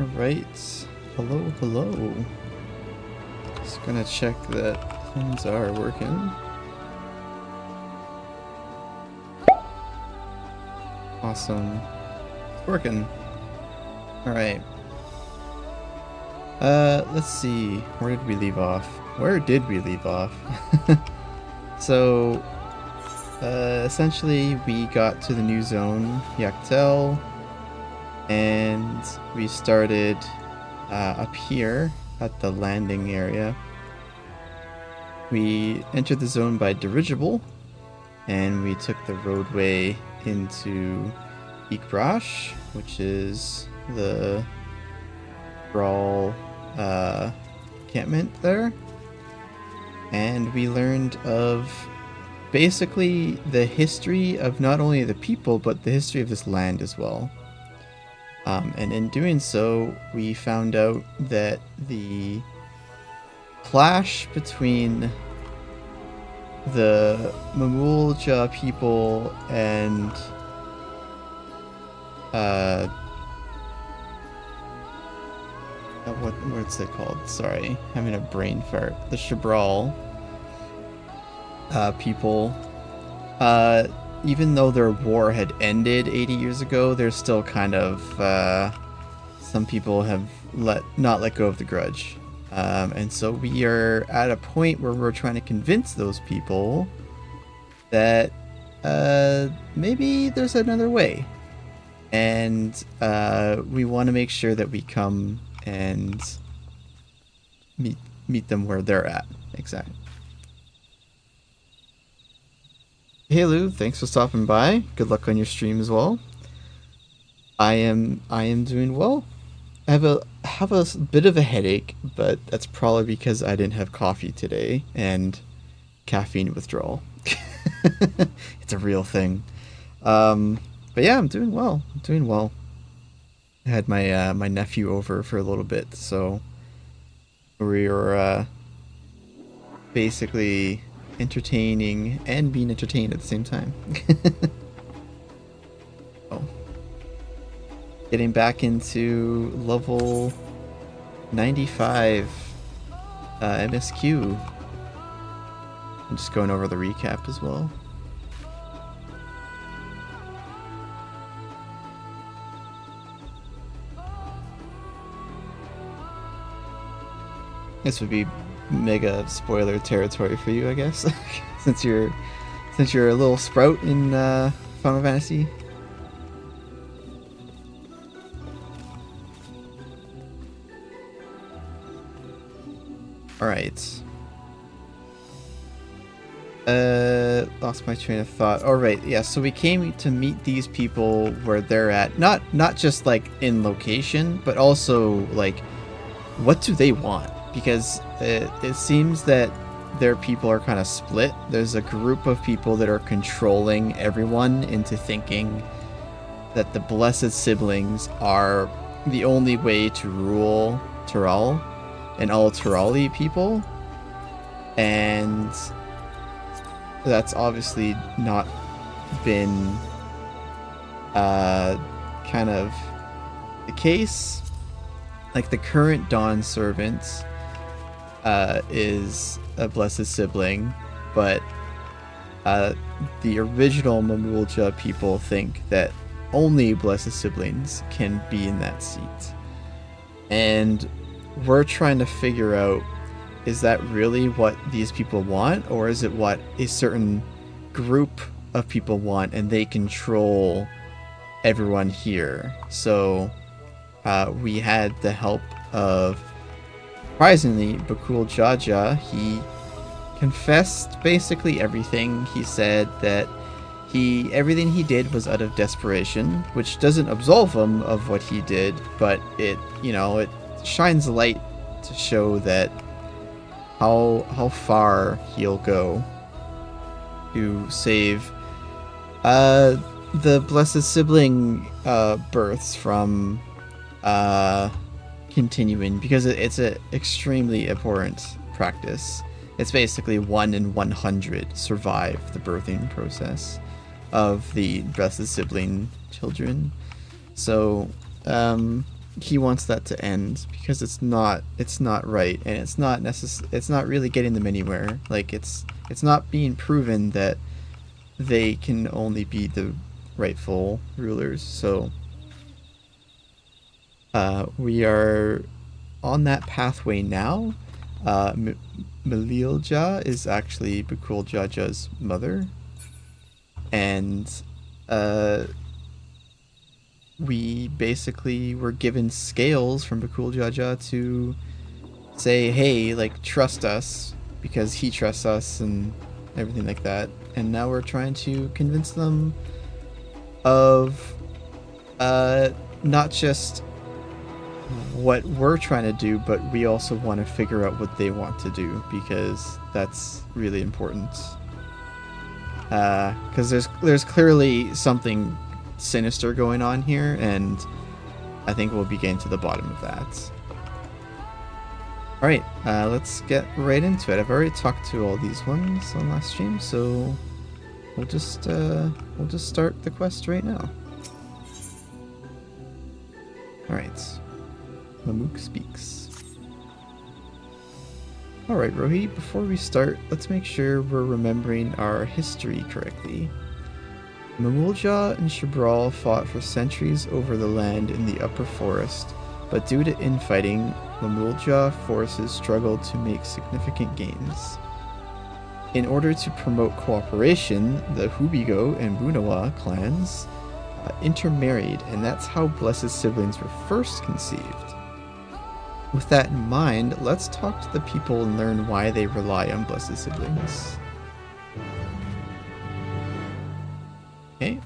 Alright. Hello, hello. Just gonna check that things are working. Awesome. It's working. Alright. Let's see. Where did we leave off? Where did we leave off? So, essentially we got to the new zone, Yak T'el, and we started up here at the landing area. We entered the zone by dirigible, and we took the roadway into Xbr'aal, which is the Xbr'aal encampment there. And we learned of basically the history of not only the people, but the history of this land as well. And in doing so, we found out that the clash between the Mamool Ja people and what's it called? Sorry, having a brain fart. The Xbr'aal people, even though their war had ended 80 years ago, there's still kind of some people have not let go of the grudge. And so we are at a point where we're trying to convince those people that maybe there's another way. And we want to make sure that we come and meet them where they're at. Exactly. Hey Lou, thanks for stopping by. Good luck on your stream as well. I am doing well. I have a bit of a headache, but that's probably because I didn't have coffee today and caffeine withdrawal. It's a real thing. But yeah, I'm doing well. I had my nephew over for a little bit, so we were basically entertaining and being entertained at the same time. Oh. Getting back into level 95 MSQ. I'm just going over the recap as well. This would be mega spoiler territory for you, I guess, since you're a little sprout in Final Fantasy. All right. Lost my train of thought. All right, yeah. So we came to meet these people where they're at, not just like in location, but also like, what do they want? Because it seems that their people are kind of split. There's a group of people that are controlling everyone into thinking that the blessed siblings are the only way to rule Tural and all Turali people. And that's obviously not been kind of the case. Like the current Dawnservants is a blessed sibling, but the original Mamool Ja people think that only blessed siblings can be in that seat. And we're trying to figure out, is that really what these people want, or is it what a certain group of people want and they control everyone here? So we had the help of, surprisingly, Bakool Ja Ja. He confessed basically everything. He said that everything he did was out of desperation, which doesn't absolve him of what he did, but it shines light to show that how far he'll go to save the blessed sibling births from continuing, because it's an extremely important practice. It's basically 1 in 100 survive the birthing process of the blessed sibling children. So he wants that to end because it's not right, and it's not really getting them anywhere. Like it's not being proven that they can only be the rightful rulers. So we are on that pathway now. Mamool Ja is actually Bakool Ja Ja's mother, and we basically were given scales from Bakool Ja Ja to say, hey, like, trust us, because he trusts us and everything like that. And now we're trying to convince them of not just what we're trying to do, but we also want to figure out what they want to do, because that's really important. Because there's clearly something sinister going on here, and I think we'll be getting to the bottom of that. Alright, let's get right into it. I've already talked to all these ones on last stream, so we'll just start the quest right now. Alright. Mamook speaks. Alright, Rohi, before we start, let's make sure we're remembering our history correctly. Mamool Ja and Xbr'aal fought for centuries over the land in the upper forest, but due to infighting, Mamool Ja forces struggled to make significant gains. In order to promote cooperation, the Hubigo and Bunawa clans intermarried, and that's how Blessed Siblings were first conceived. With that in mind, let's talk to the people and learn why they rely on Blessed Siblings. Okay,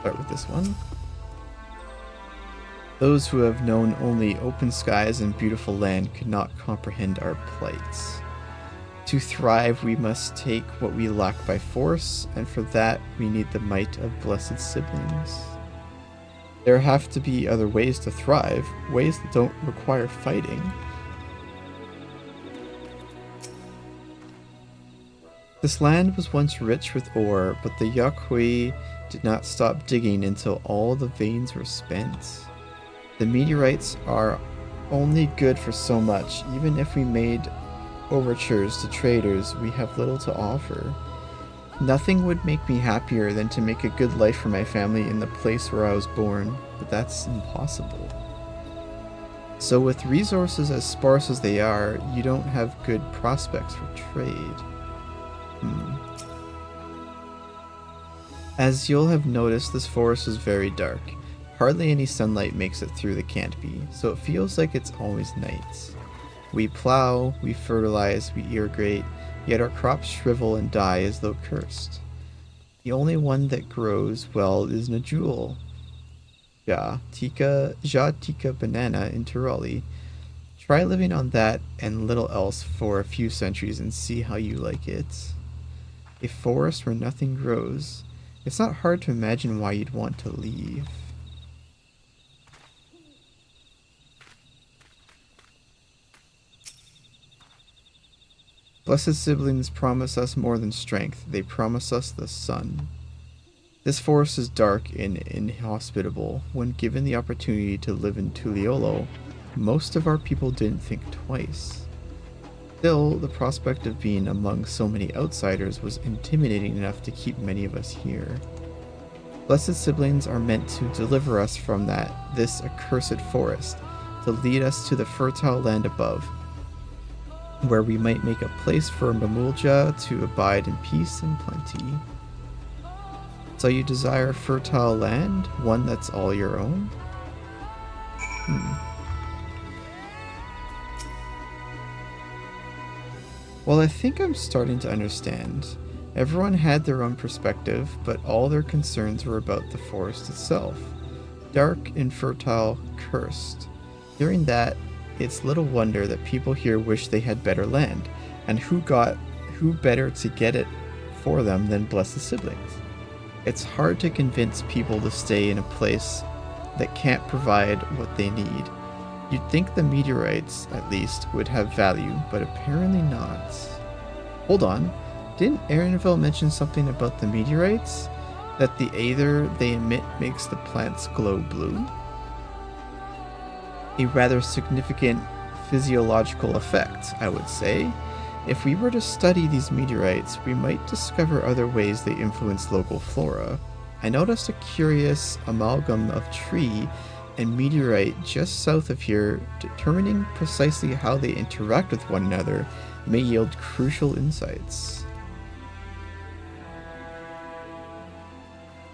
start with this one. Those who have known only open skies and beautiful land could not comprehend our plights. To thrive, we must take what we lack by force, and for that, we need the might of Blessed Siblings. There have to be other ways to thrive, ways that don't require fighting. This land was once rich with ore, but the Yakwee did not stop digging until all the veins were spent. The meteorites are only good for so much. Even if we made overtures to traders, we have little to offer. Nothing would make me happier than to make a good life for my family in the place where I was born, but that's impossible. So with resources as sparse as they are, you don't have good prospects for trade. As you'll have noticed, this forest is very dark. Hardly any sunlight makes it through the canopy, so it feels like it's always night. We plow, we fertilize, we irrigate, yet our crops shrivel and die as though cursed. The only one that grows well is Najul. Ja tika banana in Tirali. Try living on that and little else for a few centuries and see how you like it. A forest where nothing grows. It's not hard to imagine why you'd want to leave. Blessed Siblings promise us more than strength. They promise us the sun. This forest is dark and inhospitable. When given the opportunity to live in Tuliolo, most of our people didn't think twice. Still, the prospect of being among so many outsiders was intimidating enough to keep many of us here. Blessed Siblings are meant to deliver us from this accursed forest, to lead us to the fertile land above, where we might make a place for Mamool Ja to abide in peace and plenty. So you desire fertile land, one that's all your own? Well, I think I'm starting to understand. Everyone had their own perspective, but all their concerns were about the forest itself. Dark, infertile, cursed. During that, it's little wonder that people here wish they had better land, and who better to get it for them than Blessed Siblings? It's hard to convince people to stay in a place that can't provide what they need. You'd think the meteorites, at least, would have value, but apparently not. Hold on, didn't Erinville mention something about the meteorites? That the aether they emit makes the plants glow blue? a rather significant physiological effect, I would say. If we were to study these meteorites, we might discover other ways they influence local flora. I noticed a curious amalgam of tree and meteorite just south of here. Determining precisely how they interact with one another may yield crucial insights.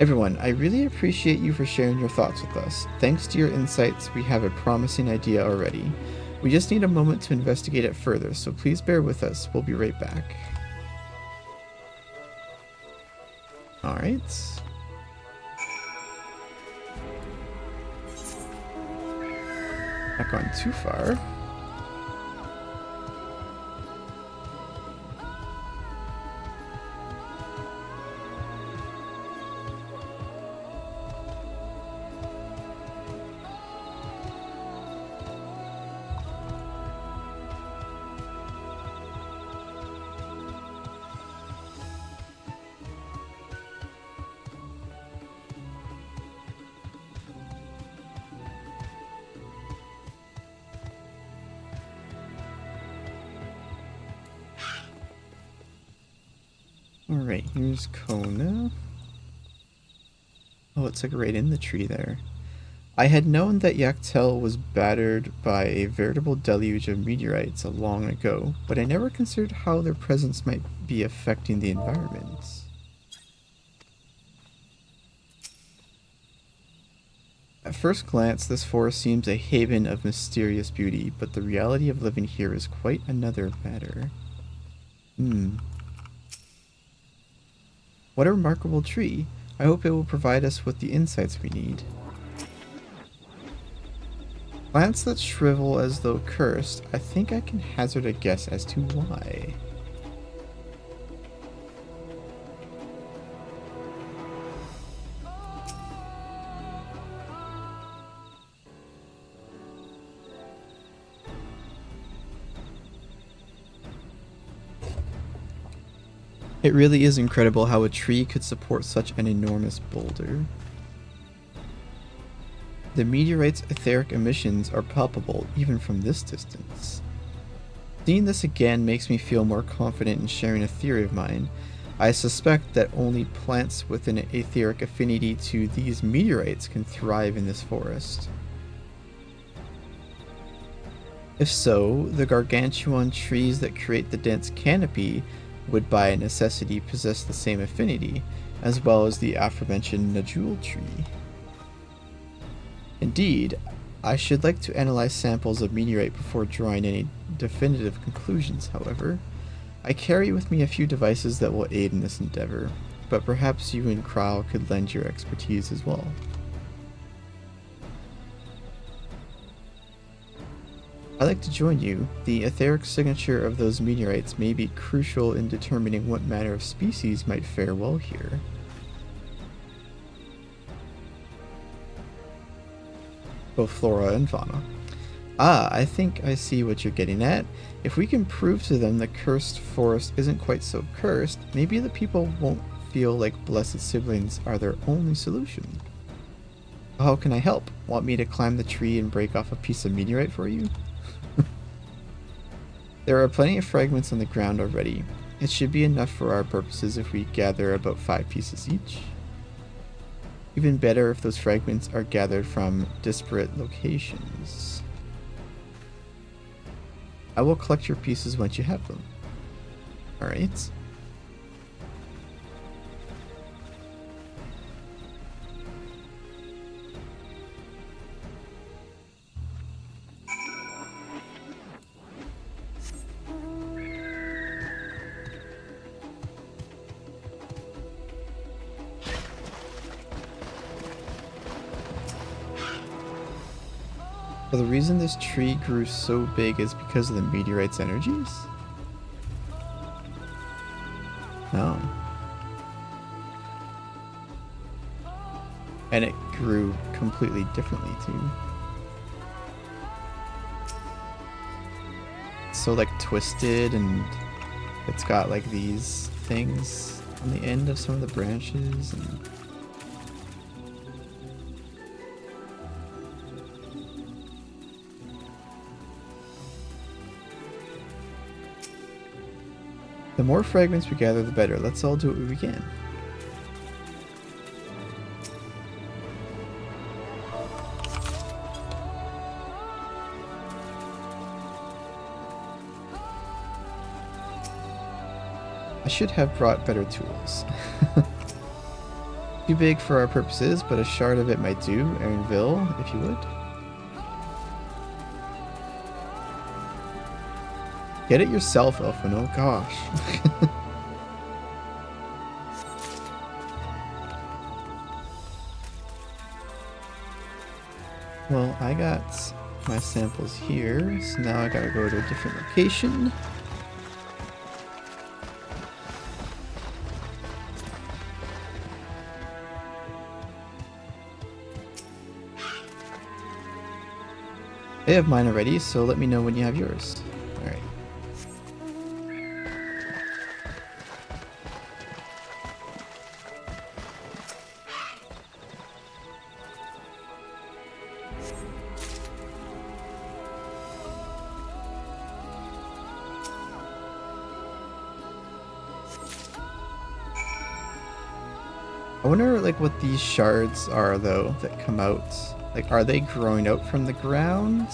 Everyone, I really appreciate you for sharing your thoughts with us. Thanks to your insights, we have a promising idea already. We just need a moment to investigate it further, so please bear with us. We'll be right back. Alright. Not gone too far. Alright, here's Kona. Oh, it's like right in the tree there. I had known that Yak T'el was battered by a veritable deluge of meteorites long ago, but I never considered how their presence might be affecting the environment. At first glance, this forest seems a haven of mysterious beauty, but the reality of living here is quite another matter. What a remarkable tree. I hope it will provide us with the insights we need. Plants that shrivel as though cursed. I think I can hazard a guess as to why. It really is incredible how a tree could support such an enormous boulder. The meteorite's etheric emissions are palpable even from this distance. Seeing this again makes me feel more confident in sharing a theory of mine. I suspect that only plants with an etheric affinity to these meteorites can thrive in this forest. If so, the gargantuan trees that create the dense canopy would by necessity possess the same affinity, as well as the aforementioned Najul tree. Indeed, I should like to analyze samples of meteorite before drawing any definitive conclusions, however. I carry with me a few devices that will aid in this endeavor, but perhaps you and Xbr'aal could lend your expertise as well. I'd like to join you. The etheric signature of those meteorites may be crucial in determining what manner of species might fare well here. Both flora and fauna. Ah, I think I see what you're getting at. If we can prove to them the cursed forest isn't quite so cursed, maybe the people won't feel like blessed siblings are their only solution. How can I help? Want me to climb the tree and break off a piece of meteorite for you? There are plenty of fragments on the ground already. It should be enough for our purposes if we gather about 5 pieces each. Even better if those fragments are gathered from disparate locations. I will collect your pieces once you have them. Alright. So the reason this tree grew so big is because of the meteorite's energies? No. And it grew completely differently too. It's so like twisted, and it's got like these things on the end of some of the branches, and The more fragments we gather, the better. Let's all do what we can. I should have brought better tools. Too big for our purposes, but a shard of it might do. Aaronville, if you would. Get it yourself, Elfin. Oh gosh. Well, I got my samples here, so now I gotta go to a different location. I have mine already, so let me know when you have yours. Alright. I wonder like what these shards are though that come out. Like, are they growing out from the ground?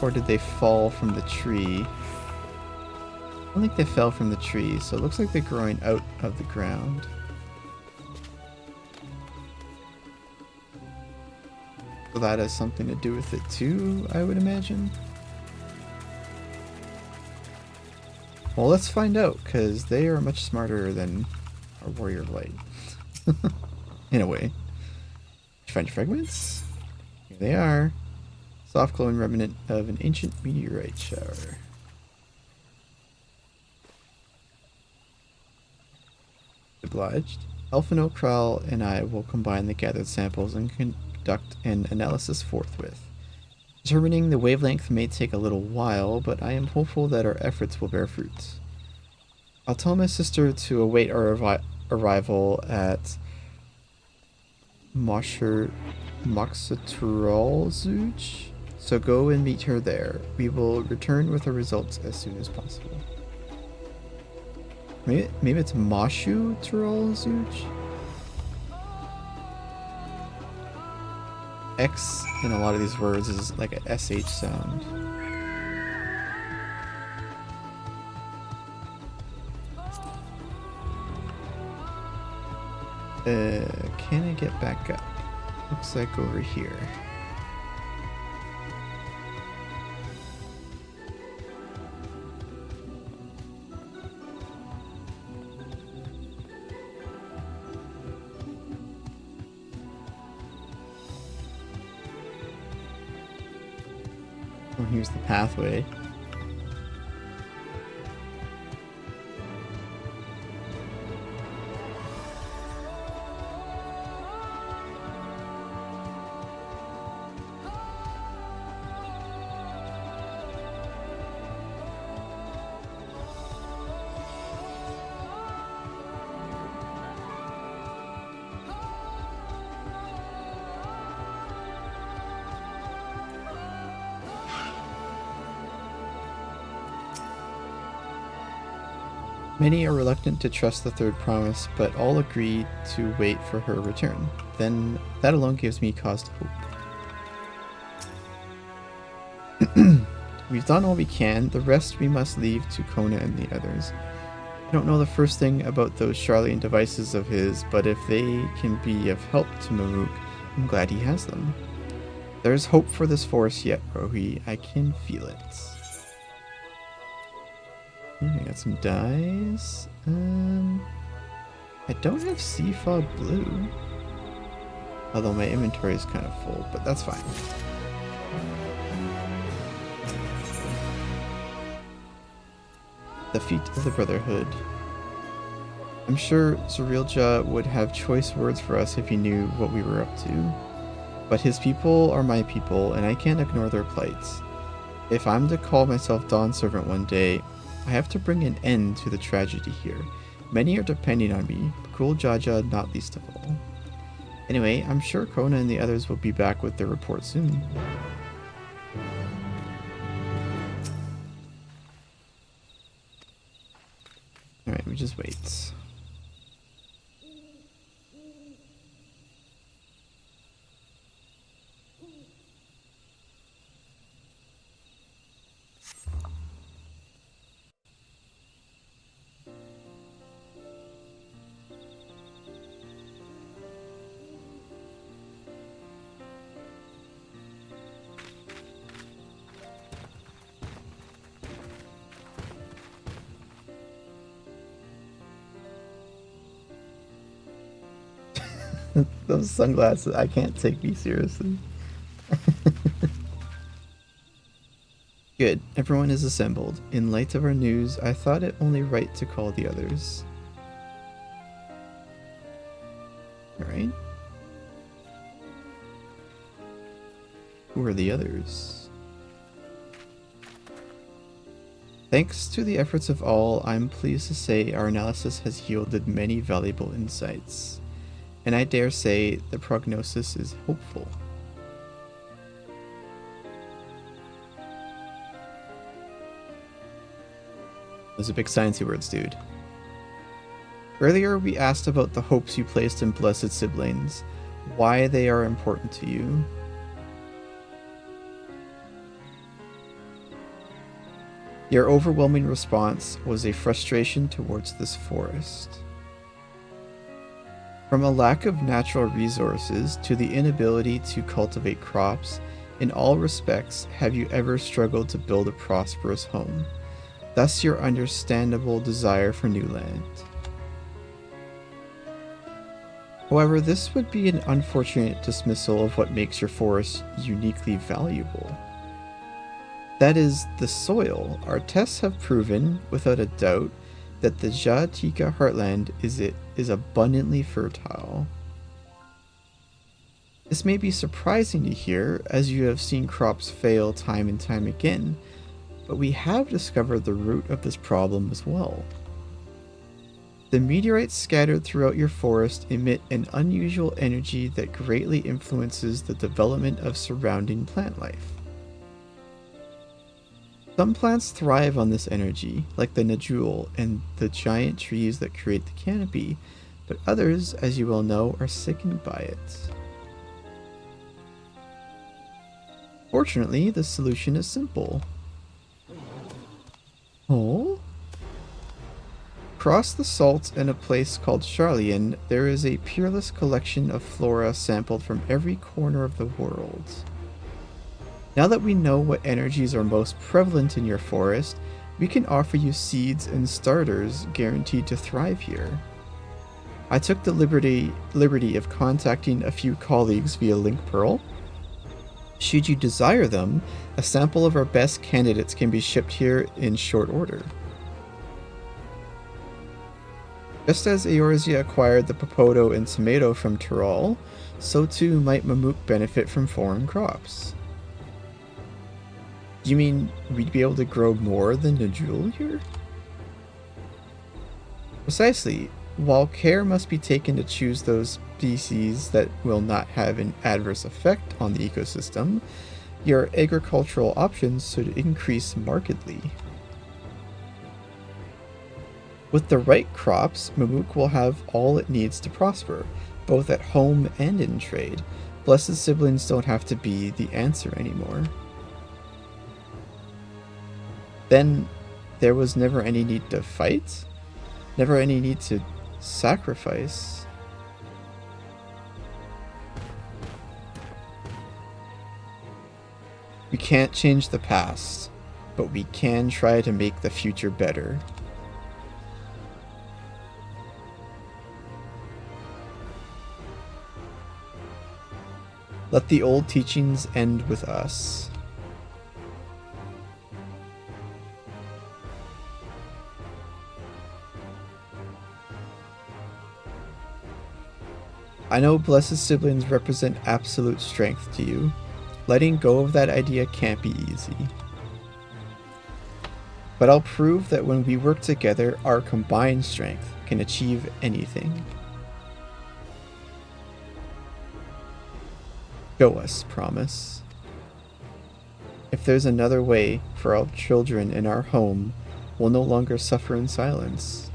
Or did they fall from the tree? I don't think they fell from the tree, so it looks like they're growing out of the ground. So that has something to do with it too, I would imagine. Well, let's find out, because they are much smarter than our warrior of light. In a way. Did you find your fragments? Here they are. Soft glowing remnant of an ancient meteorite shower. Obliged. Elfin, Xbr'aal and I will combine the gathered samples and conduct an analysis forthwith. Determining the wavelength may take a little while, but I am hopeful that our efforts will bear fruit. I'll tell my sister to await our arrival at Moxaturalzuj, so go and meet her there. We will return with the results as soon as possible. Maybe it's Mashu Turalzuj? X in a lot of these words is like a SH sound. Can I get back up? Looks like over here. Oh, here's the pathway. Many are reluctant to trust the third promise, but all agree to wait for her return. Then that alone gives me cause to hope. We've done all we can. The rest we must leave to Kona and the others. I don't know the first thing about those Charlian devices of his, but if they can be of help to Mamook, I'm glad he has them. There's hope for this forest yet, Rohi. I can feel it. I got some dyes. I don't have sea fog blue. Although my inventory is kind of full, but that's fine. The feet of the Brotherhood. I'm sure Xbr'aal Ja would have choice words for us if he knew what we were up to. But his people are my people, and I can't ignore their plights. If I'm to call myself Dawnservant one day, I have to bring an end to the tragedy here. Many are depending on me, Bakool Ja Ja not least of all. Anyway, I'm sure Kona and the others will be back with their report soon. Please wait. Those sunglasses, I can't take me seriously. Good, everyone is assembled. In light of our news, I thought it only right to call the others. Alright. Who are the others? Thanks to the efforts of all, I'm pleased to say our analysis has yielded many valuable insights. And I dare say the prognosis is hopeful. Those are big sciencey words, dude. Earlier we asked about the hopes you placed in blessed siblings, why they are important to you. Your overwhelming response was a frustration towards this forest. From a lack of natural resources to the inability to cultivate crops, in all respects have you ever struggled to build a prosperous home, thus your understandable desire for new land. However, this would be an unfortunate dismissal of what makes your forest uniquely valuable. That is, the soil. Our tests have proven, without a doubt, that the Ja T'el heartland is abundantly fertile. This may be surprising to hear, as you have seen crops fail time and time again, but we have discovered the root of this problem as well. The meteorites scattered throughout your forest emit an unusual energy that greatly influences the development of surrounding plant life. Some plants thrive on this energy, like the nodule and the giant trees that create the canopy, but others, as you well know, are sickened by it. Fortunately, the solution is simple. Oh? Across the salt in a place called Charlian, there is a peerless collection of flora sampled from every corner of the world. Now that we know what energies are most prevalent in your forest, we can offer you seeds and starters guaranteed to thrive here. I took the liberty of contacting a few colleagues via link Pearl. Should you desire them, a sample of our best candidates can be shipped here in short order. Just as Eorzea acquired the Popoto and tomato from Tyrol, so too might Mamook benefit from foreign crops. You mean we'd be able to grow more than Nodule here? Precisely. While care must be taken to choose those species that will not have an adverse effect on the ecosystem, your agricultural options should increase markedly. With the right crops, Mamook will have all it needs to prosper, both at home and in trade. Blessed siblings don't have to be the answer anymore. Then there was never any need to fight? Never any need to sacrifice? We can't change the past, but we can try to make the future better. Let the old teachings end with us. I know blessed siblings represent absolute strength to you. Letting go of that idea can't be easy. But I'll prove that when we work together, our combined strength can achieve anything. Show us, promise. If there's another way for our children in our home, we'll no longer suffer in silence.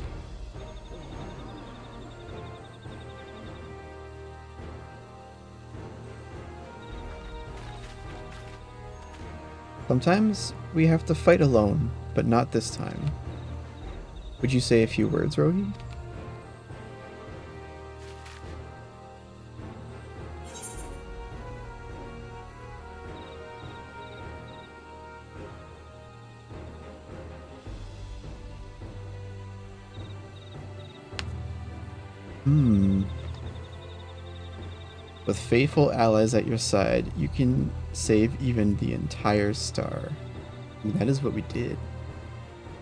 Sometimes we have to fight alone, but not this time. Would you say a few words, Rohi? With faithful allies at your side, you can save even the entire star. And that is what we did.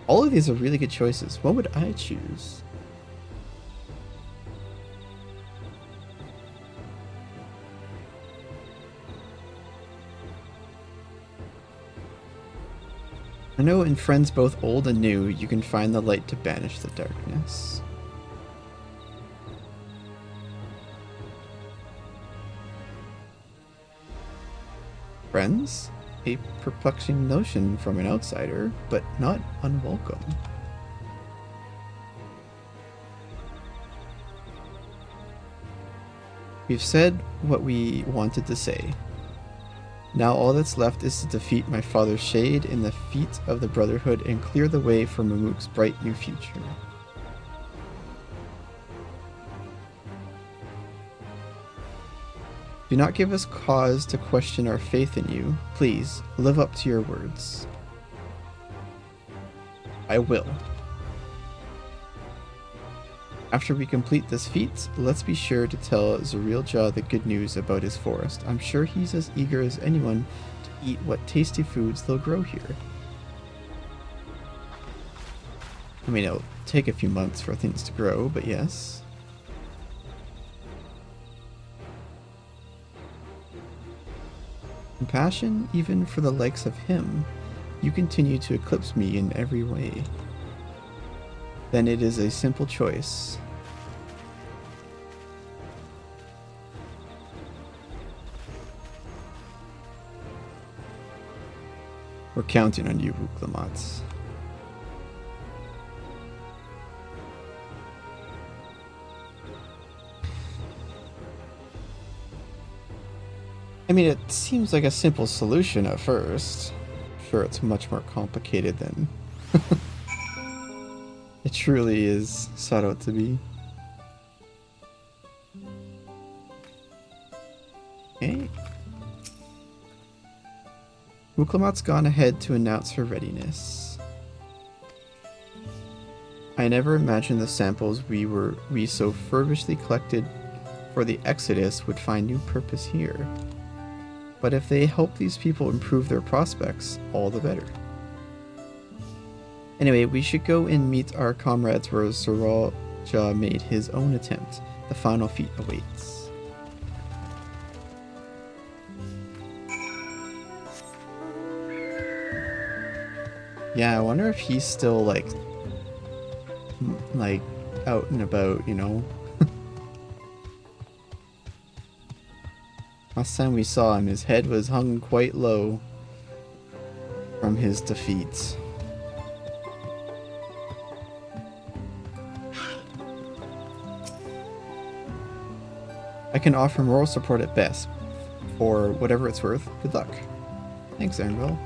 All of these are really good choices. What would I choose? I know in friends both old and new, you can find the light to banish the darkness. Friends? A perplexing notion from an outsider, but not unwelcome. We've said what we wanted to say. Now all that's left is to defeat my father's shade in the feet of the Brotherhood and clear the way for Mamook's bright new future. Do not give us cause to question our faith in you. Please, live up to your words. I will. After we complete this feat, let's be sure to tell Xbr'aal Ja the good news about his forest. I'm sure he's as eager as anyone to eat what tasty foods they'll grow here. I mean, it'll take a few months for things to grow, but yes. Compassion, even for the likes of him, you continue to eclipse me in every way. Then it is a simple choice. We're counting on you, Wuklamats. I mean, it seems like a simple solution at first. Sure, it's much more complicated than it truly is sought out to be. Okay. Wuklamats gone ahead to announce her readiness. I never imagined the samples we so feverishly collected for the Exodus would find new purpose here. But if they help these people improve their prospects, all the better. Anyway, we should go and meet our comrades where Xbr'aal Ja made his own attempt. The final feat awaits. Yeah, I wonder if he's still like out and about, you know? Last time we saw him, his head was hung quite low from his defeat. I can offer moral support at best. For whatever it's worth, good luck. Thanks, Aaronville.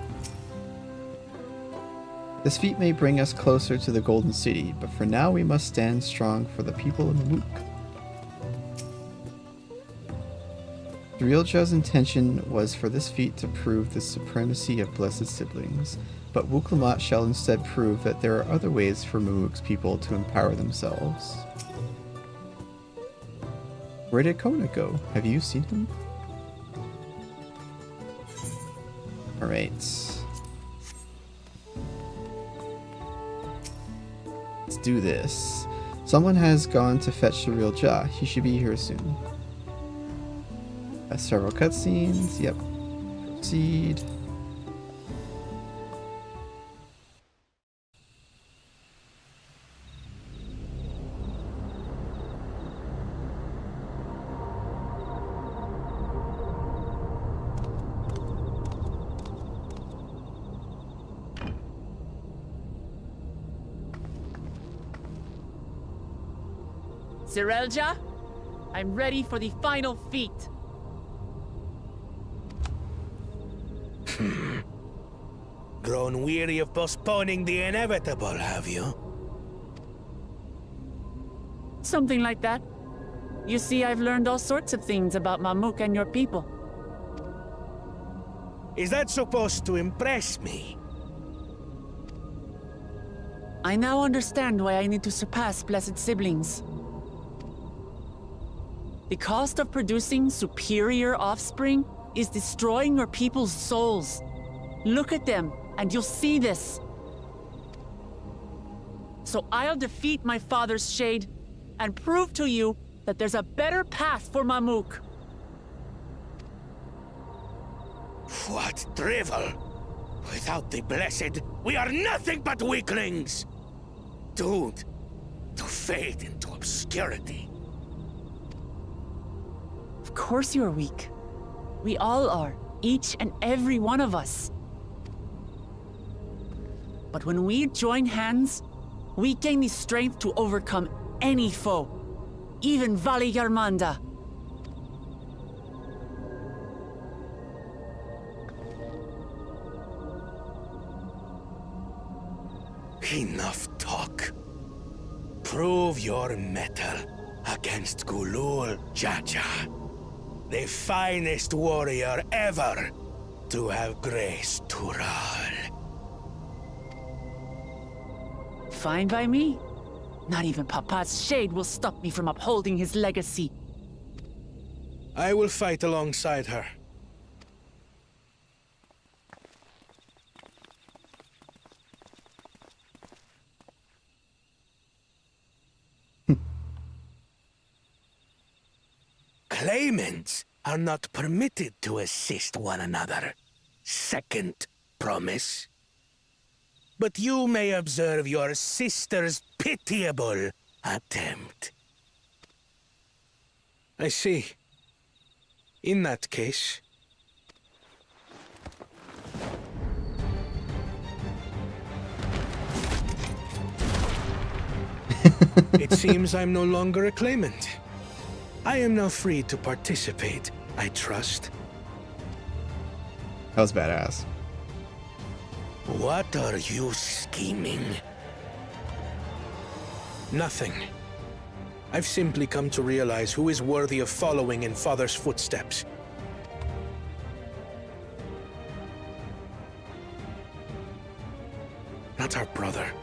This feat may bring us closer to the Golden City, but for now we must stand strong for the people of Mamook. Xbr'aal Ja's intention was for this feat to prove the supremacy of blessed siblings, but Wuklamat shall instead prove that there are other ways for Mamook's people to empower themselves. Where did Kona go? Have you seen him? Alright. Let's do this. Someone has gone to fetch Xbr'aal Ja. He should be here soon. Several cutscenes. Yep. Proceed. Xbr'aal Ja, I'm ready for the final feat. grown weary of postponing the inevitable, have you? Something like that. You see, I've learned all sorts of things about Mamook and your people. Is that supposed to impress me? I now understand why I need to surpass blessed siblings. The cost of producing superior offspring is destroying your people's souls. Look at them, and you'll see this. So I'll defeat my father's shade and prove to you that there's a better path for Mamook. What drivel! Without the blessed, we are nothing but weaklings! Doomed to fade into obscurity. Of course you're weak. We all are, each and every one of us. But when we join hands, we gain the strength to overcome any foe, even Vali Yarmanda. Enough talk. Prove your mettle against Bakool Ja Ja, the finest warrior ever to have graced Xbr'aal. Fine by me. Not even Papa's shade will stop me from upholding his legacy. I will fight alongside her. Claimants are not permitted to assist one another. Second promise. But you may observe your sister's pitiable attempt. I see. In that case... It seems I'm no longer a claimant. I am now free to participate, I trust. That was badass. What are you scheming? Nothing. I've simply come to realize who is worthy of following in Father's footsteps. Not our brother.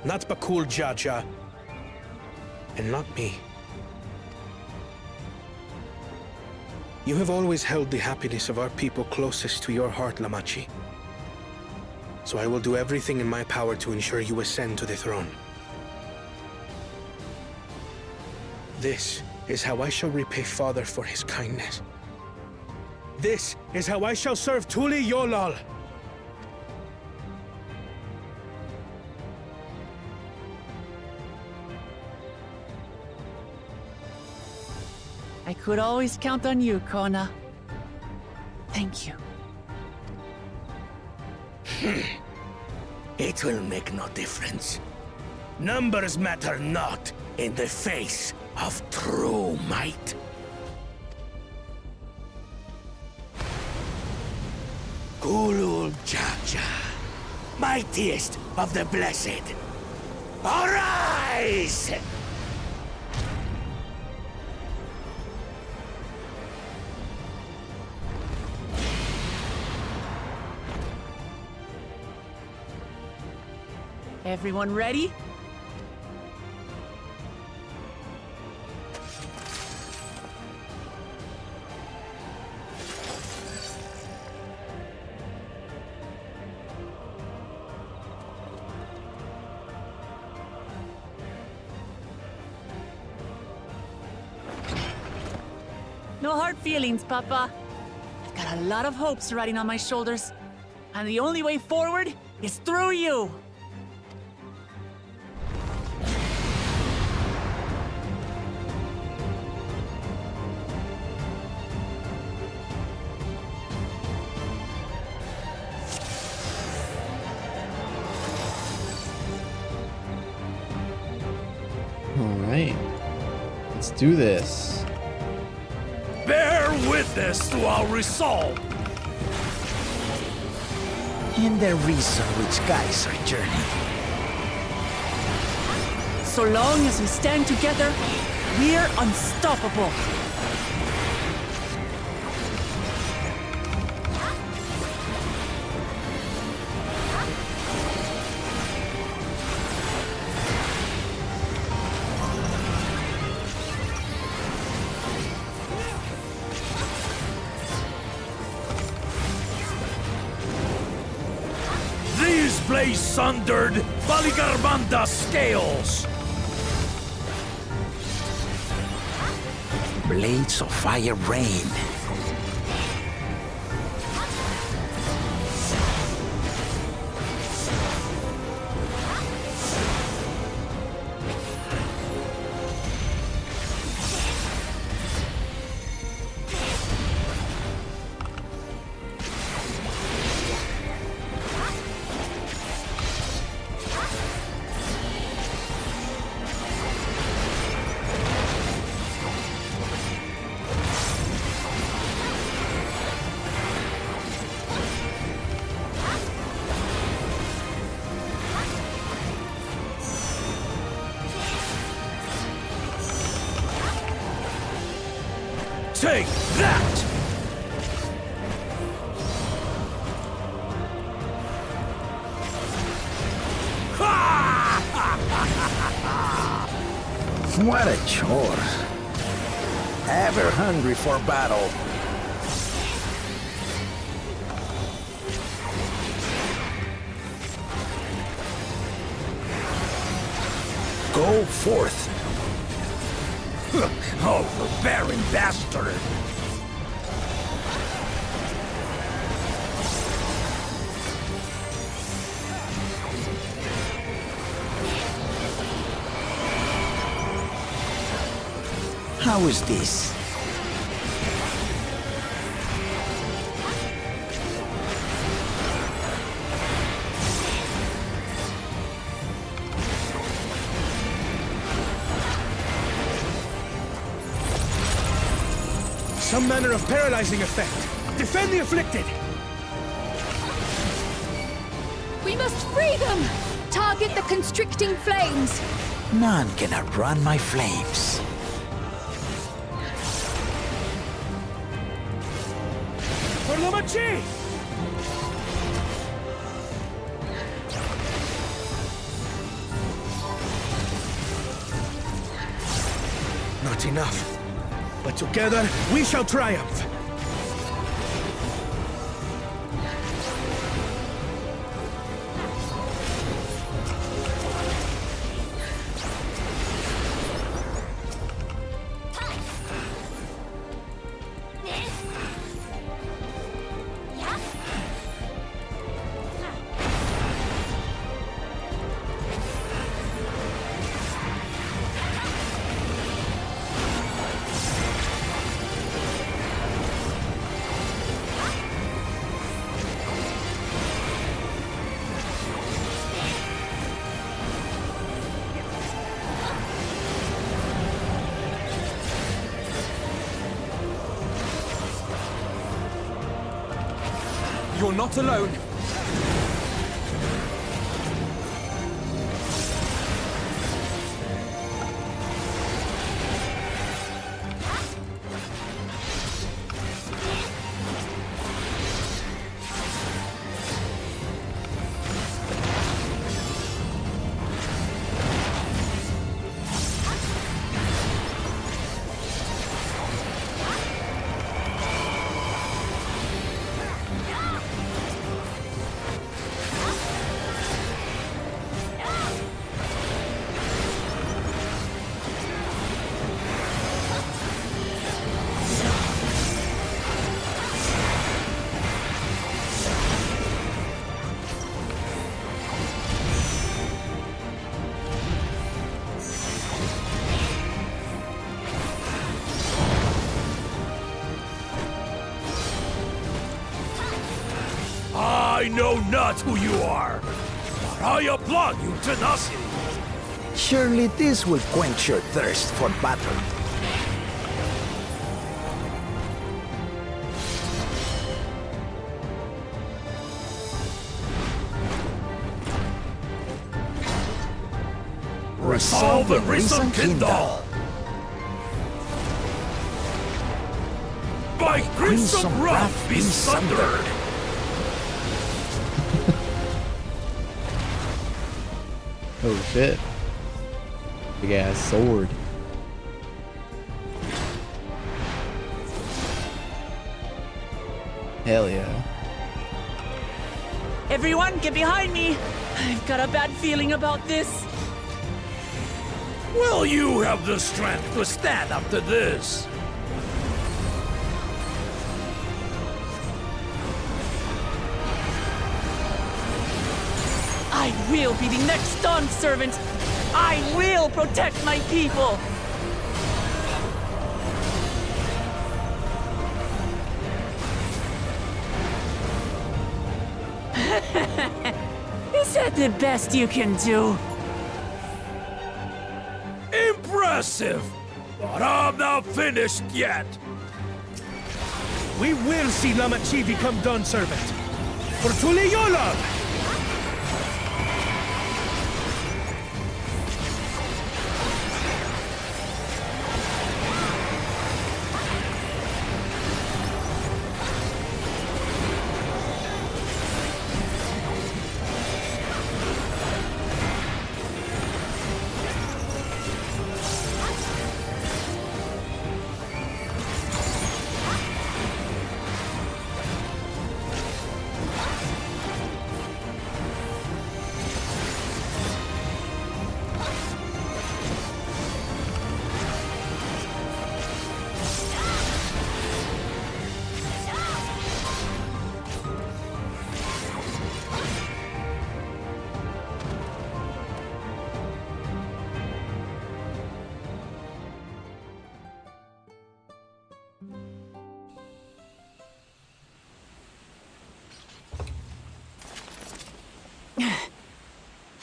Not Bakool Ja Ja. And not me. You have always held the happiness of our people closest to your heart, Lamachi. So I will do everything in my power to ensure you ascend to the throne. This is how I shall repay Father for his kindness. This is how I shall serve Tuli Yolal. I could always count on you, Kona. Thank you. It will make no difference. Numbers matter not in the face of true might. Bakool Ja Ja, mightiest of the blessed, arise! Everyone ready? No hard feelings, Papa. I've got a lot of hopes riding on my shoulders, and the only way forward is through you. Alright. Let's do this. Bear witness to our resolve. and the reason which guides our journey. So long as we stand together, we're unstoppable. These blades sundered Baligarbanda scales! Blades of fire rain. Take that! What a chore. Ever hungry for battle. Go forth. Oh, the barren bastard! How is this? Some manner of paralyzing effect. Defend the afflicted! We must free them! Target the constricting flames! None can outrun my flames. For Lamachi! Not enough. But together, we shall triumph! You're not alone. I know not who you are, but I applaud your tenacity. Surely this will quench your thirst for battle. all the recent Kindle. By crimson wrath be sundered. Oh shit. Big ass sword. Hell yeah. Everyone, get behind me! I've got a bad feeling about this. Will you have the strength to stand up to this? I will be the next Dawnservant! I will protect my people! Is that the best you can do? Impressive! But I'm not finished yet. We will see Lamachi become Dawnservant. For Tuliyola!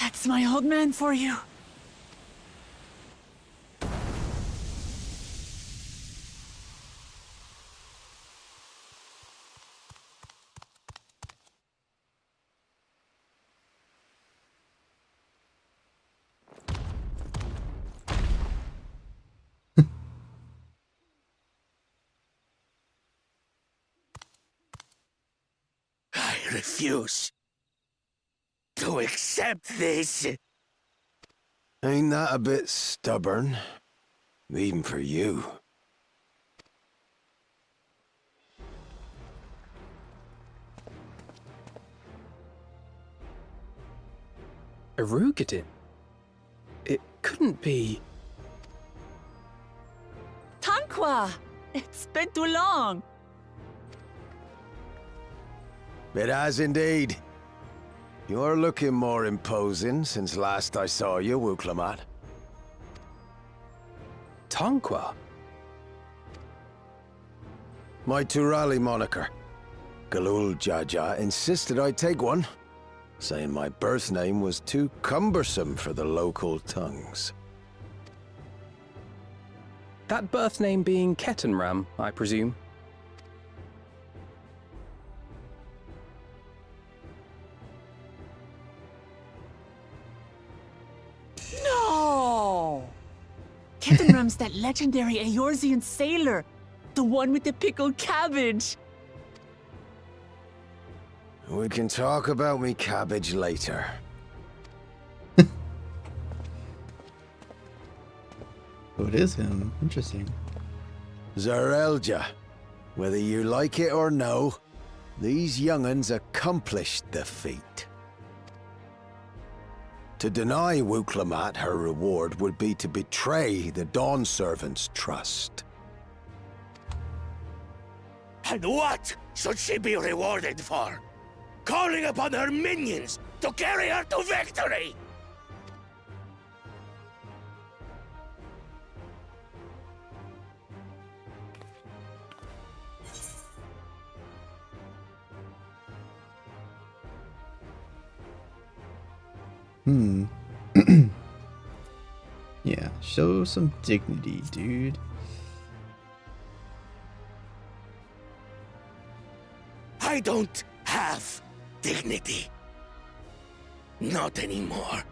That's my old man for you. I refuse to accept this. Ain't that a bit stubborn? Even for you. Erugated? It couldn't be... Tanqua! It's been too long. It has indeed. You're looking more imposing since last I saw you, Wuklamat. Tanqua? My Turali moniker. Bakool Ja Ja insisted I take one, saying my birth name was too cumbersome for the local tongues. That birth name being Ketenram, I presume? No! Ketenram's that legendary Eorzean sailor. The one with the pickled cabbage. We can talk about me cabbage later. Oh, it is him. Interesting. Xbr'aal Ja, whether you like it or no, these young'uns accomplished the feat. To deny Wuklamat her reward would be to betray the Dawnservants' trust. And what should she be rewarded for? Calling upon her minions to carry her to victory! Yeah, show some dignity, dude. I don't have dignity. Not anymore.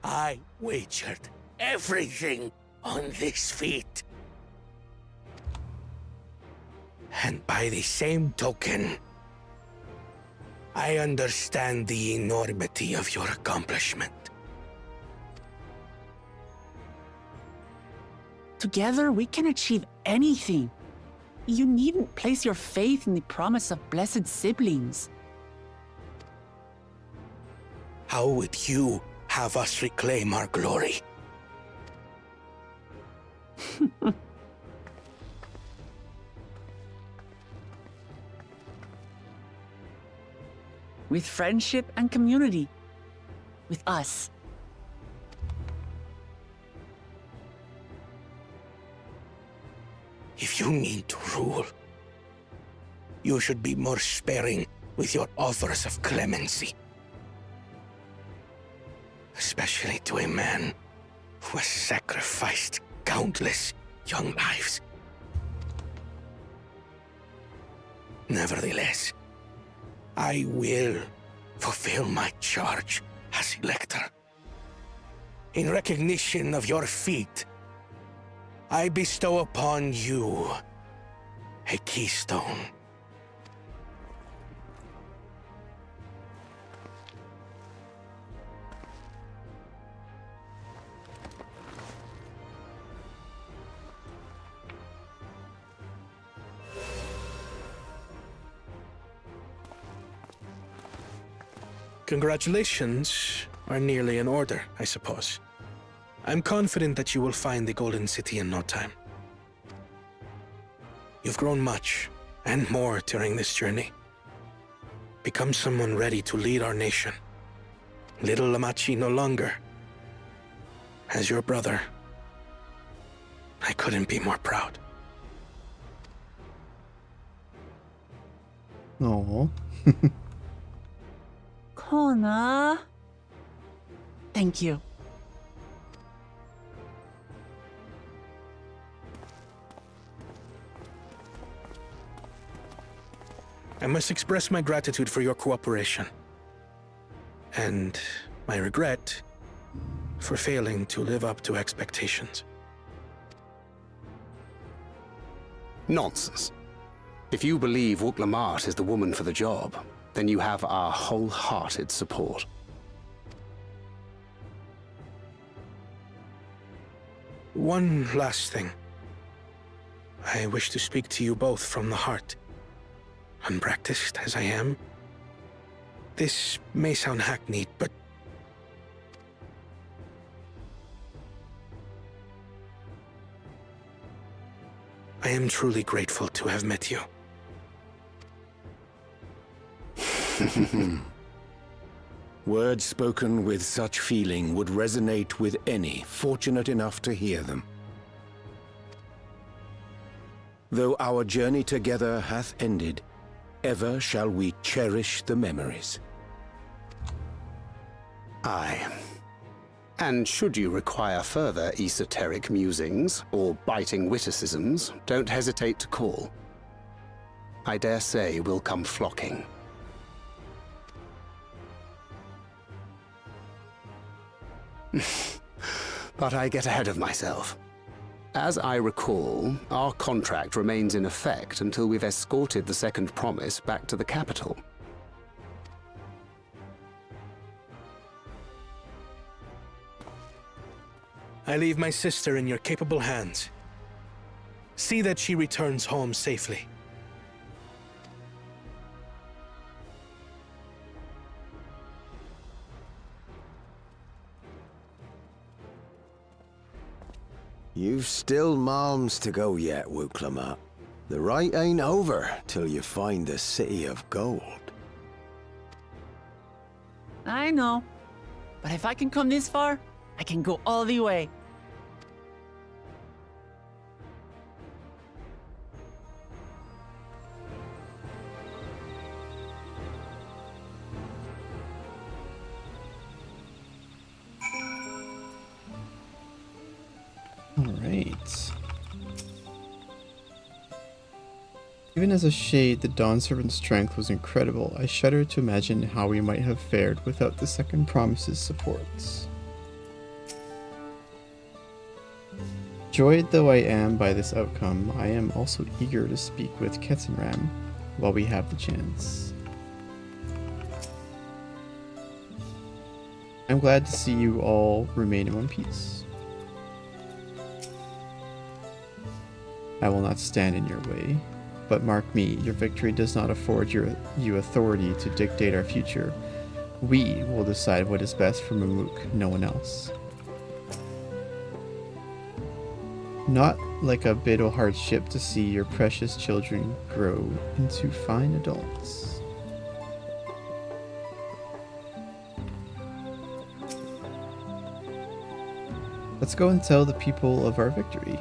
I wagered everything on this feat. And by the same token, I understand the enormity of your accomplishment. Together, we can achieve anything. You needn't place your faith in the promise of blessed siblings. How would you have us reclaim our glory? With friendship and community. With us. If you mean to rule, you should be more sparing with your offers of clemency. Especially to a man who has sacrificed countless young lives. Nevertheless, I will fulfill my charge as Elector. In recognition of your feat, I bestow upon you a keystone. Congratulations are nearly in order, I suppose. I'm confident that you will find the Golden City in no time. You've grown much, and more during this journey. Become someone ready to lead our nation. Little Lamachi no longer. As your brother, I couldn't be more proud. Oh. Kona. Thank you. I must express my gratitude for your cooperation. And my regret for failing to live up to expectations. Nonsense. If you believe Wuk-Lamat is the woman for the job, then you have our wholehearted support. One last thing. I wish to speak to you both from the heart. Unpracticed as I am, this may sound hackneyed, but I am truly grateful to have met you. Words spoken with such feeling would resonate with any fortunate enough to hear them. Though our journey together hath ended, ever shall we cherish the memories. Aye. And should you require further esoteric musings or biting witticisms, don't hesitate to call. I dare say we'll come flocking. But I get ahead of myself. As I recall, our contract remains in effect until we've escorted the second promise back to the capital. I leave my sister in your capable hands. See that she returns home safely. You've still malms to go yet, Wuk-Lamat. The rite ain't over till you find the City of Gold. I know. But if I can come this far, I can go all the way. Alright. Even as a shade, the Dawnservant's strength was incredible. I shudder to imagine how we might have fared without the second promise's supports. Overjoyed though I am by this outcome, I am also eager to speak with Ketenram while we have the chance. I'm glad to see you all remain in one piece. I will not stand in your way, but mark me, your victory does not afford you authority to dictate our future. We will decide what is best for Mamook, no one else. Not like a bit of hardship to see your precious children grow into fine adults. Let's go and tell the people of our victory.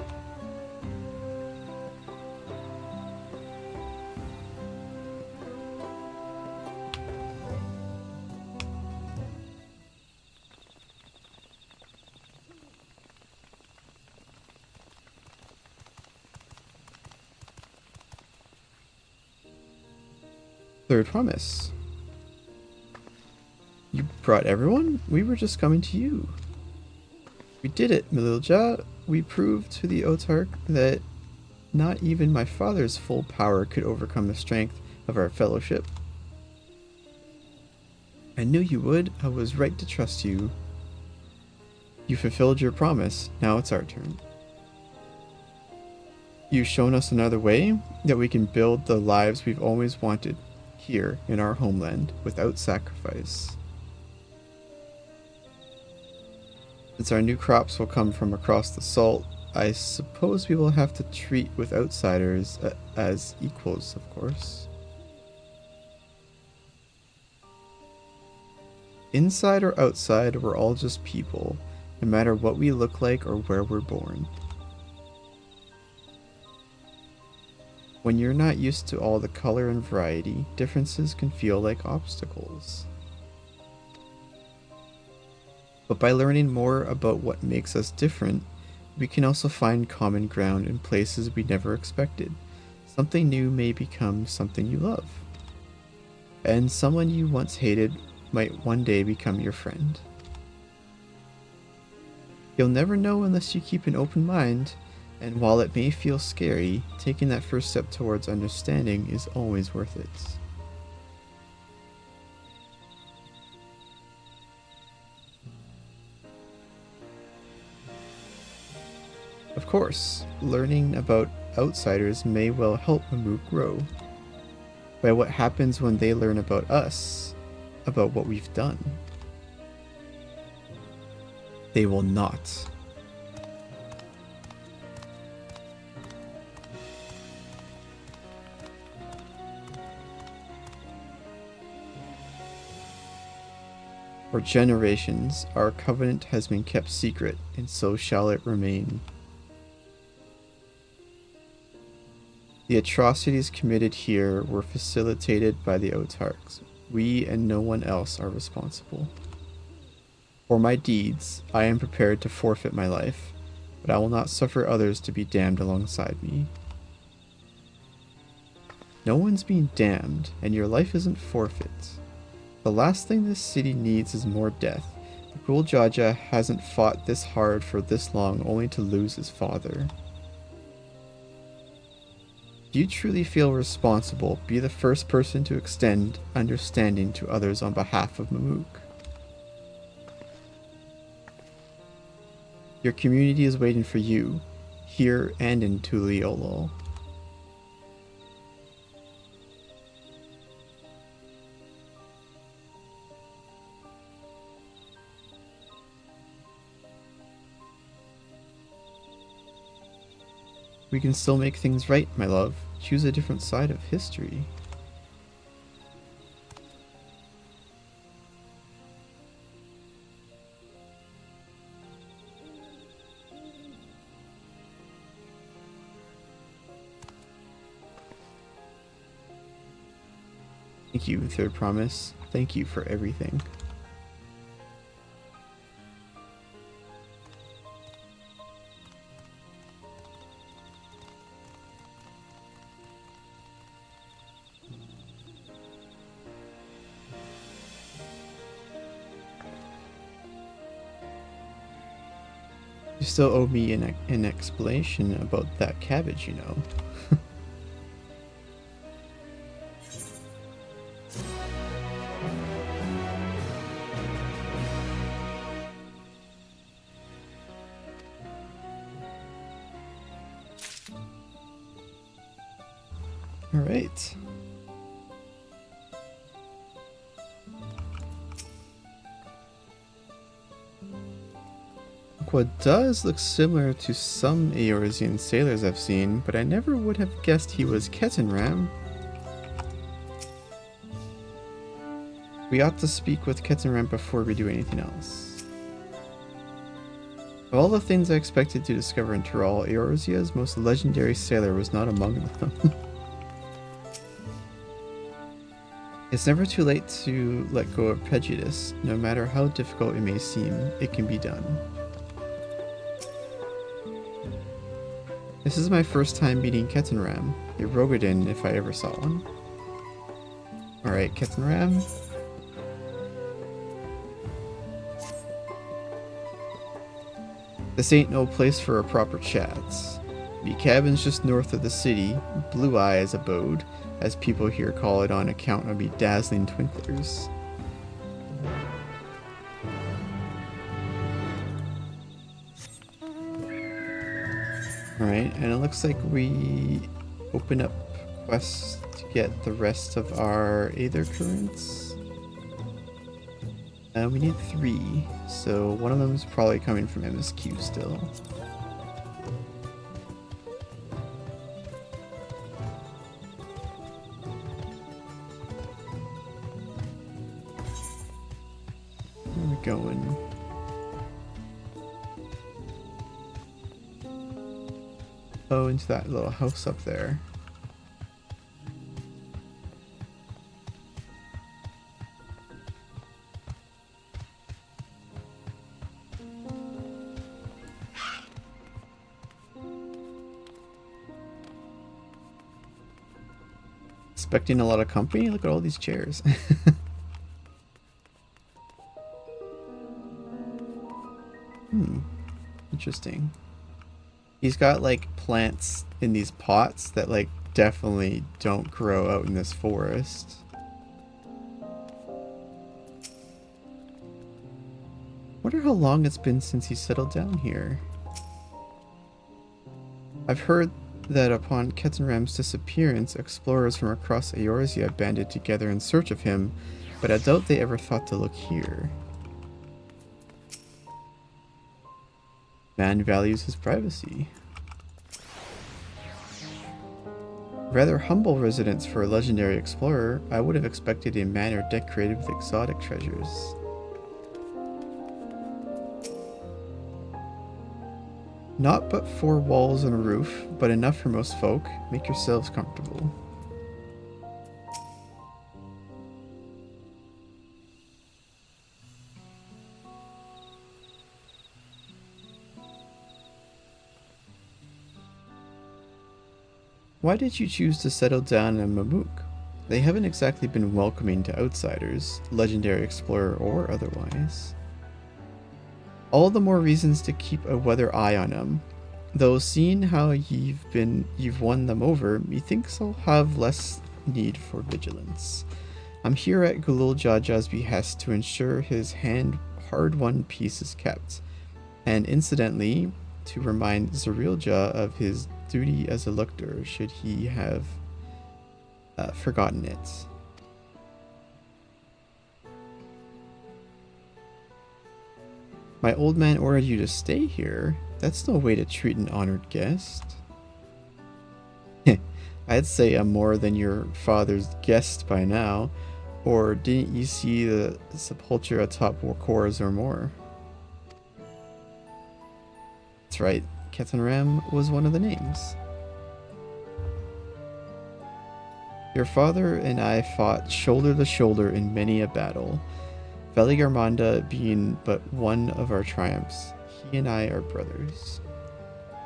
Third promise. You brought everyone? We were just coming to you. We did it, Mamool Ja. We proved to the Autarch that not even my father's full power could overcome the strength of our fellowship. I knew you would. I was right to trust you. You fulfilled your promise. Now it's our turn. You've shown us another way that we can build the lives we've always wanted here in our homeland without sacrifice. Since our new crops will come from across the salt, I suppose we will have to treat with outsiders as equals, of course. Inside or outside, we're all just people, no matter what we look like or where we're born. When you're not used to all the color and variety, differences can feel like obstacles. But by learning more about what makes us different, we can also find common ground in places we never expected. Something new may become something you love. And someone you once hated might one day become your friend. You'll never know unless you keep an open mind. And while it may feel scary, taking that first step towards understanding is always worth it. Of course, learning about outsiders may well help Mamook grow. By what happens when they learn about us, about what we've done. They will not. For generations, our covenant has been kept secret, and so shall it remain. The atrocities committed here were facilitated by the Autarchs. We and no one else are responsible. For my deeds, I am prepared to forfeit my life, but I will not suffer others to be damned alongside me. No one's being damned, and your life isn't forfeit. The last thing this city needs is more death. Bakool Ja Ja hasn't fought this hard for this long only to lose his father. If you truly feel responsible, be the first person to extend understanding to others on behalf of Mamook. Your community is waiting for you, here and in Tuliolol. We can still make things right, my love. Choose a different side of history. Thank you, Third Promise. Thank you for everything. You still owe me an explanation about that cabbage, you know. All right. What does look similar to some Eorzean sailors I've seen, but I never would have guessed he was Ketenram. We ought to speak with Ketenram before we do anything else. Of all the things I expected to discover in Tyrol, Eorzea's most legendary sailor was not among them. It's never too late to let go of prejudice. No matter how difficult it may seem, it can be done. This is my first time meeting Ketenram, a Rogadin if I ever saw one. Alright, Ketenram. This ain't no place for a proper chat. The cabin's just north of the city, Blue Eye's abode, as people here call it on account of me dazzling twinklers. Alright, and it looks like we open up quests to get the rest of our Aether Currents. We need 3, so one of them is probably coming from MSQ still. Where are we going? Oh, into that little house up there. Expecting a lot of company? Look at all these chairs. Interesting. He's got like plants in these pots that like definitely don't grow out in this forest. Wonder how long it's been since he settled down here. I've heard that upon Ketenram's disappearance, explorers from across Eorzea banded together in search of him, but I doubt they ever thought to look here. Man values his privacy. Rather humble residence for a legendary explorer, I would have expected a manor decorated with exotic treasures. Not but 4 walls and a roof, but enough for most folk. Make yourselves comfortable. Why did you choose to settle down in Mamook? They haven't exactly been welcoming to outsiders, legendary explorer or otherwise. All the more reasons to keep a weather eye on them. Though seeing how you've won them over, methinks I'll have less need for vigilance. I'm here at Bakool Ja Ja's behest to ensure his hard-won peace is kept, and incidentally, to remind Xbr'aal Ja of his duty as a lictor should he have forgotten it. My old man ordered you to stay here? That's no way to treat an honored guest. I'd say I'm more than your father's guest by now. Or didn't you see the sepulture atop Warkors or more? That's right, Ketenram was one of the names. Your father and I fought shoulder to shoulder in many a battle. Veligarmanda being but one of our triumphs. He and I are brothers.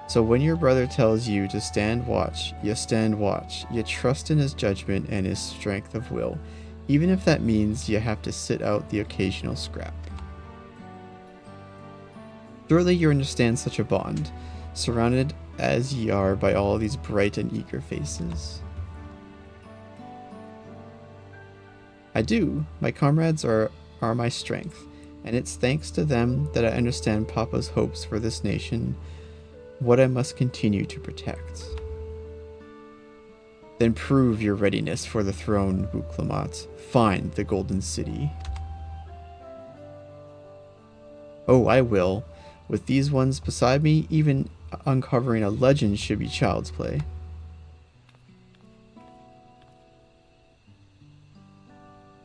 So when your brother tells you to stand watch, you stand watch. You trust in his judgment and his strength of will, even if that means you have to sit out the occasional scrap. Surely you understand such a bond, surrounded as ye are by all these bright and eager faces. I do. My comrades are my strength, and it's thanks to them that I understand Papa's hopes for this nation, what I must continue to protect. Then prove your readiness for the throne, Buklamat. Find the Golden City. Oh, I will. With these ones beside me, even uncovering a legend should be child's play.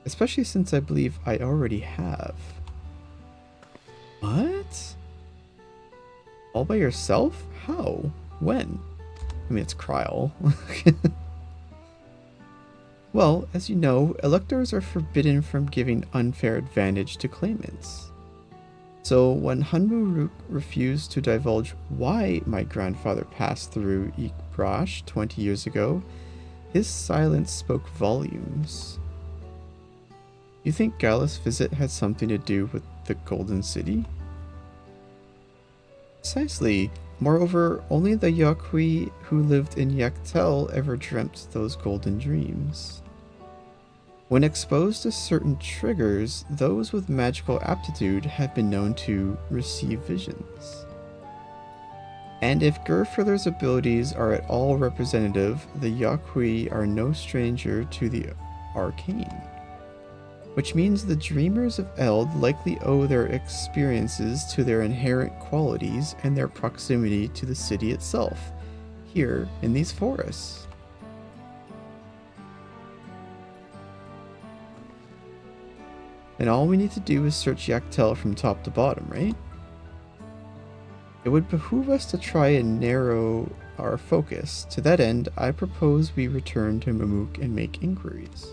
Especially since I believe I already have. What? All by yourself? How? When? I mean, it's Xbr'aal. Well, as you know, electors are forbidden from giving unfair advantage to claimants. So when Hunmu refused to divulge why my grandfather passed through Xbr'aal 20 years ago, his silence spoke volumes. You think Gallus' visit had something to do with the Golden City? Precisely. Moreover, only the Yaqui who lived in Yak T'el ever dreamt those golden dreams. When exposed to certain triggers, those with magical aptitude have been known to receive visions. And if Gerfurler's abilities are at all representative, the Yaqui are no stranger to the arcane. Which means the dreamers of Eld likely owe their experiences to their inherent qualities and their proximity to the city itself, here in these forests. And all we need to do is search Yak T'el from top to bottom, right? It would behoove us to try and narrow our focus. To that end, I propose we return to Mamook and make inquiries.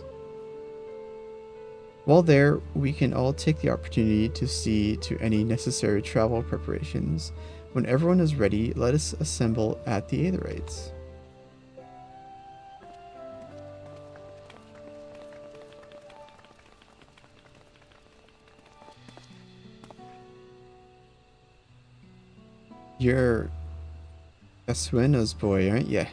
While there, we can all take the opportunity to see to any necessary travel preparations. When everyone is ready, let us assemble at the Aetherites. You're Asueno's boy, aren't ya?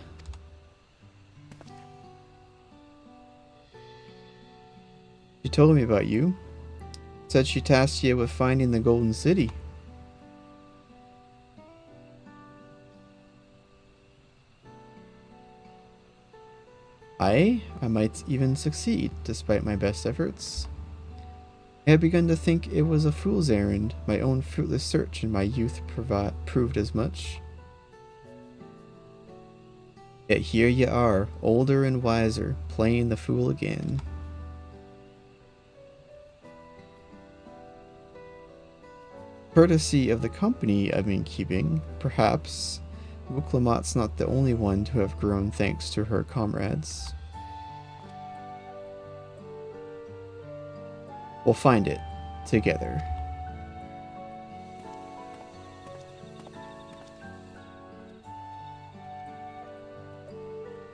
She told me about you. Said she tasked you with finding the Golden City. I might even succeed, despite my best efforts. I had begun to think it was a fool's errand. My own fruitless search in my youth proved as much. Yet here you are, older and wiser, playing the fool again. Courtesy of the company I've been keeping, perhaps Buklamat's not the only one to have grown thanks to her comrades. We'll find it together.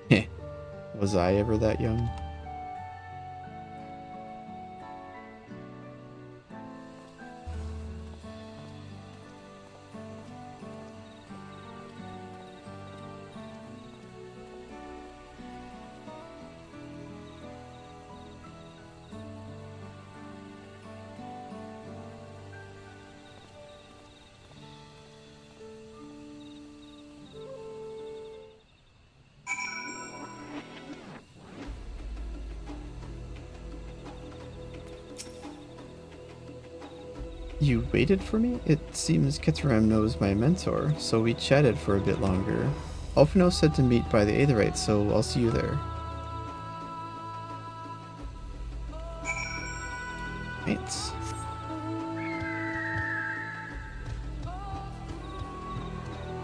Heh, was I ever that young? You waited for me? It seems Ketram knows my mentor, so we chatted for a bit longer. Alphino said to meet by the Aetherites, so I'll see you there. Thanks.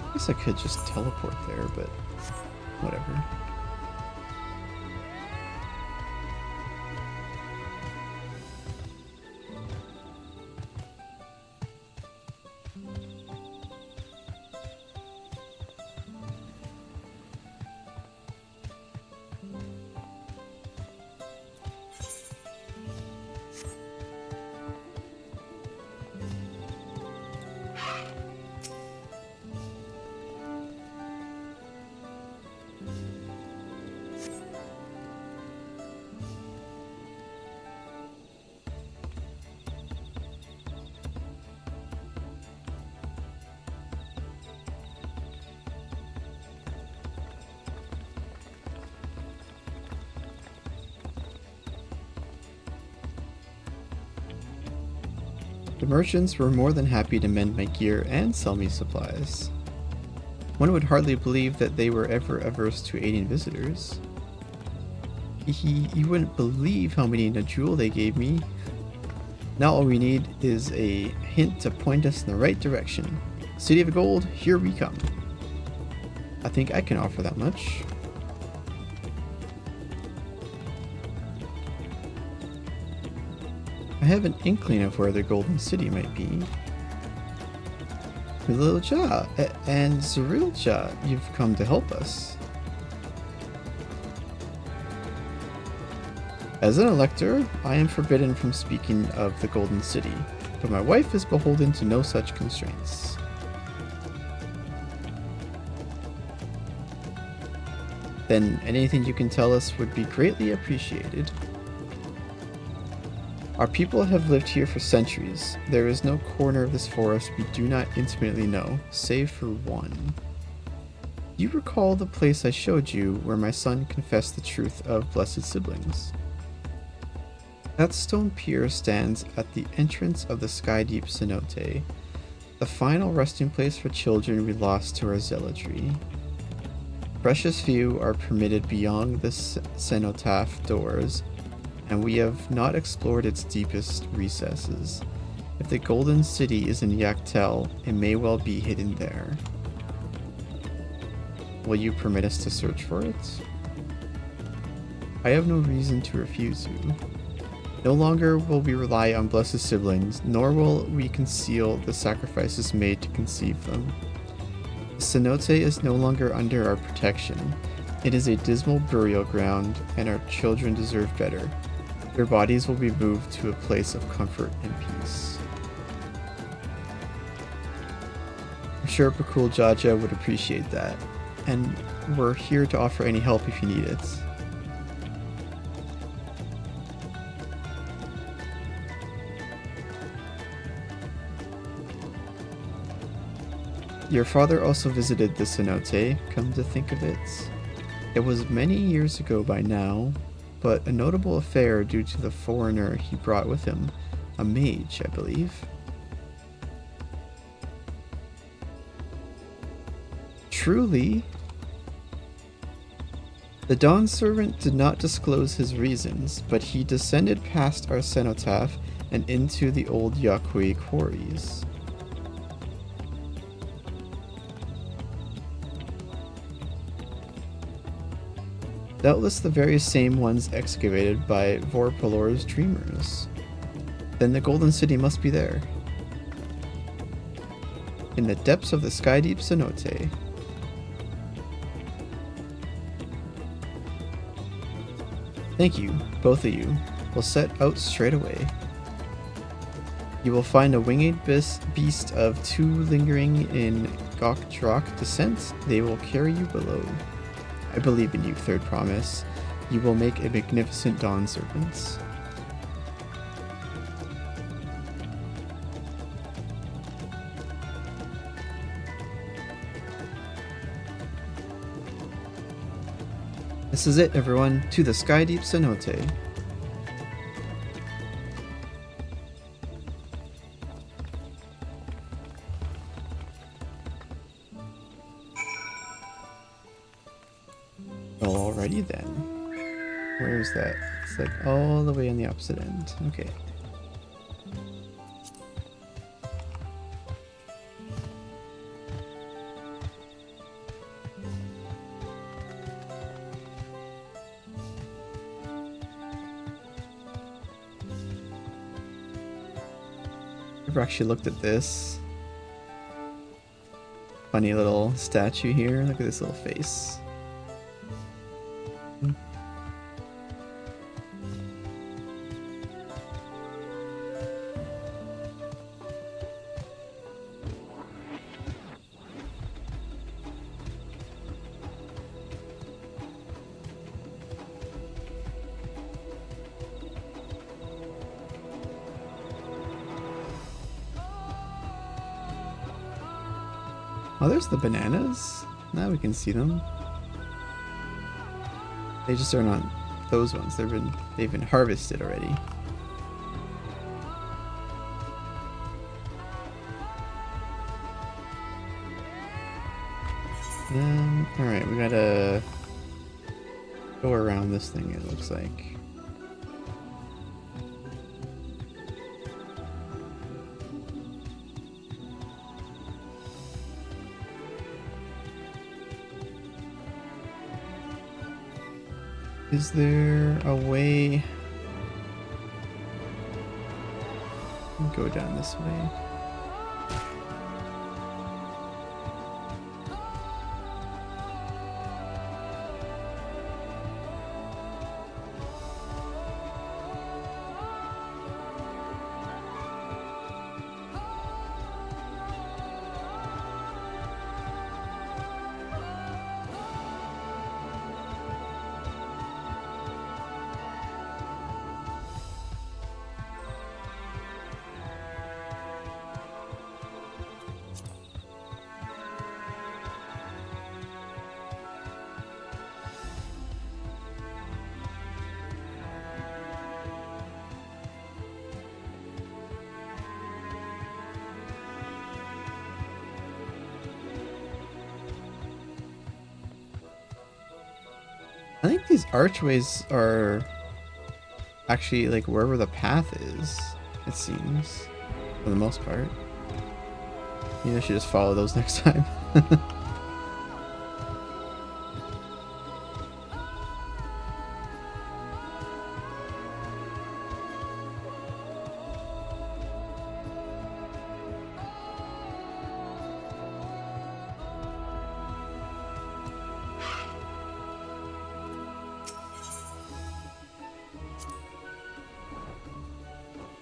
I guess I could just teleport there, but whatever. The merchants were more than happy to mend my gear and sell me supplies. One would hardly believe that they were ever averse to aiding visitors. You wouldn't believe how many Najul they gave me. Now all we need is a hint to point us in the right direction. City of Gold, here we come. I think I can offer that much. I have an inkling of where the Golden City might be. Xbr'aal Ja and Xbr'aal Ja, you've come to help us. As an elector, I am forbidden from speaking of the Golden City, but my wife is beholden to no such constraints. Then anything you can tell us would be greatly appreciated. Our people have lived here for centuries. There is no corner of this forest we do not intimately know, save for one. You recall the place I showed you where my son confessed the truth of blessed siblings? That stone pier stands at the entrance of the sky-deep cenote, the final resting place for children we lost to our zealotry. Precious few are permitted beyond the cenotaph doors, and we have not explored its deepest recesses. If the Golden City is in Yak T'el, it may well be hidden there. Will you permit us to search for it? I have no reason to refuse you. No longer will we rely on blessed siblings, nor will we conceal the sacrifices made to conceive them. The cenote is no longer under our protection. It is a dismal burial ground, and our children deserve better. Their bodies will be moved to a place of comfort and peace. I'm sure Bakool Ja Ja would appreciate that, and we're here to offer any help if you need it. Your father also visited the cenote, come to think of it. It was many years ago by now, but a notable affair due to the foreigner he brought with him, a mage, I believe. Truly? The Dawnservant did not disclose his reasons, but he descended past our cenotaph and into the old Yakui quarries. Doubtless the very same ones excavated by Vorpalor's dreamers. Then the Golden City must be there. In the depths of the sky-deep cenote. Thank you, both of you. We'll set out straight away. You will find a winged beast of two lingering in Gokdrak descent. They will carry you below. I believe in you, Third Promise. You will make a magnificent Dawnservants. This is it, everyone. To the sky-deep cenote. Alrighty then. Where is that? It's like all the way on the opposite end. Okay. I've actually looked at this funny little statue here. Look at this little face. Oh, there's the bananas. Now we can see them. They just are not those ones. They've been harvested already. Alright, we gotta go around this thing, it looks like. Is there a way? Go down this way. I think these archways are actually like wherever the path is, it seems, for the most part. Maybe I should just follow those next time.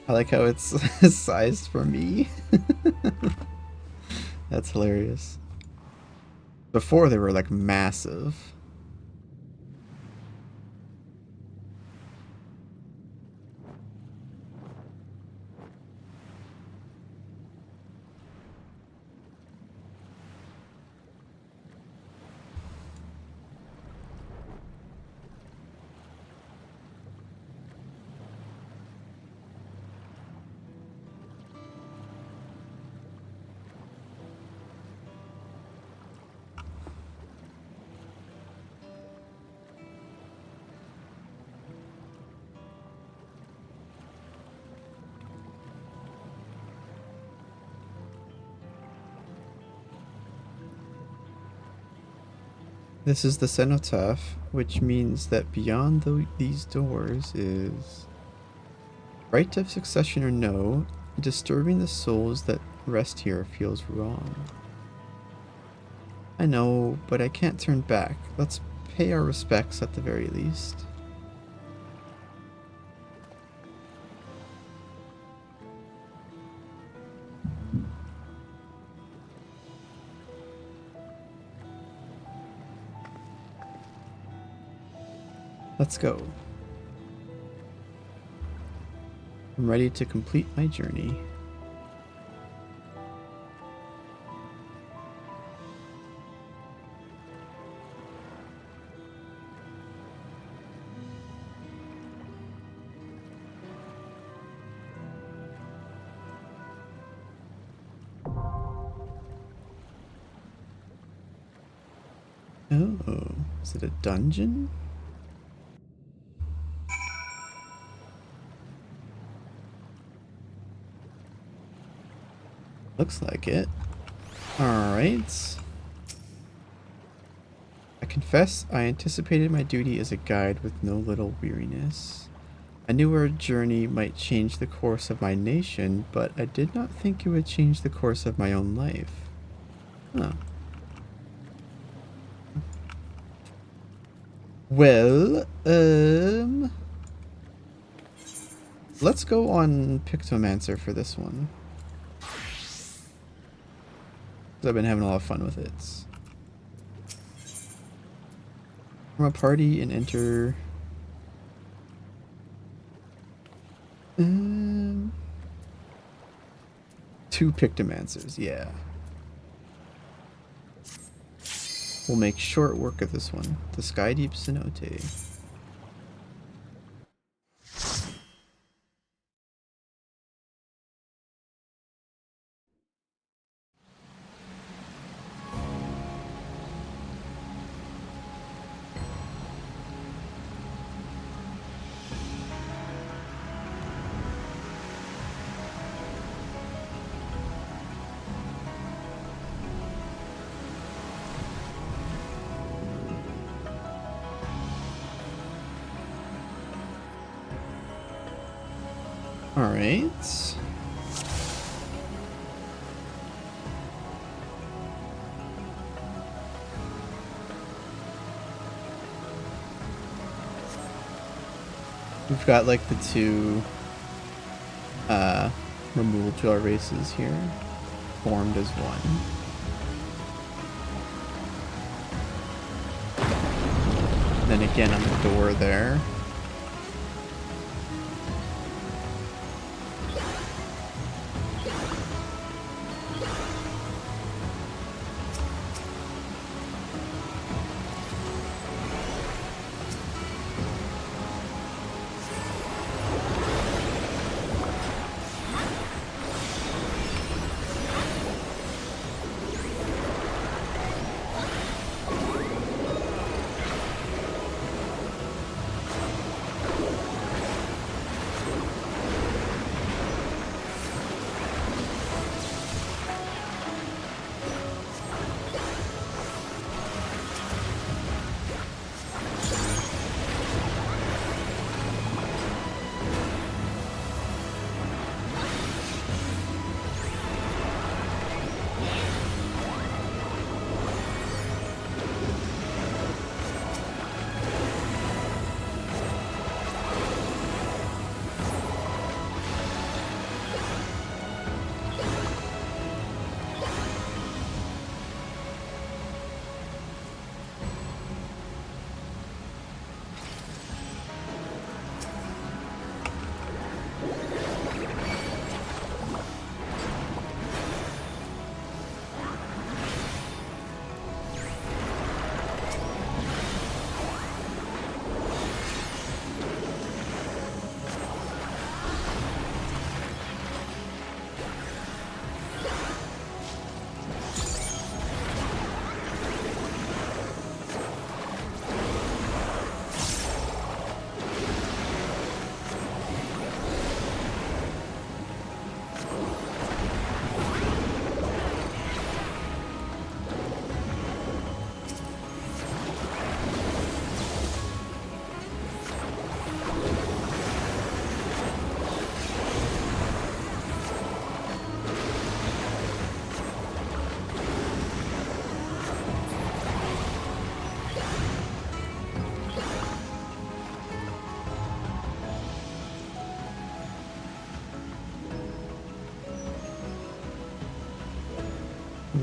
I like how it's sized for me. That's hilarious. Before they were like massive. This is the cenotaph, which means that beyond these doors is right of succession or no, disturbing the souls that rest here feels wrong. I know, but I can't turn back. Let's pay our respects at the very least. Let's go. I'm ready to complete my journey. Oh, is it a dungeon? Looks like it. Alright. I confess I anticipated my duty as a guide with no little weariness. I knew our journey might change the course of my nation, but I did not think it would change the course of my own life. Huh. Well, let's go on Pictomancer for this one. I've been having a lot of fun with it. From a party and enter... two Pictomancers, yeah. We'll make short work of this one. The Sky Deep Cenote. All right. We've got like the two Mamool Ja races here formed as one. Then again on the door there.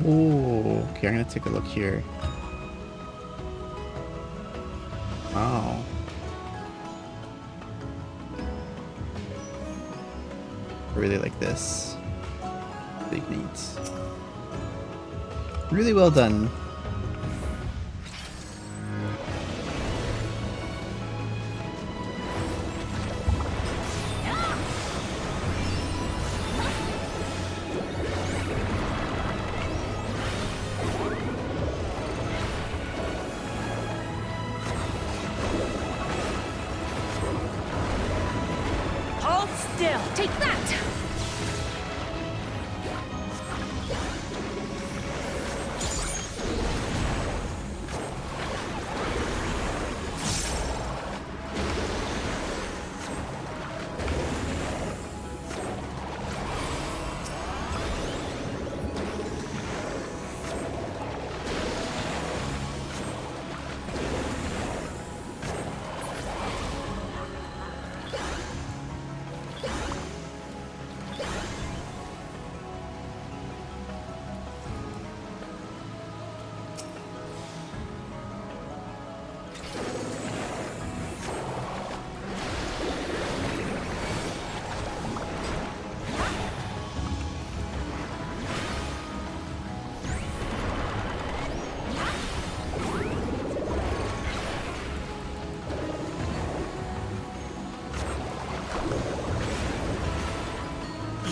Ooh, okay, I'm gonna take a look here. Wow. I really like this. Big neat. Really well done. Hold still. Take that!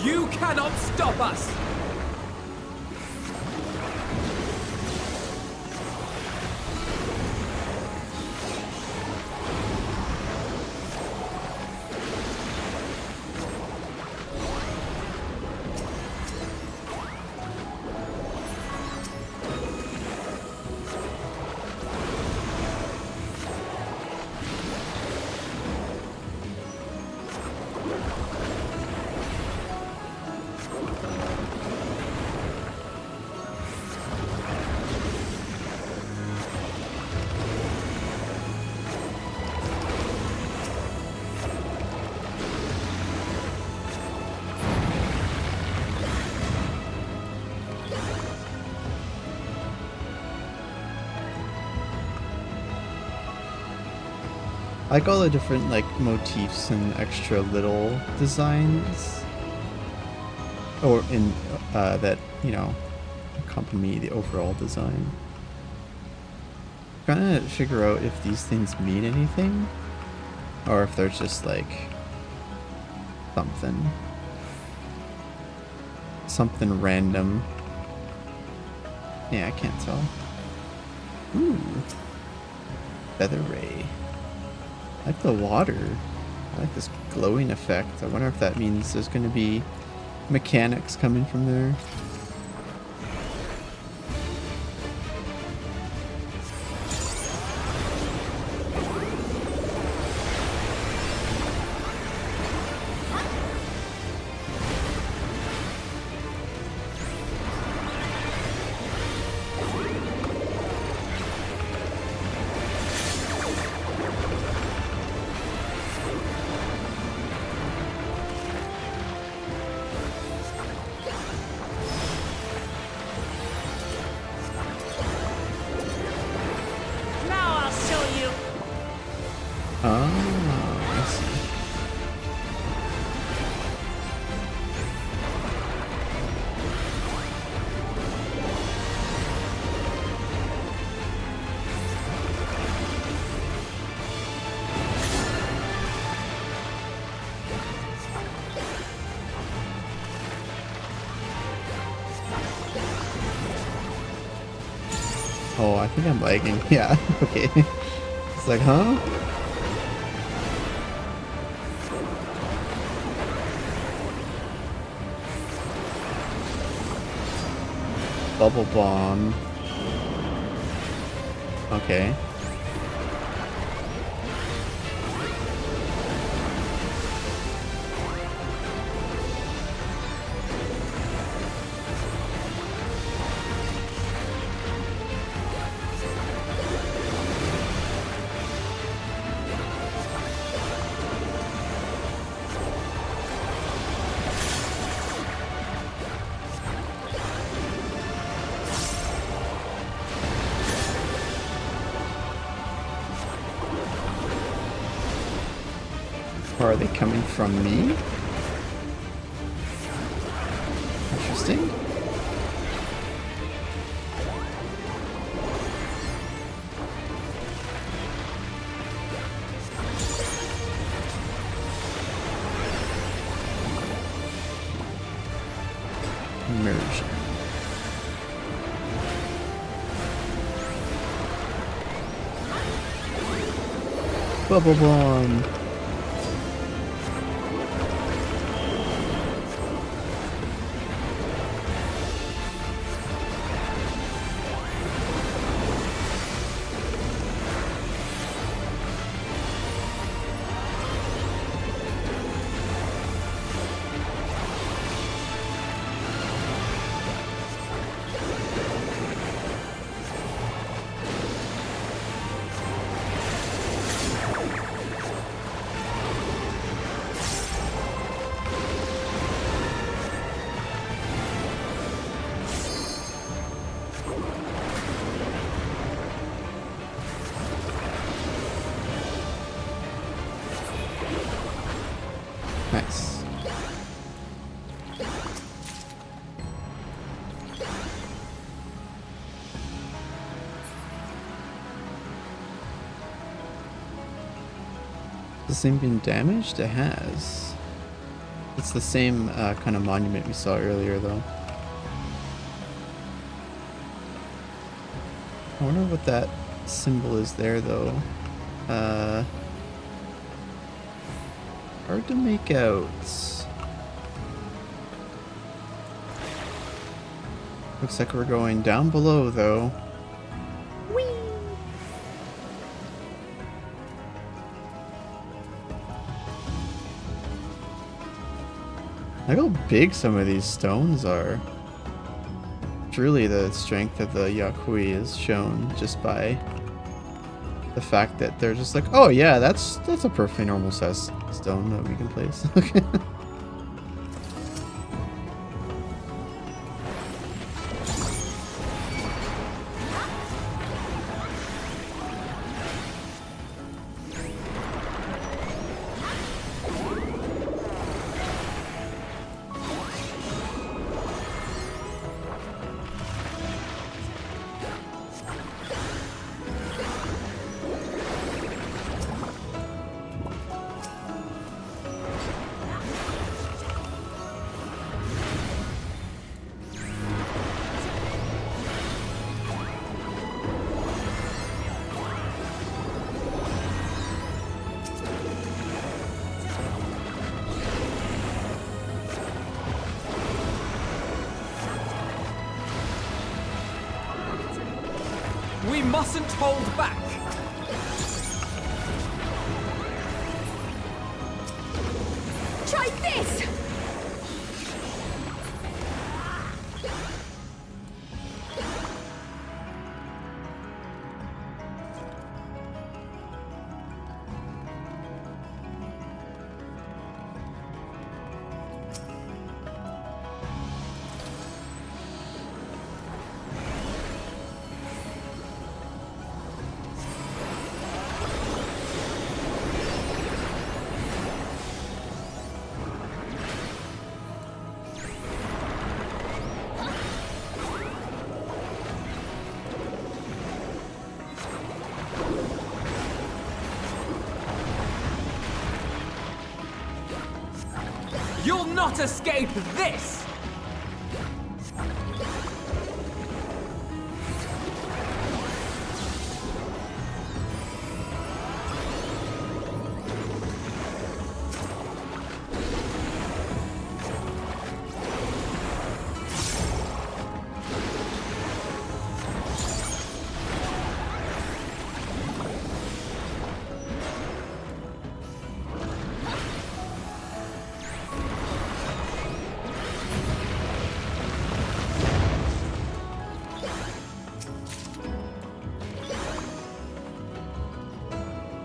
You cannot stop us! I like all the different like motifs and extra little designs, or in that, you know, accompany the overall design. Trying to figure out if these things mean anything, or if they're just like something random. Yeah, I can't tell. Ooh, feather ray. I like the water. I like this glowing effect. I wonder if that means there's going to be mechanics coming from there. I see. Oh, I think I'm lagging. Yeah, okay. It's like, huh? Bubble bomb. Okay. Or are they coming from me? Interesting. Immersion. Bubble bomb. Nice. Has this thing been damaged? It has. It's the same kind of monument we saw earlier, though. I wonder what that symbol is there, though. Hard to make out. Looks like we're going down below, though. Whee! Look how big some of these stones are. Truly, the strength of the Yakui is shown just by the fact that they're just like, oh yeah, that's a perfectly normal size stone that we can place. mustn't hold back! Try this! You'll not escape this!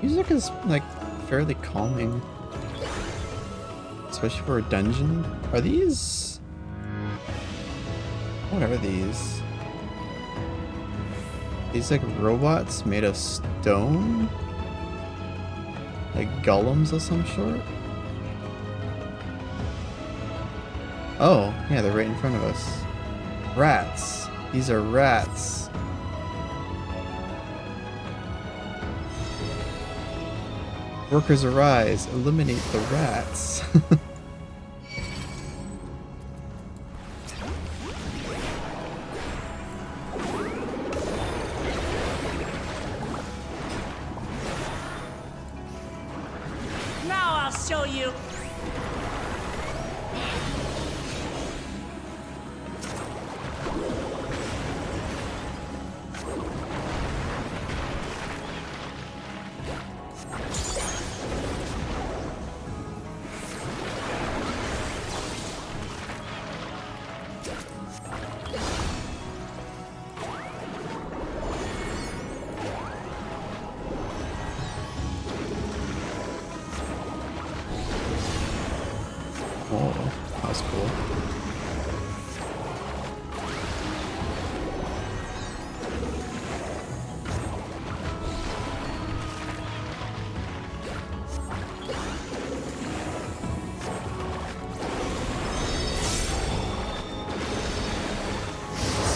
Music is like fairly calming, especially for a dungeon. Are these? What are these? These like robots made of stone? Like golems of some sort? Oh, yeah, they're right in front of us. Rats. These are rats. Workers arise, eliminate the rats. Now I'll show you. Oh, that was cool.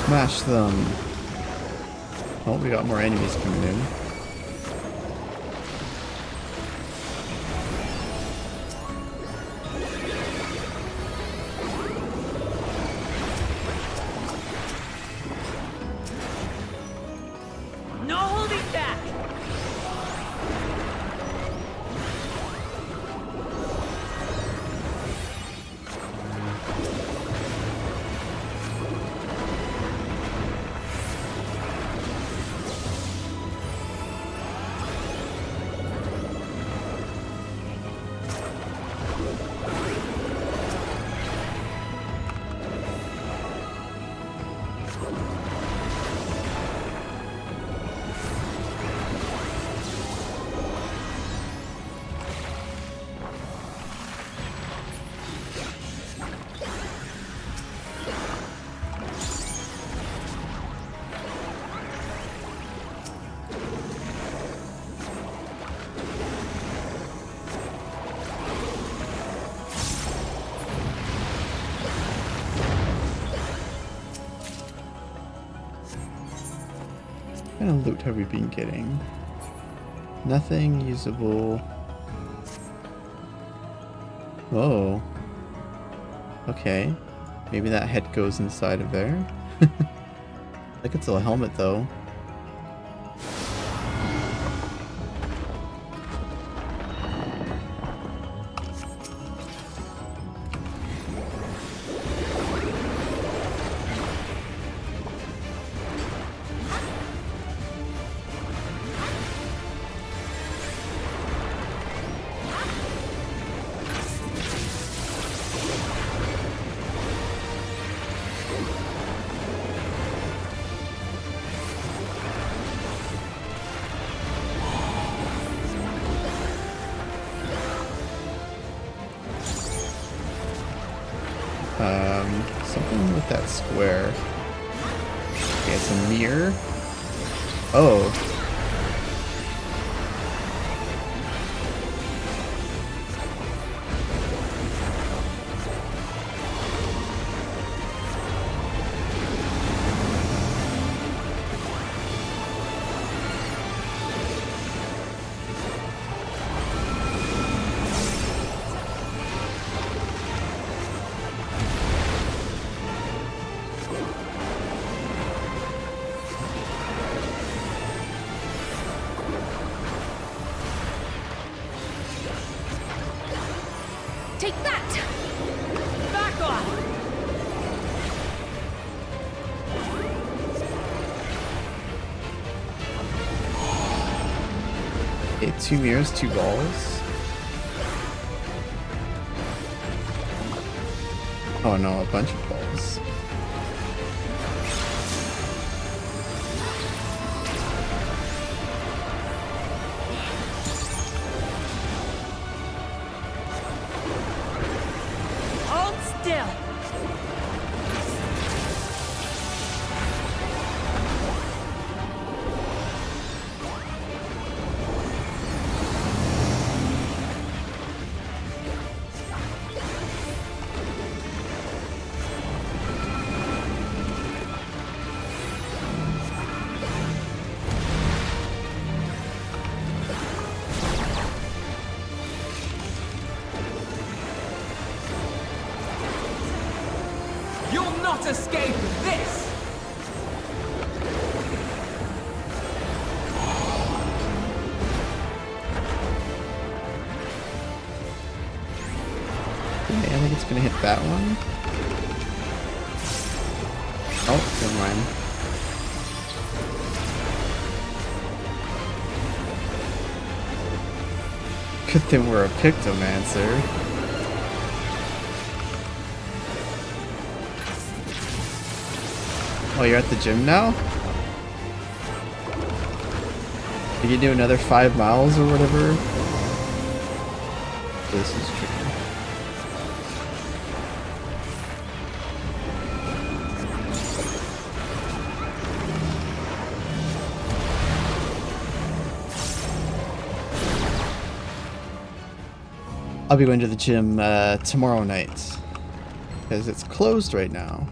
Smash them. Oh, we got more enemies coming in. No holding back. What kind of loot have we been getting? Nothing usable. Oh. Okay. Maybe that head goes inside of there. I think it's a helmet though. something with that square. Okay, it's a mirror. Oh. Take that! Back off! Okay, 2 mirrors, 2 balls. Oh no, a bunch of balls. Hold still. You'll not escape this! Okay, I think it's gonna hit that one. Oh, never mind. Good thing we're a Pictomancer. Oh, you're at the gym now? You can do another 5 miles or whatever. This is tricky. I'll be going to the gym tomorrow night because it's closed right now.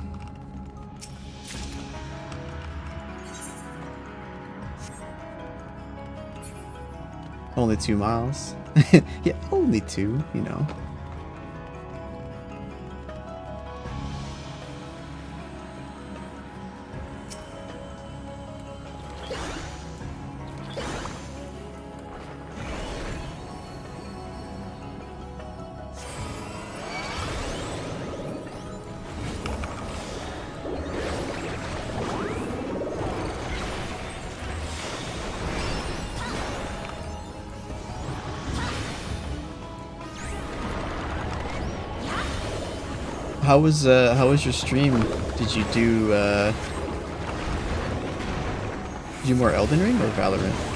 Only 2 miles. Yeah, only 2, you know. How was your stream? Did you do more Elden Ring or Valorant?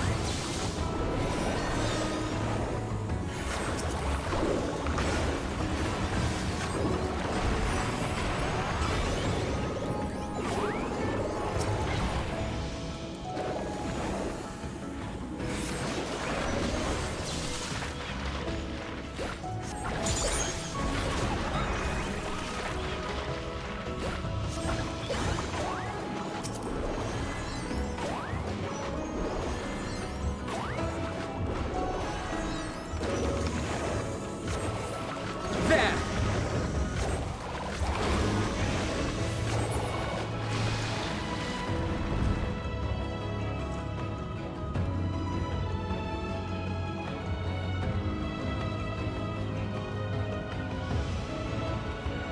There!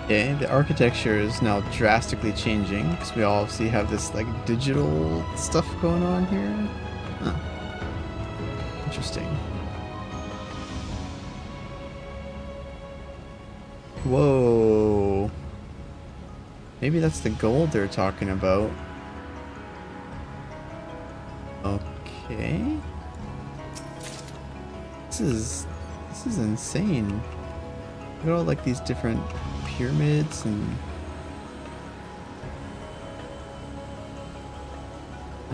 Okay, the architecture is now drastically changing because we obviously have this like digital stuff going on here. Huh. Interesting. Whoa. Maybe that's the gold they're talking about. Okay. This is insane. Look at all like these different pyramids and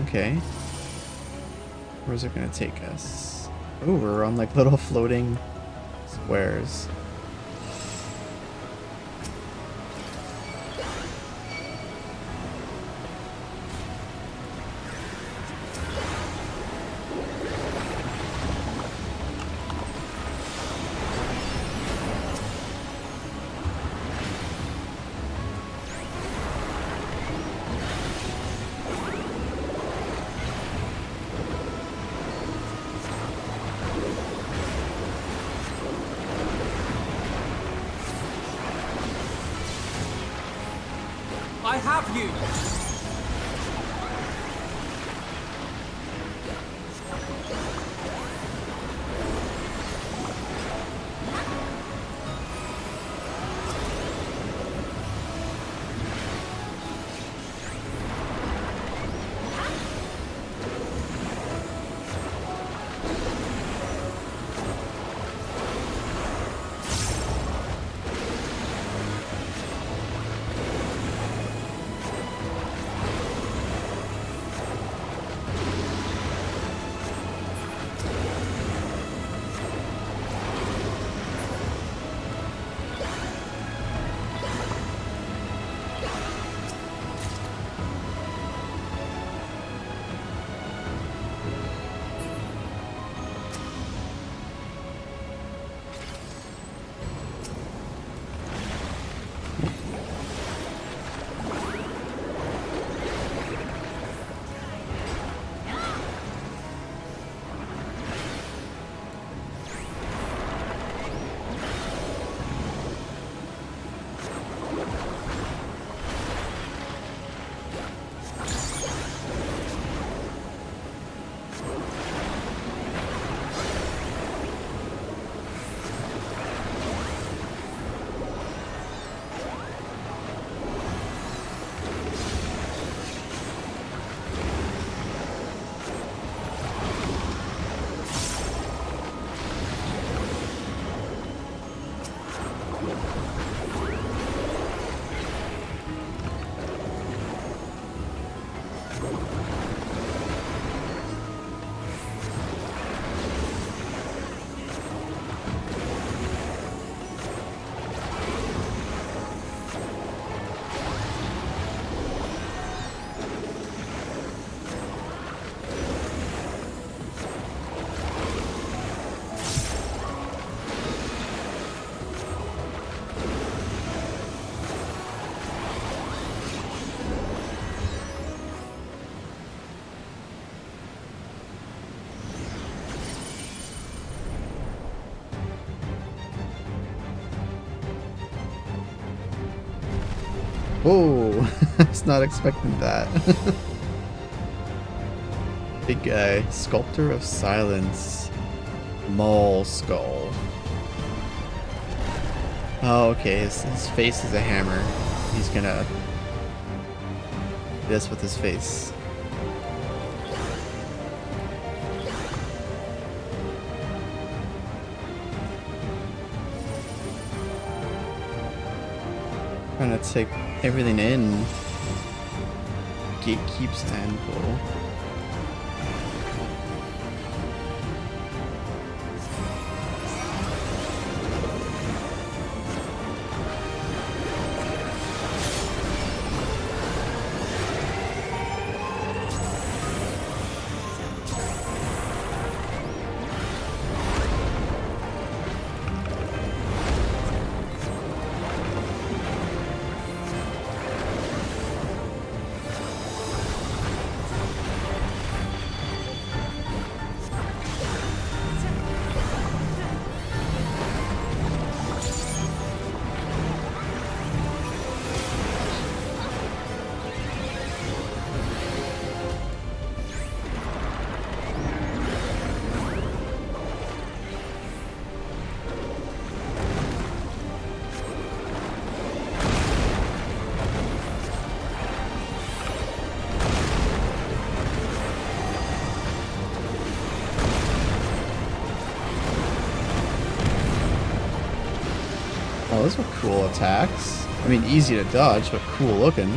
Okay. Where's it gonna take us? Oh, we're on like little floating squares. I have you! Whoa, I was not expecting that. Big guy, Sculptor of Silence, Maul Skull. Oh, okay, his face is a hammer. He's gonna do this with his face. Trying to take everything in. Gatekeep's Anvil. Oh, those were cool attacks. I mean, easy to dodge, but cool looking.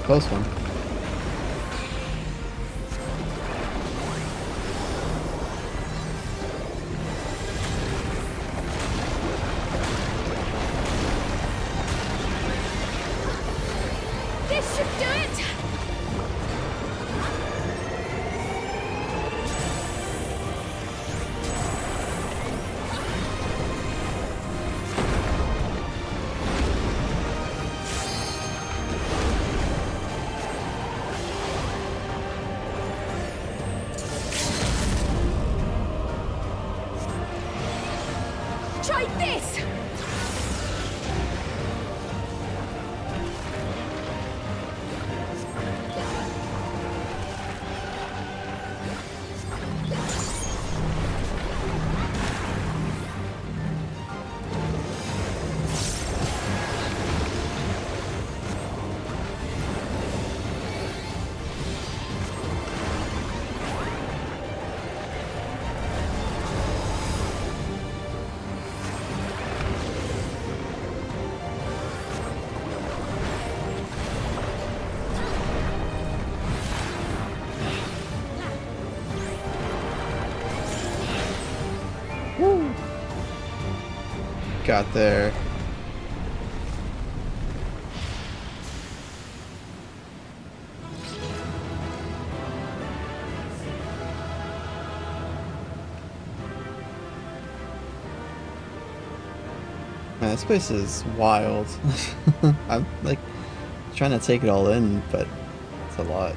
close one. This should do it! Try this! Got there. Man, this place is wild. I'm like trying to take it all in, but it's a lot.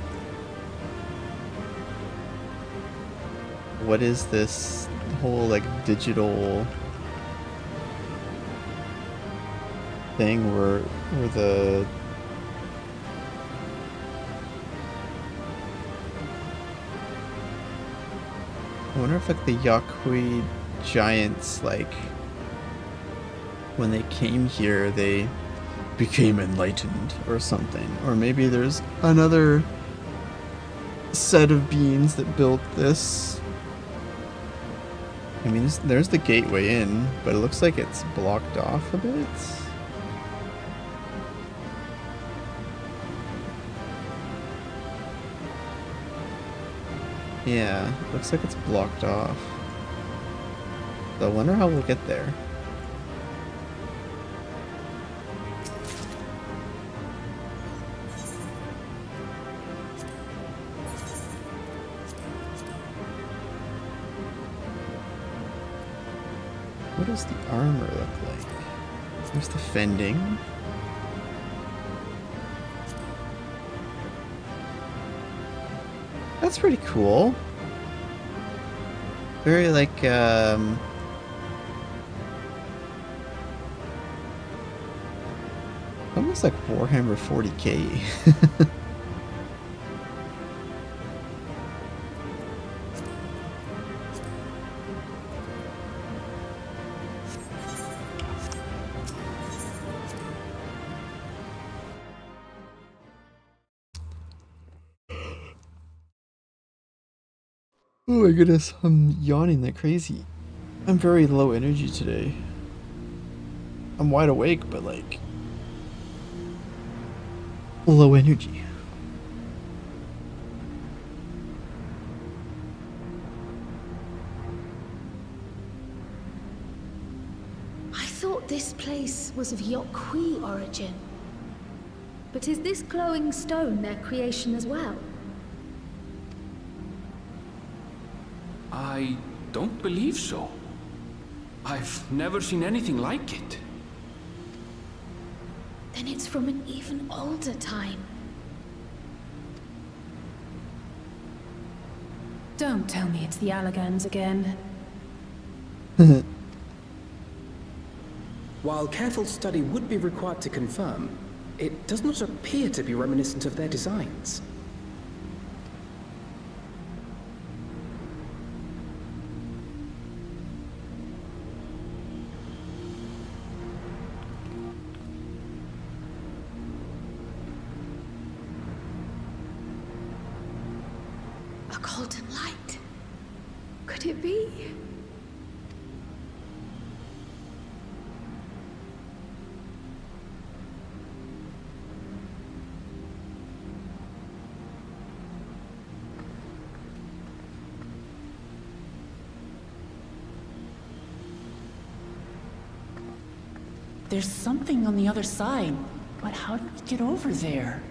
What is this whole like digital thing where the I wonder if like the Yak T'el giants, like when they came here they became enlightened or something, or maybe there's another set of beings that built this. I mean, there's the gateway in, but it looks like it's blocked off a bit. Yeah, looks like it's blocked off. So I wonder how we'll get there. What does the armor look like? There's the fending. That's pretty cool. Very like almost like Warhammer 40k. Oh my goodness, I'm yawning like crazy. I'm very low energy today. I'm wide awake, but like low energy. I thought this place was of Yak T'el origin. But is this glowing stone their creation as well? I don't believe so. I've never seen anything like it. Then it's from an even older time. Don't tell me it's the Allagans again. While careful study would be required to confirm, it does not appear to be reminiscent of their designs. A golden light. Could it be? There's something on the other side, but how did we get over there?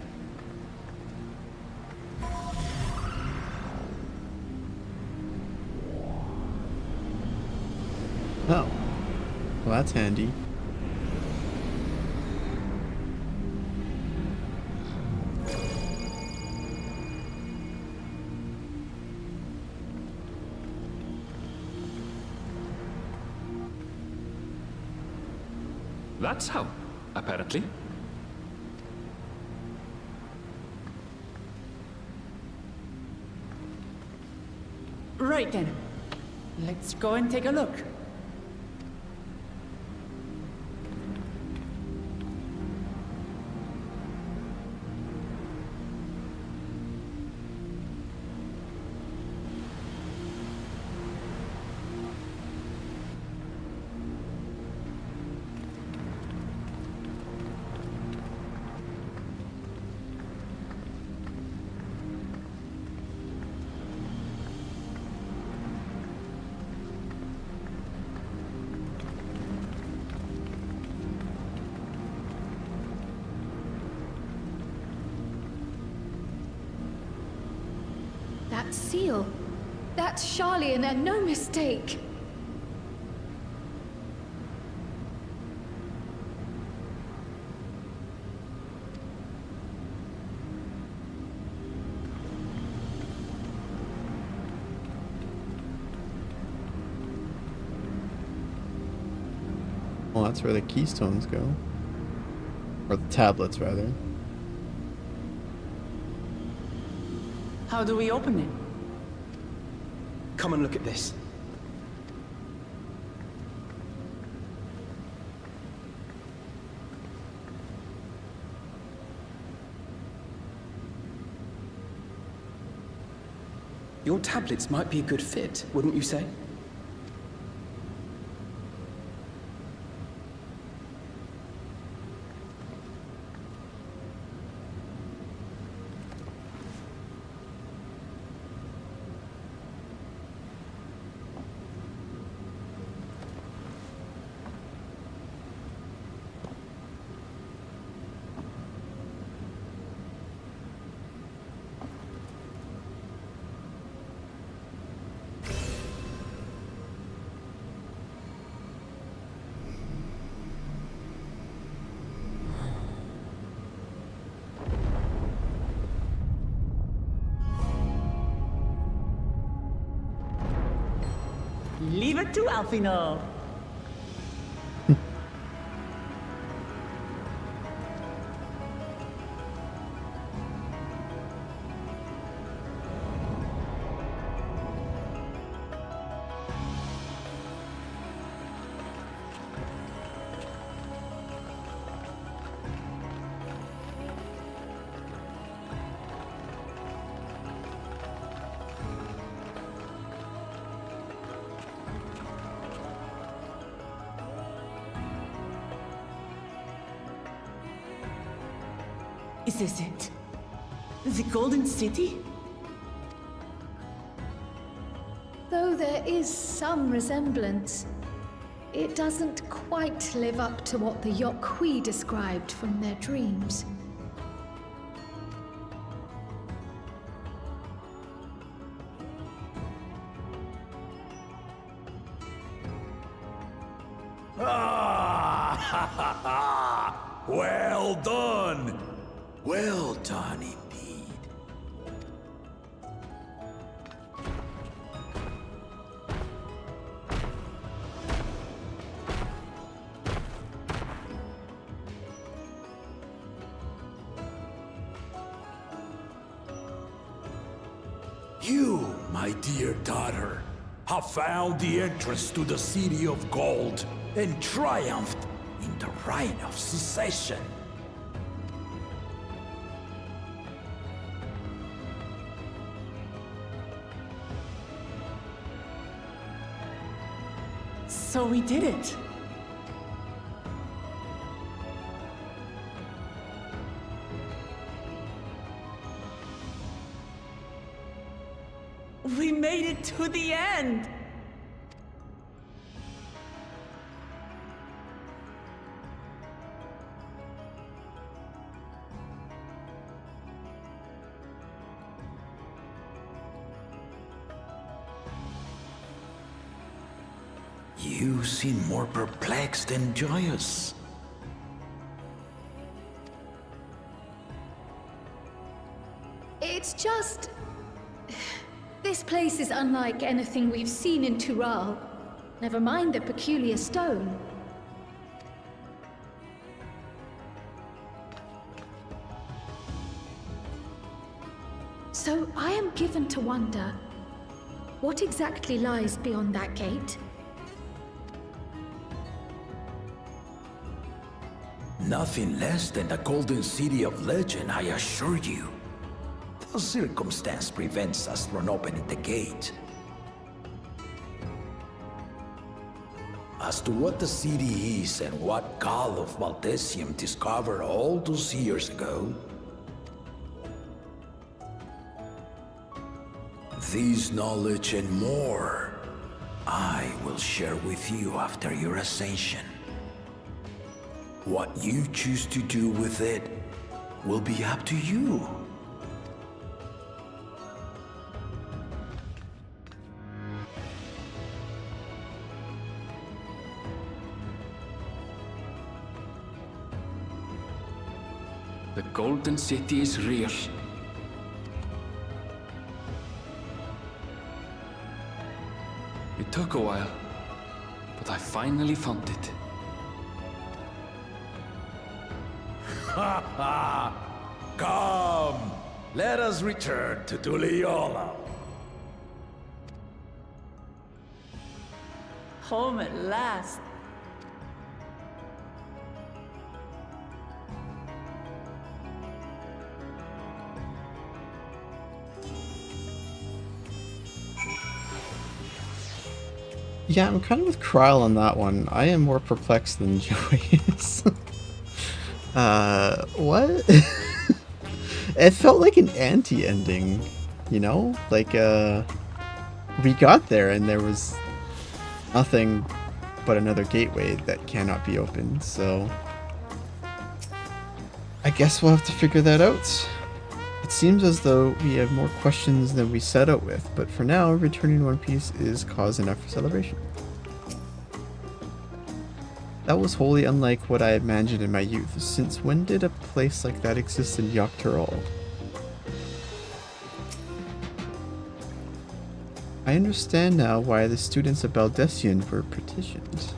Oh. Well, that's handy. That's how, apparently. Right then. Let's go and take a look. That seal. That's Charlian and no mistake. Well, that's where the keystones go. Or the tablets, rather. How do we open it? Come and look at this. Your tablets might be a good fit, wouldn't you say? Leave it to Alfino. Is this it? The Golden City? Though there is some resemblance, it doesn't quite live up to what the Yokwi described from their dreams. Well done! Well done indeed. You, my dear daughter, have found the entrance to the City of Gold and triumphed in the right of secession. So we did it. We made it to the end. You seem more perplexed than joyous. It's just... This place is unlike anything we've seen in Xbr'aal. Never mind the peculiar stone. So I am given to wonder, what exactly lies beyond that gate? Nothing less than the golden city of legend, I assure you. The circumstance prevents us from opening the gate. As to what the city is and what Gall of Valdesium discovered all those years ago, this knowledge and more, I will share with you after your ascension. What you choose to do with it will be up to you. The Golden City is real. It took a while, but I finally found it. Ha ha! Come! Let us return to Tuliola. Home at last. Yeah, I'm kind of with Xbr'aal on that one. I am more perplexed than joyous. What? It felt like an anti-ending, you know? Like, we got there and there was nothing but another gateway that cannot be opened, so... I guess we'll have to figure that out. It seems as though we have more questions than we set out with, but for now, returning One Piece is cause enough for celebration. That was wholly unlike what I imagined in my youth. Since when did a place like that exist in Yak T'el? I understand now why the students of Baldesion were petitioned.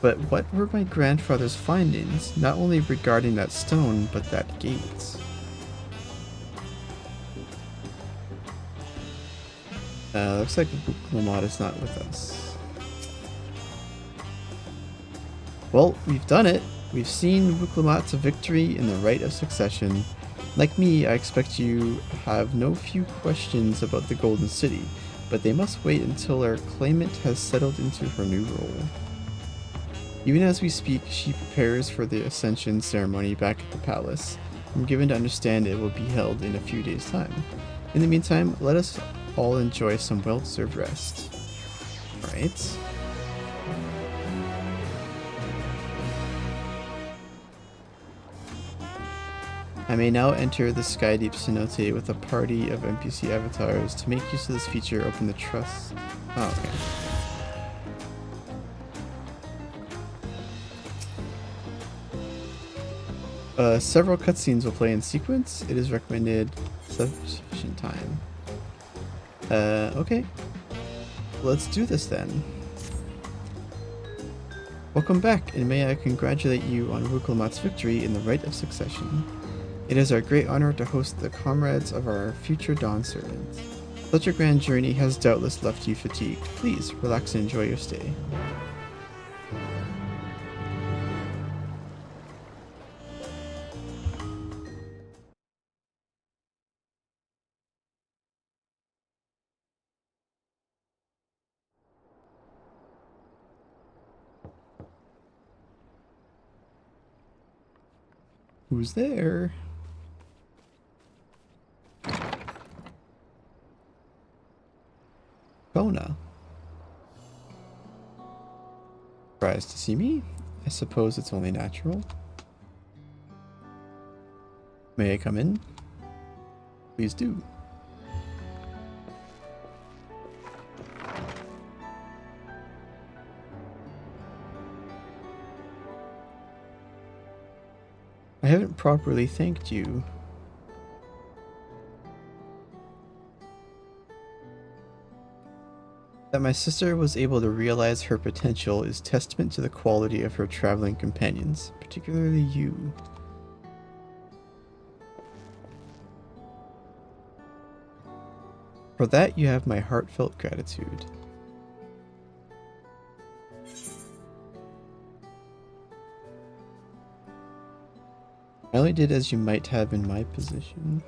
But what were my grandfather's findings, not only regarding that stone, but that gate? Looks like Lamont is not with us. Well, we've done it. We've seen Wuklamat's victory in the right of succession. Like me, I expect you have no few questions about the Golden City, but they must wait until our claimant has settled into her new role. Even as we speak, she prepares for the Ascension ceremony back at the palace. I'm given to understand it will be held in a few days' time. In the meantime, let us all enjoy some well-deserved rest. Alright. I may now enter the Skydeep cenote with a party of NPC avatars. To make use of this feature, open the trust. Oh, okay. Several cutscenes will play in sequence. It is recommended sufficient time. Okay. Let's do this then. Welcome back, and may I congratulate you on Wuklamat's victory in the right of succession. It is our great honor to host the comrades of our future Dawnservants. Such a grand journey has doubtless left you fatigued. Please, relax and enjoy your stay. Who's there? Bona. Surprised to see me? I suppose it's only natural. May I come in? Please do. haven't properly thanked you. That my sister was able to realize her potential is testament to the quality of her traveling companions, particularly you. For that, you have my heartfelt gratitude. I only did as you might have in my position.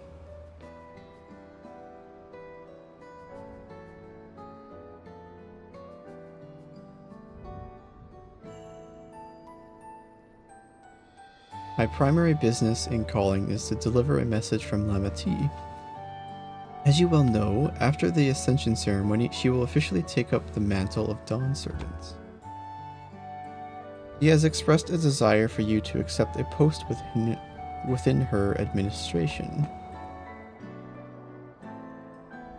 My primary business in calling is to deliver a message from Lamati. As you well know, after the Ascension ceremony, she will officially take up the mantle of Dawnservant. She has expressed a desire for you to accept a post within her administration,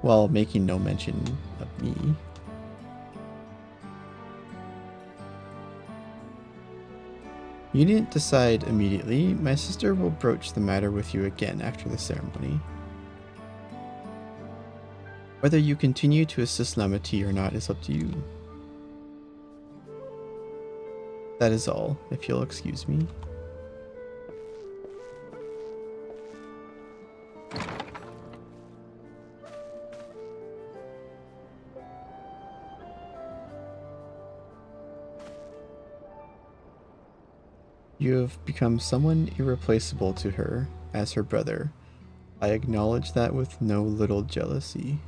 while making no mention of me. You didn't decide immediately. My sister will broach the matter with you again after the ceremony. Whether you continue to assist Lamati or not is up to you. That is all, if you'll excuse me. You have become someone irreplaceable to her, as her brother. I acknowledge that with no little jealousy.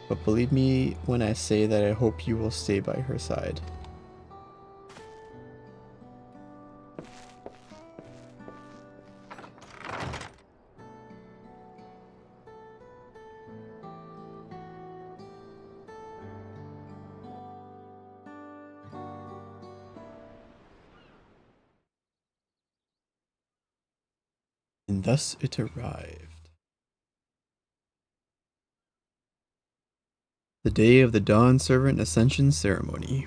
But believe me when I say that I hope you will stay by her side. And thus it arrived. The day of the Dawnservant Ascension Ceremony.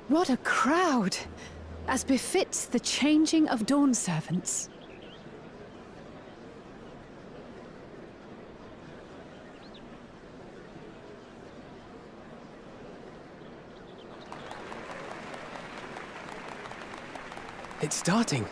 What a crowd! As befits the changing of Dawnservants. It's starting.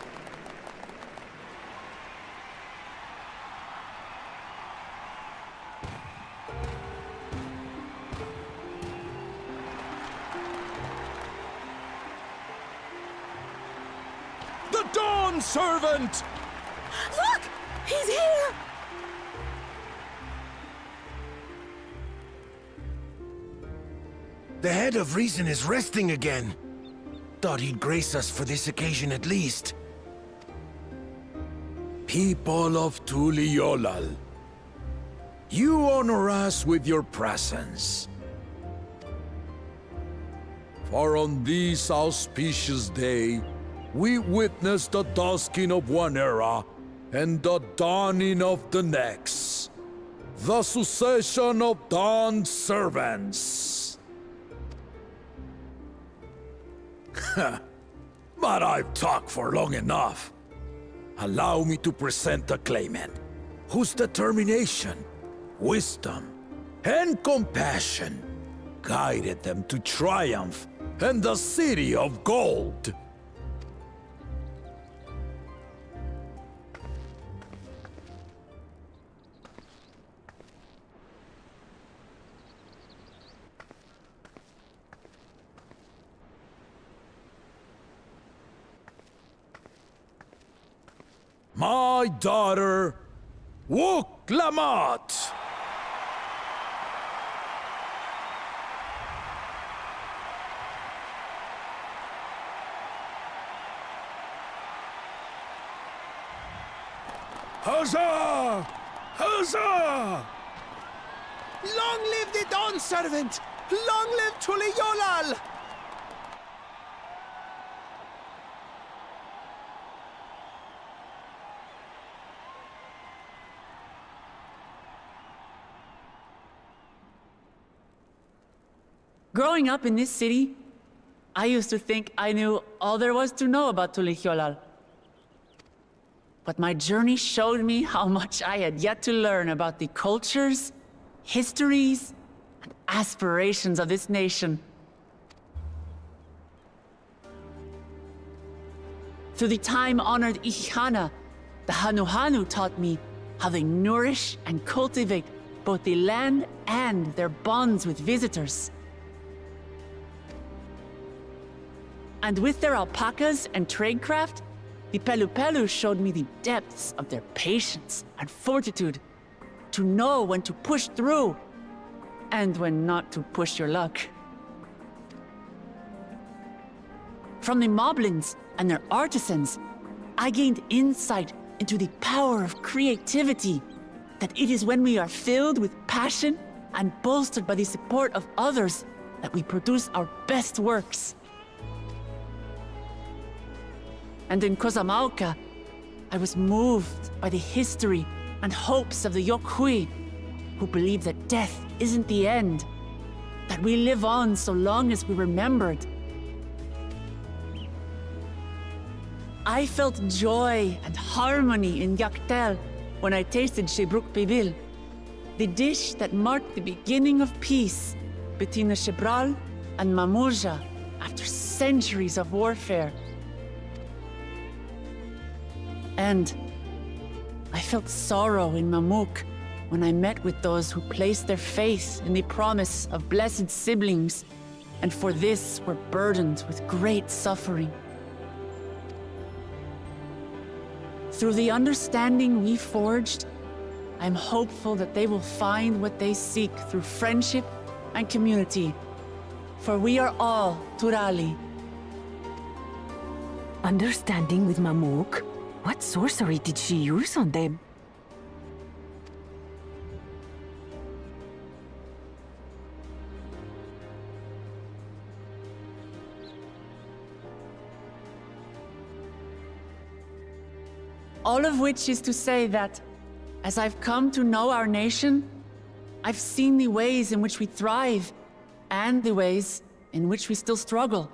The Dawnservant! Look! He's here! The head of reason is resting again. Thought he'd grace us for this occasion at least. People of Tuliolal, you honor us with your presence. For on this auspicious day, we witness the dusking of one era and the dawning of the next. The succession of Dawnservants. But I've talked for long enough. Allow me to present the claimant, whose determination, wisdom, and compassion guided them to triumph and the City of Gold. My daughter, Wook Lamat. Huzzah! Huzzah! Long live the Dawnservant! Long live Tuli Yolal! Growing up in this city, I used to think I knew all there was to know about Tulihyolal. But my journey showed me how much I had yet to learn about the cultures, histories, and aspirations of this nation. Through the time-honored Ihana, the Hanuhanu taught me how they nourish and cultivate both the land and their bonds with visitors. And with their alpacas and tradecraft, the Pelupelu showed me the depths of their patience and fortitude, to know when to push through and when not to push your luck. From the Moblins and their artisans, I gained insight into the power of creativity, that it is when we are filled with passion and bolstered by the support of others that we produce our best works. And in Kozamauka, I was moved by the history and hopes of the Yokhui, who believe that death isn't the end, that we live on so long as we're remembered. I felt joy and harmony in Yak T'el when I tasted Xbr'aal, the dish that marked the beginning of peace between the Xbr'aal and Mamool Ja after centuries of warfare. And I felt sorrow in Mamuk when I met with those who placed their faith in the promise of blessed siblings, and for this were burdened with great suffering. Through the understanding we forged, I'm hopeful that they will find what they seek through friendship and community, for we are all Turali. Understanding with Mamuk? What sorcery did she use on them? All of which is to say that, as I've come to know our nation, I've seen the ways in which we thrive, and the ways in which we still struggle.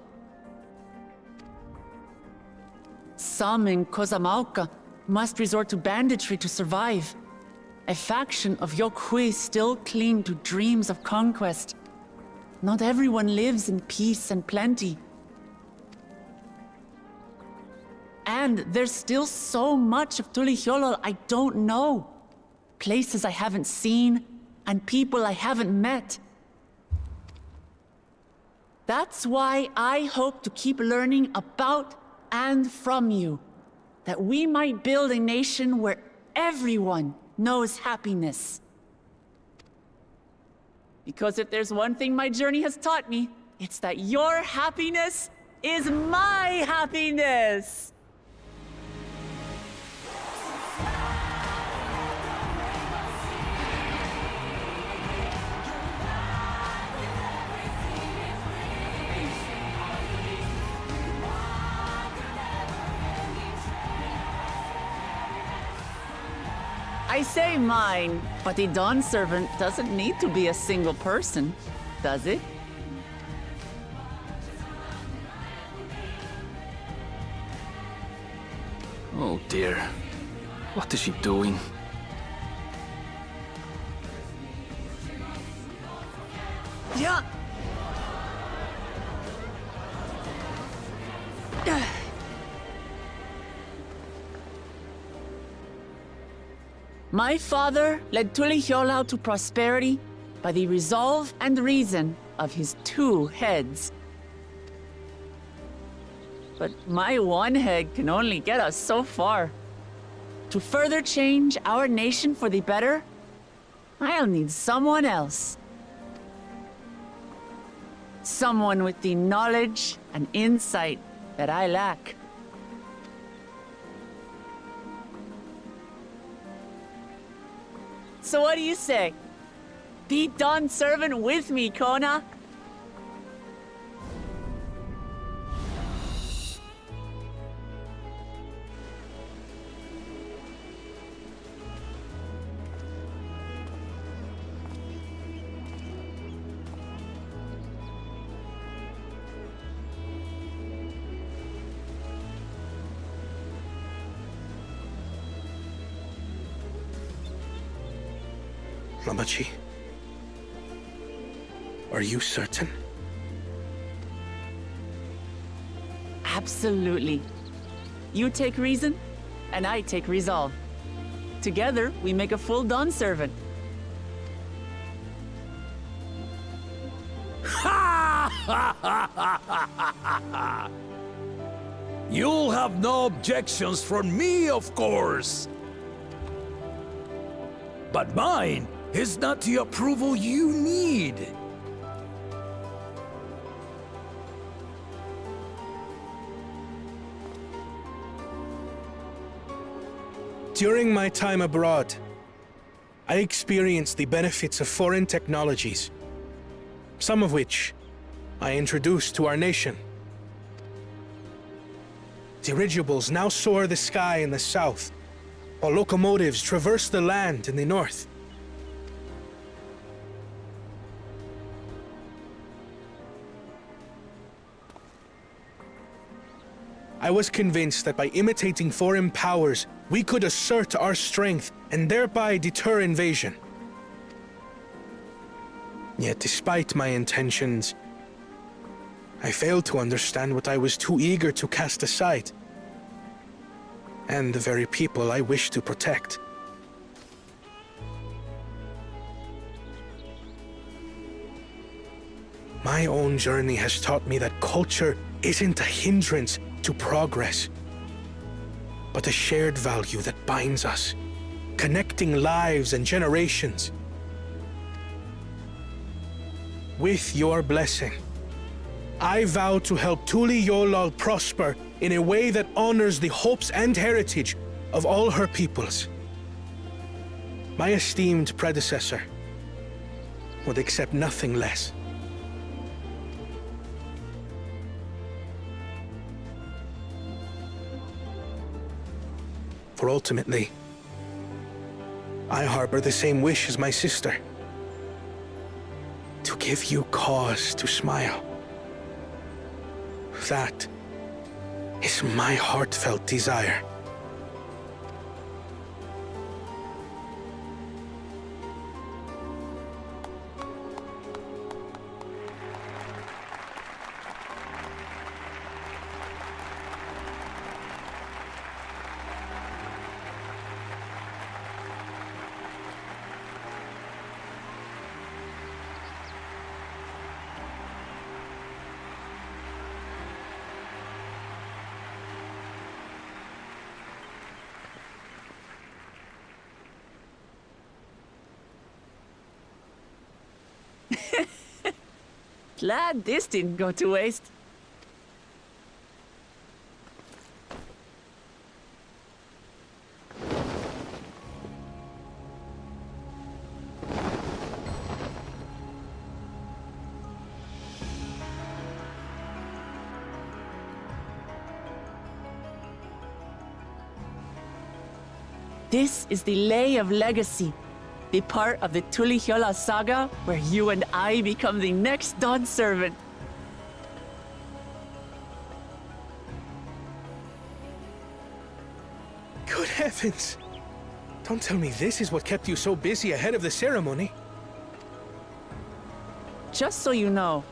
Some in Kozamauka must resort to banditry to survive. A faction of Yokhui still cling to dreams of conquest. Not everyone lives in peace and plenty. And there's still so much of Tulihyolal I don't know. Places I haven't seen, and people I haven't met. That's why I hope to keep learning about and from you, that we might build a nation where everyone knows happiness. Because if there's one thing my journey has taught me, it's that your happiness is my happiness! I say mine, but the Dawnservant doesn't need to be a single person, does it? Oh dear. What is she doing? Yeah. My father led Tulihyolal to prosperity by the resolve and reason of his 2 heads. But my 1 head can only get us so far. To further change our nation for the better, I'll need someone else. Someone with the knowledge and insight that I lack. So what do you say? Be Dawnservant with me, Kona? Lamachi? Are you certain? Absolutely. You take reason, and I take resolve. Together, we make a full Dawnservant. You'll have no objections from me, of course. But mine is not the approval you need. During my time abroad, I experienced the benefits of foreign technologies, some of which I introduced to our nation. Dirigibles now soar the sky in the south, while locomotives traverse the land in the north. I was convinced that by imitating foreign powers, we could assert our strength and thereby deter invasion. Yet despite my intentions, I failed to understand what I was too eager to cast aside, and the very people I wish to protect. My own journey has taught me that culture isn't a hindrance to progress, but a shared value that binds us, connecting lives and generations. With your blessing, I vow to help Tuli Yolal prosper in a way that honors the hopes and heritage of all her peoples. My esteemed predecessor would accept nothing less. For ultimately, I harbor the same wish as my sister, to give you cause to smile. That is my heartfelt desire. Glad this didn't go to waste. This is the Lay of Legacy, the part of the Tuli Yolal saga where you and I become the next Dawnservant. Good heavens! Don't tell me this is what kept you so busy ahead of the ceremony. Just so you know,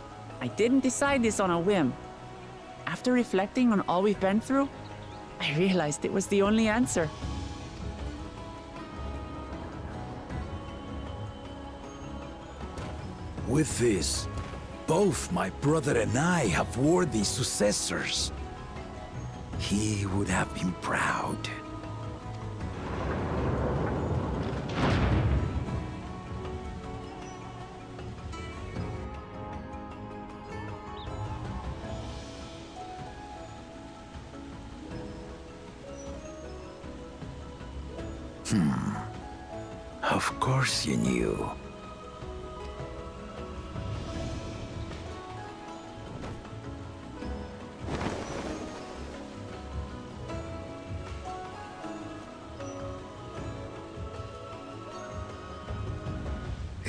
I didn't decide this on a whim. After reflecting on all we've been through, I realized it was the only answer. With this, both my brother and I have worthy successors. He would have been proud. Of course you knew.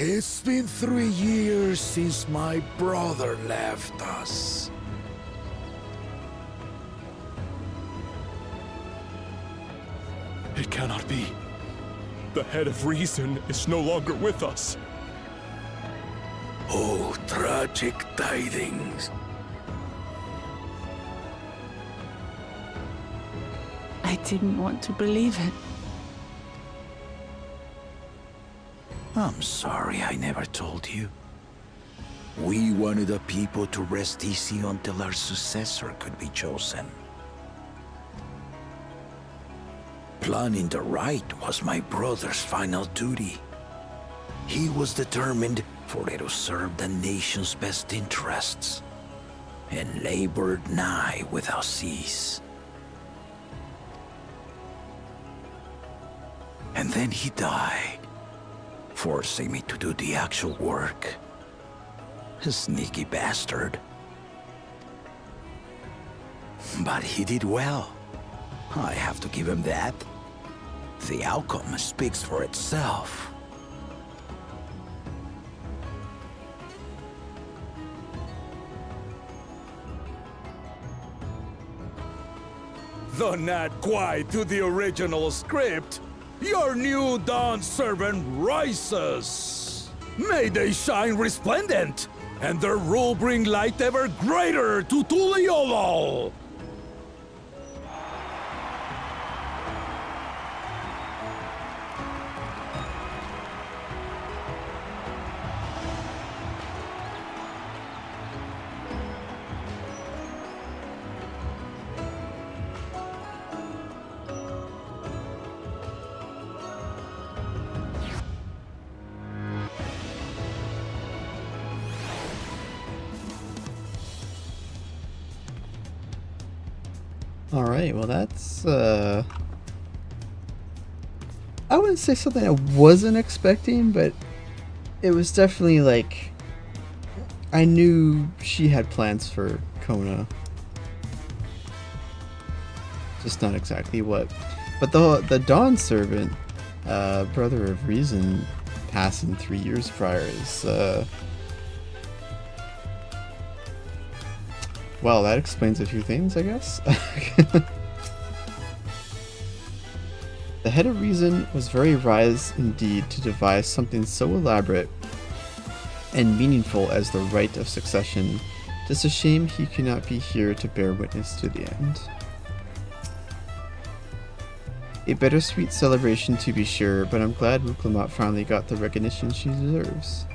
It's been 3 years since my brother left us. It cannot be. The head of reason is no longer with us. Oh, tragic tidings. I didn't want to believe it. I'm sorry I never told you. We wanted the people to rest easy until our successor could be chosen. Planning the right was my brother's final duty. He was determined for it to serve the nation's best interests, and labored nigh without cease. And then he died, forcing me to do the actual work. A sneaky bastard. But he did well. I have to give him that. The outcome speaks for itself. Though not quite to the original script, your new Dawnservant rises. May they shine resplendent, and their rule bring light ever greater to Tuliolol. Alright, well that's, I wouldn't say something I wasn't expecting, but it was definitely like, I knew she had plans for Kona. Just not exactly what. But the Dawnservant, Brother of Reason, passing 3 years prior is, well, that explains a few things, I guess. The head of reason was very wise indeed to devise something so elaborate and meaningful as the rite of succession. 'Tis a shame he cannot be here to bear witness to the end. A bittersweet celebration to be sure, but I'm glad Wuklamat finally got the recognition she deserves.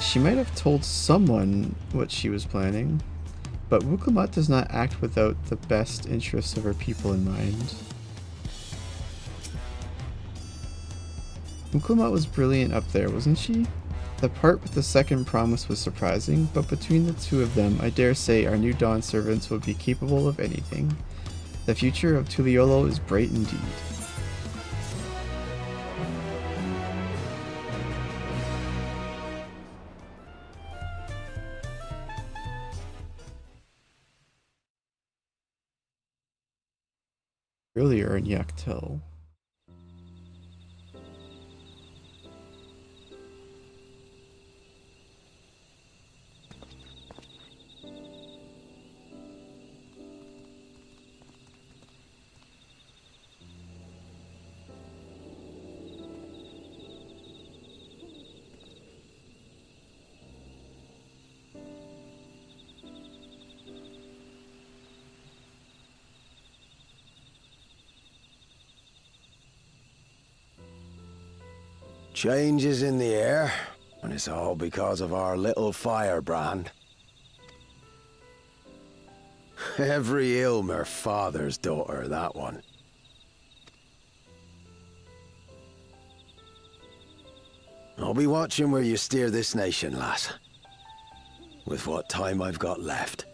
She might have told someone what she was planning, but Wuklamat does not act without the best interests of her people in mind. Wuklamat was brilliant up there, wasn't she? The part with the second promise was surprising, but between the two of them, I dare say our new Dawnservants will be capable of anything. The future of Tuliolol is bright indeed. Earlier in Yak T'el. Changes in the air, and it's all because of our little firebrand. Every Ilmer father's daughter, that one. I'll be watching where you steer this nation, lass. With what time I've got left.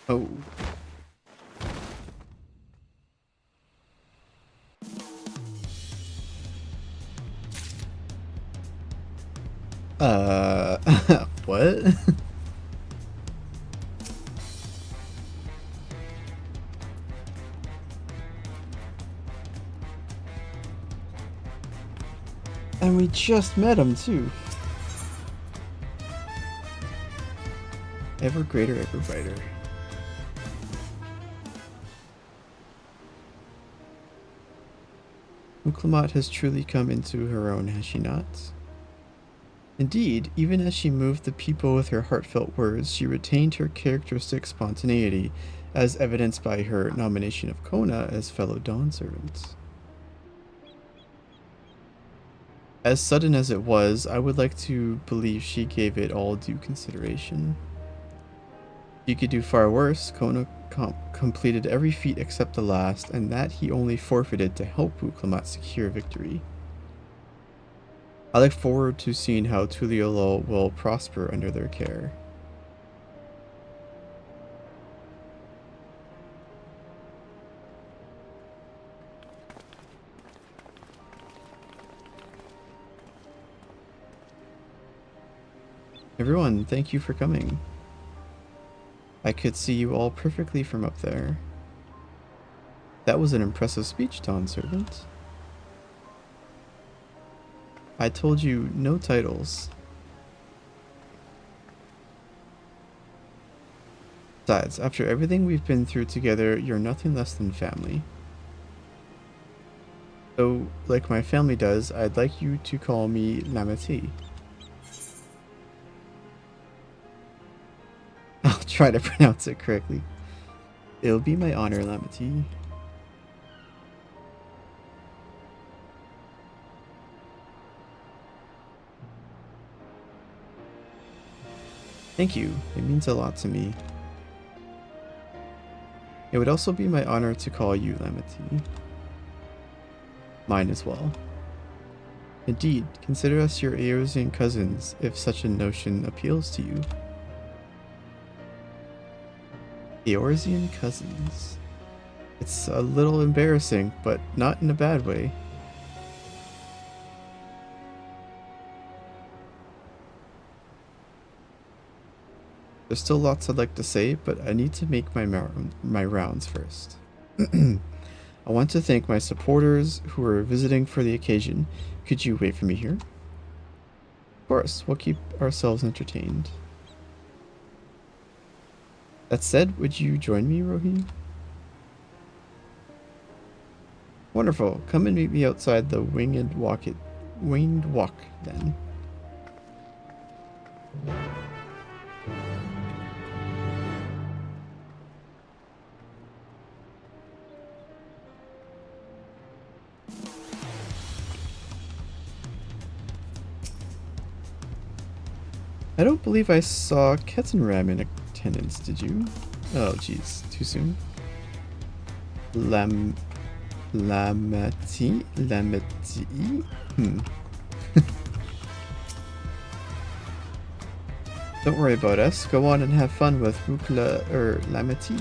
Oh. What? And we just met him too. Ever greater, ever brighter. Uklamat has truly come into her own, has she not? Indeed, even as she moved the people with her heartfelt words, she retained her characteristic spontaneity, as evidenced by her nomination of Kona as fellow Dawnservants. As sudden as it was, I would like to believe she gave it all due consideration. She could do far worse. Kona completed every feat except the last, and that he only forfeited to help Uklamat secure victory. I look forward to seeing how Tuliolol will prosper under their care. Everyone, thank you for coming. I could see you all perfectly from up there. That was an impressive speech, Dawnservant. I told you no titles. Besides, after everything we've been through together, you're nothing less than family. So, like my family does, I'd like you to call me Lamati. I'll try to pronounce it correctly. It'll be my honor, Lamati. Thank you. It means a lot to me. It would also be my honor to call you Lamati. Mine as well. Indeed, consider us your Eorzean cousins, if such a notion appeals to you. Eorzean cousins. It's a little embarrassing, but not in a bad way. There's still lots I'd like to say, but I need to make my rounds first. I want to thank my supporters who are visiting for the occasion. Could you wait for me here? Of course, we'll keep ourselves entertained. That said, would you join me, Rohi? Wonderful. Come and meet me outside the winged walk then. I don't believe I saw Kettenram in attendance, did you? Oh, jeez. Too soon? Lamati? Don't worry about us. Go on and have fun with Rukla or Lamati.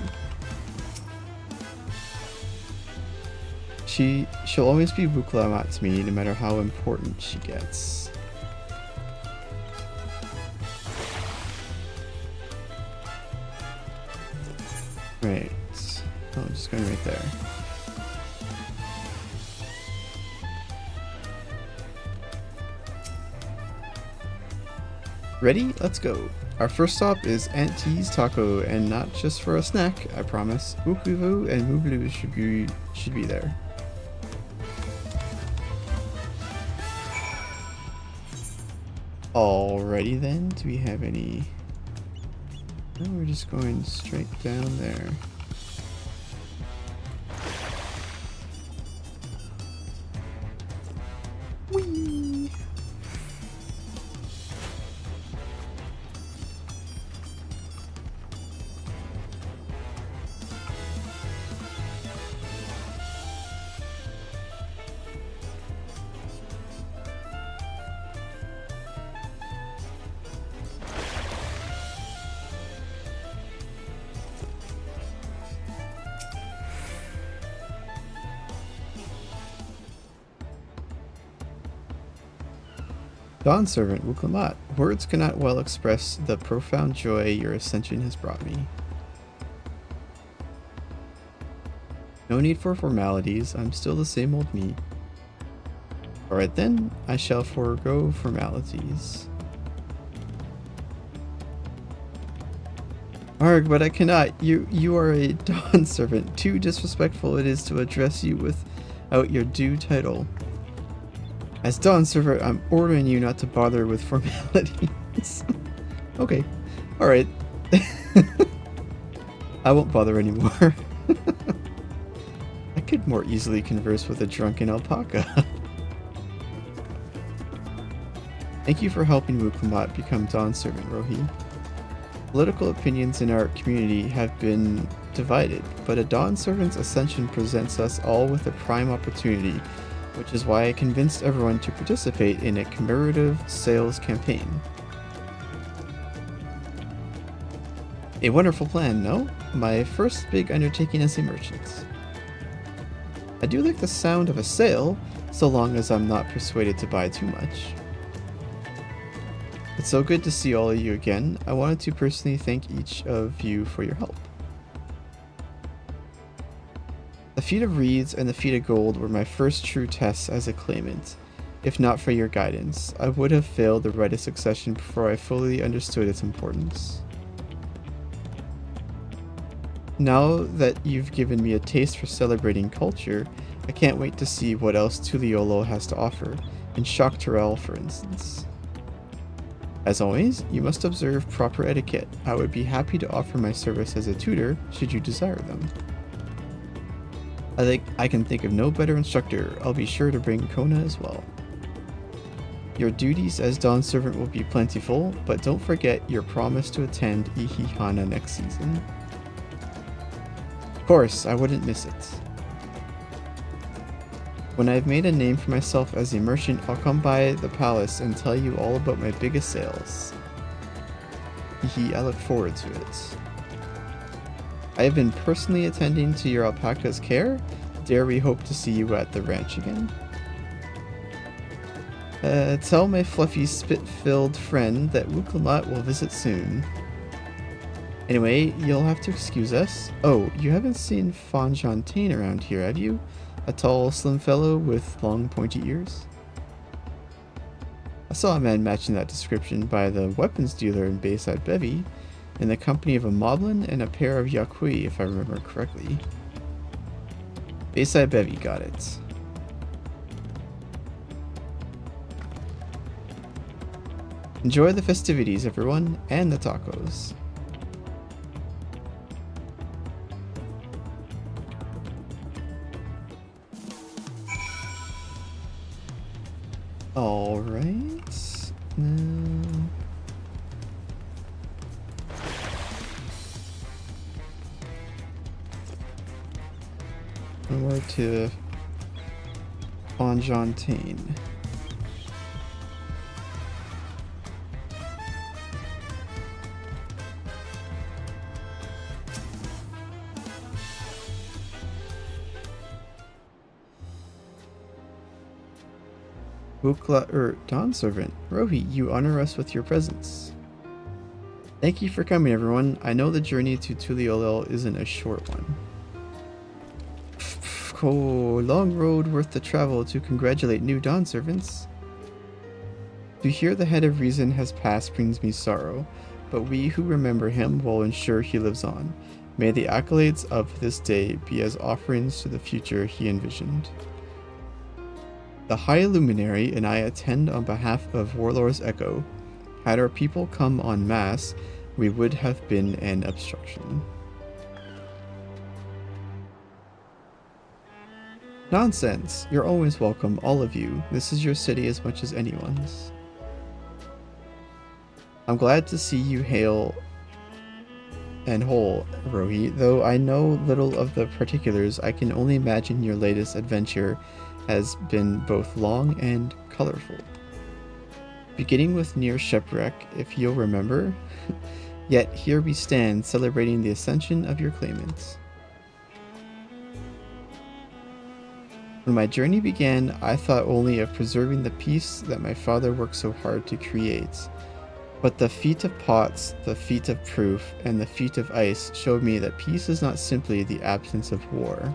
She'll always be Buklamat to me, no matter how important she gets. Right. Oh, I'm just going right there. Ready? Let's go. Our first stop is Aunt T's Taco, and not just for a snack, I promise. Ukuvu and Mublu should be there. Alrighty then, do we have any... No, we're just going straight down there. Whee! Dawnservant Wuklamat, words cannot well express the profound joy your ascension has brought me. No need for formalities, I'm still the same old me. Alright then, I shall forego formalities. Arg, but I cannot. You are a Dawnservant. Too disrespectful it is to address you without your due title. As Dawnservant, I'm ordering you not to bother with formalities. Okay. Alright. I won't bother anymore. I could more easily converse with a drunken alpaca. Thank you for helping Wuklamat become Dawnservant, Rohi. Political opinions in our community have been divided, but a Dawnservant's ascension presents us all with a prime opportunity, which is why I convinced everyone to participate in a commemorative sales campaign. A wonderful plan, no? My first big undertaking as a merchant. I do like the sound of a sale, so long as I'm not persuaded to buy too much. It's so good to see all of you again. I wanted to personally thank each of you for your help. The feat of reeds and the feat of gold were my first true tests as a claimant. If not for your guidance, I would have failed the rite of succession before I fully understood its importance. Now that you've given me a taste for celebrating culture, I can't wait to see what else Tuliolo has to offer, in Yak T'el, for instance. As always, you must observe proper etiquette. I would be happy to offer my service as a tutor, should you desire them. I can think of no better instructor. I'll be sure to bring Kona as well. Your duties as Dawnservant will be plentiful, but don't forget your promise to attend Ihihana next season. Of course, I wouldn't miss it. When I've made a name for myself as a merchant, I'll come by the palace and tell you all about my biggest sales. I look forward to it. I have been personally attending to your alpaca's care. Dare we hope to see you at the ranch again? Tell my fluffy spit-filled friend that Wuklamat will visit soon. Anyway, you'll have to excuse us. Oh, you haven't seen Fonjontaine around here, have you? A tall, slim fellow with long, pointy ears. I saw a man matching that description by the weapons dealer in Bayside Bevy, in the company of a moblin and a pair of Yakui, if I remember correctly. Bayside Bevy, got it. Enjoy the festivities, everyone, and the tacos. Alright. Now... Over to Fonjontaine. Dawnservant, Rohi, you honor us with your presence. Thank you for coming, everyone. I know the journey to Tuliolo isn't a short one. Oh, long road worth the travel to congratulate new Dawnservants. To hear the head of reason has passed brings me sorrow, but we who remember him will ensure he lives on. May the accolades of this day be as offerings to the future he envisioned. The High Luminary and I attend on behalf of Warlord's Echo. Had our people come en masse, we would have been an obstruction. Nonsense! You're always welcome, all of you. This is your city as much as anyone's. I'm glad to see you hale and whole, Rohi. Though I know little of the particulars, I can only imagine your latest adventure has been both long and colorful. Beginning with near shipwreck, if you'll remember. Yet here we stand, celebrating the ascension of your claimants. When my journey began, I thought only of preserving the peace that my father worked so hard to create. But the feat of pots, the feat of proof, and the feat of ice showed me that peace is not simply the absence of war.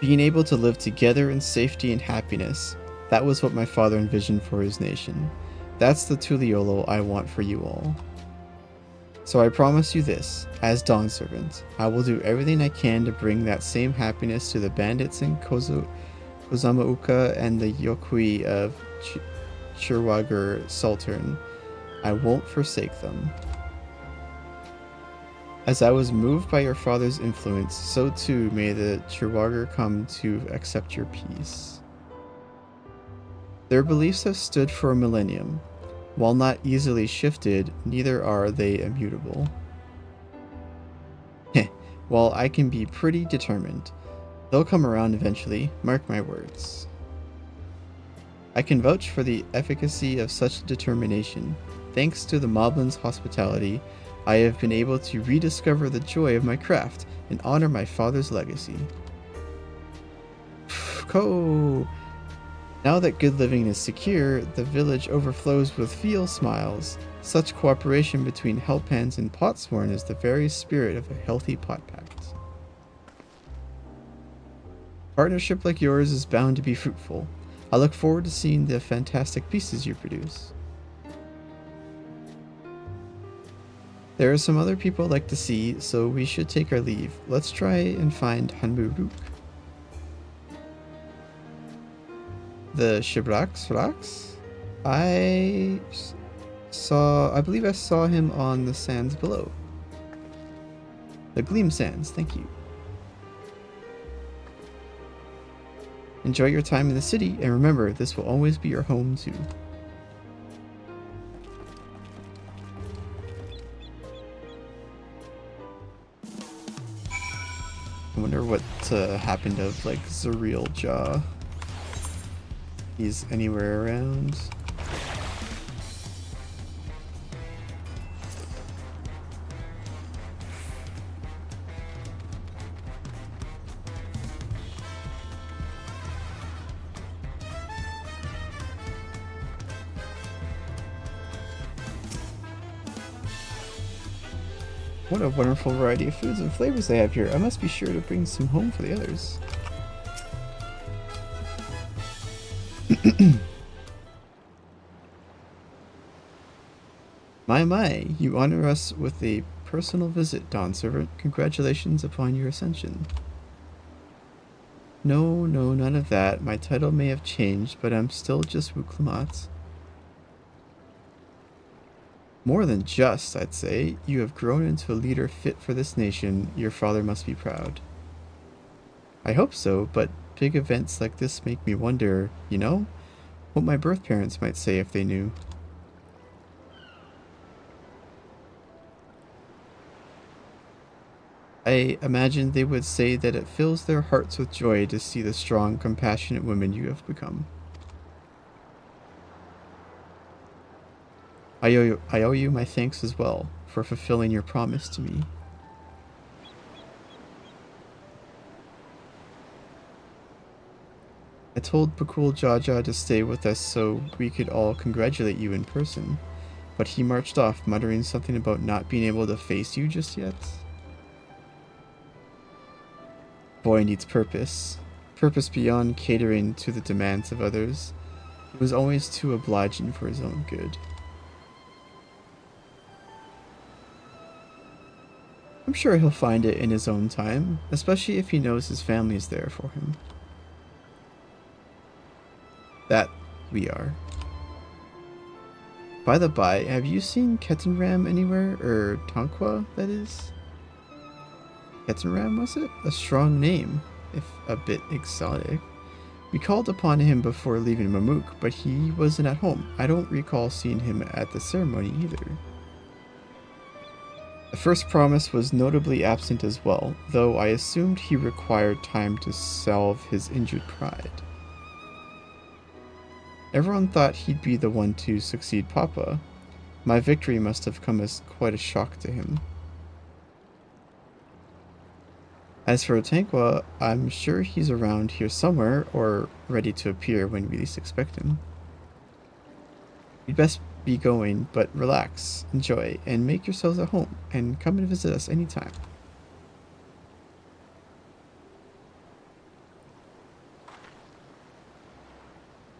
Being able to live together in safety and happiness, that was what my father envisioned for his nation. That's the Tuliolo I want for you all. So I promise you this, as Dawnservant, I will do everything I can to bring that same happiness to the bandits in Kozamauka and the Yokui of Chirwager Sultern. I won't forsake them. As I was moved by your father's influence, so too may the Chirwager come to accept your peace. Their beliefs have stood for a millennium. While not easily shifted, neither are they immutable. Heh, while I can be pretty determined, they'll come around eventually, mark my words. I can vouch for the efficacy of such determination. Thanks to the Moblin's hospitality, I have been able to rediscover the joy of my craft and honor my father's legacy. Now that good living is secure, the village overflows with feel smiles. Such cooperation between Hellpans and Potsworn is the very spirit of a healthy pot pact. Partnership like yours is bound to be fruitful. I look forward to seeing the fantastic pieces you produce. There are some other people I'd like to see, so we should take our leave. Let's try and find Hanmuruk. The Xbr'aal? I believe I saw him on the sands below. The Gleam Sands, thank you. Enjoy your time in the city, and remember, this will always be your home too. I wonder what happened of like Xbr'aal Ja. He's anywhere around. What a wonderful variety of foods and flavors they have here. I must be sure to bring some home for the others. My, you honor us with a personal visit, Dawnservant. Congratulations upon your ascension. No, none of that. My title may have changed, but I'm still just Wuklamat. More than just, I'd say. You have grown into a leader fit for this nation. Your father must be proud. I hope so, but big events like this make me wonder, you know, what my birth parents might say if they knew. I imagine they would say that it fills their hearts with joy to see the strong, compassionate women you have become. I owe you my thanks as well for fulfilling your promise to me. I told Bakool Ja Ja to stay with us so we could all congratulate you in person, but he marched off muttering something about not being able to face you just yet. Boy needs purpose. Purpose beyond catering to the demands of others. He was always too obliging for his own good. I'm sure he'll find it in his own time, especially if he knows his family is there for him. That we are. By the by, have you seen Ketenram anywhere? Or Tonqua, that is? Ketenram, was it? A strong name, if a bit exotic. We called upon him before leaving Mamook, but he wasn't at home. I don't recall seeing him at the ceremony either. The first promise was notably absent as well, though I assumed he required time to salve his injured pride. Everyone thought he'd be the one to succeed Papa. My victory must have come as quite a shock to him. As for Otankwa, I'm sure he's around here somewhere, or ready to appear when we least expect him. You'd best be going, but relax, enjoy, and make yourselves at home, and come and visit us anytime.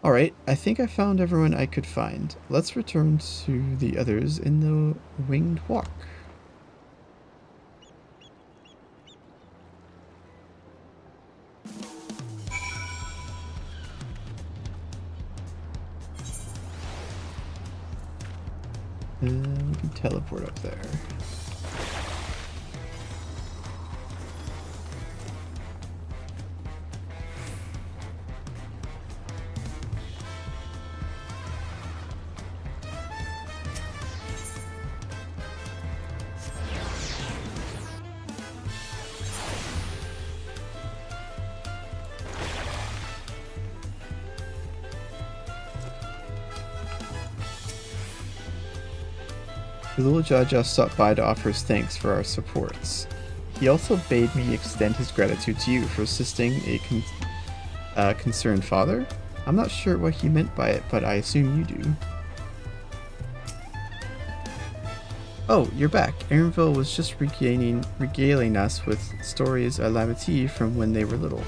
Alright, I think I found everyone I could find. Let's return to the others in the winged walk. We can teleport up there. Bakool Ja Ja stopped by to offer his thanks for our supports. He also bade me extend his gratitude to you for assisting a concerned father. I'm not sure what he meant by it, but I assume you do. Oh, you're back. Aaronville was just regaling us with stories à la Lavati from when they were little.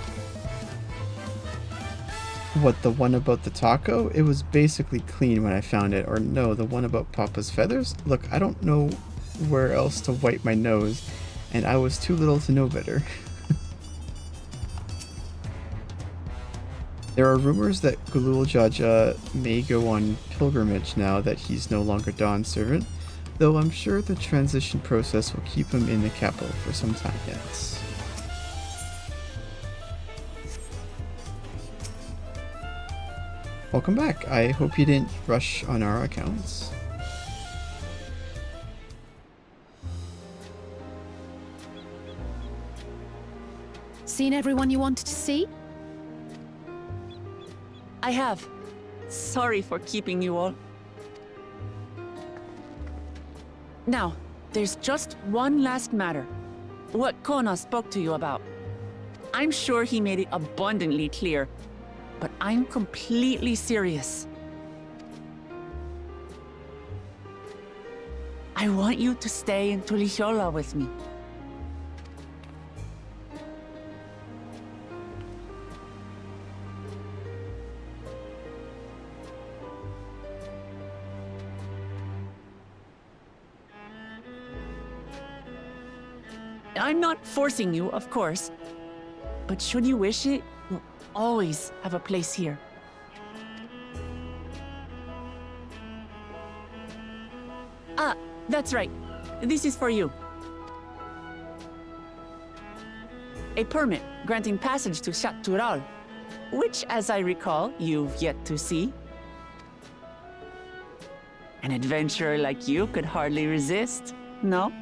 What, the one about the taco? It was basically clean when I found it. Or no, the one about Papa's feathers? Look, I don't know where else to wipe my nose, and I was too little to know better. There are rumors that Bakool Ja Ja may go on pilgrimage now that he's no longer Dawnservant, though I'm sure the transition process will keep him in the capital for some time yet. Welcome back. I hope you didn't rush on our accounts. Seen everyone you wanted to see? I have. Sorry for keeping you all. Now, there's just one last matter. What Kona spoke to you about. I'm sure he made it abundantly clear, but I'm completely serious. I want you to stay in Tulichola with me. I'm not forcing you, of course, but should you wish it, you'll always have a place here. Ah, that's right. This is for you. A permit granting passage to Xbr'aal, which, as I recall, you've yet to see. An adventurer like you could hardly resist, no?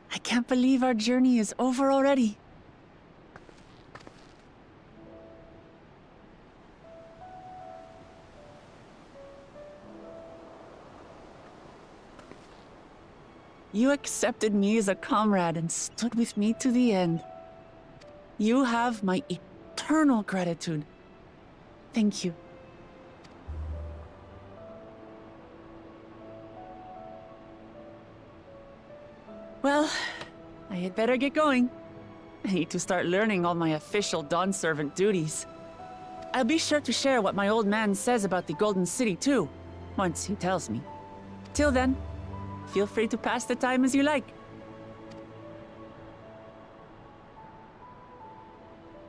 I can't believe our journey is over already. You accepted me as a comrade and stood with me to the end. You have my eternal gratitude. Thank you. Well, I had better get going. I need to start learning all my official Dawnservant duties. I'll be sure to share what my old man says about the Golden City too, once he tells me. Till then, feel free to pass the time as you like.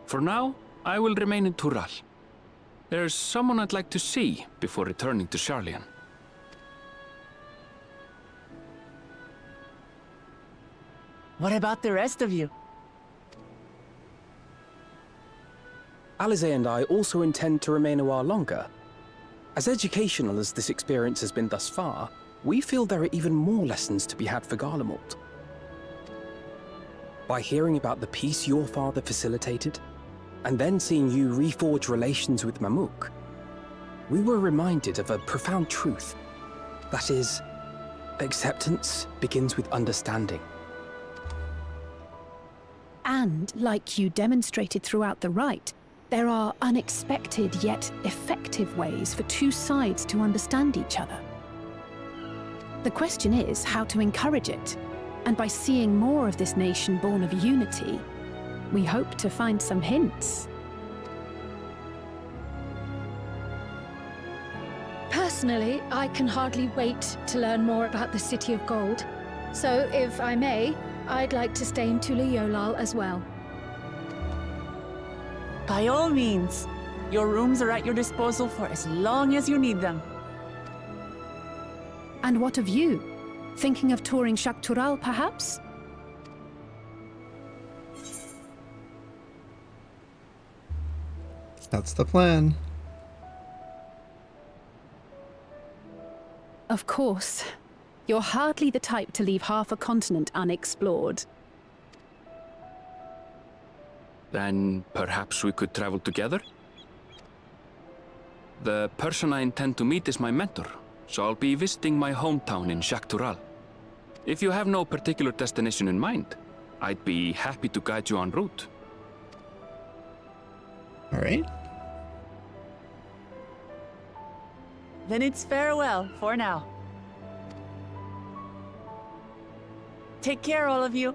For now, I will remain in Xbr'aal. There's someone I'd like to see before returning to Sharlayan. What about the rest of you? Alize and I also intend to remain a while longer. As educational as this experience has been thus far, we feel there are even more lessons to be had for Garlemald. By hearing about the peace your father facilitated, and then seeing you reforge relations with Mamook, we were reminded of a profound truth. That is, acceptance begins with understanding. And, like you demonstrated throughout the rite, there are unexpected yet effective ways for two sides to understand each other. The question is how to encourage it, and by seeing more of this nation born of unity, we hope to find some hints. Personally, I can hardly wait to learn more about the City of Gold. So, if I may, I'd like to stay in Tuliyollal as well. By all means. Your rooms are at your disposal for as long as you need them. And what of you? Thinking of touring Yak T'el, perhaps? That's the plan. Of course. You're hardly the type to leave half a continent unexplored. Then perhaps we could travel together? The person I intend to meet is my mentor, so I'll be visiting my hometown in Yak T'el. If you have no particular destination in mind, I'd be happy to guide you en route. All right. Then it's farewell for now. Take care, all of you.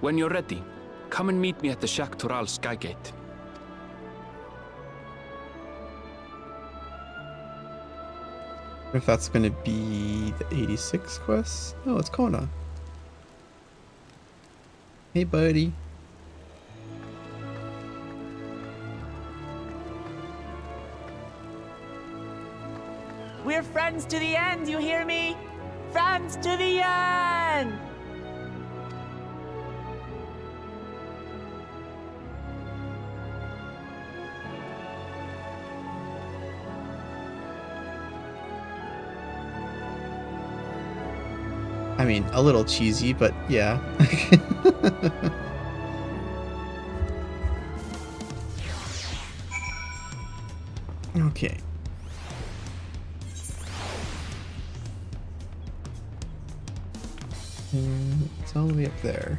When you're ready, come and meet me at the Yak T'el Skygate. If that's gonna be the 86 quest? Oh, it's Kona. Hey, buddy. We're friends to the end, you hear me? Friends to the end! I mean, a little cheesy, but yeah. Okay. And it's all the way up there.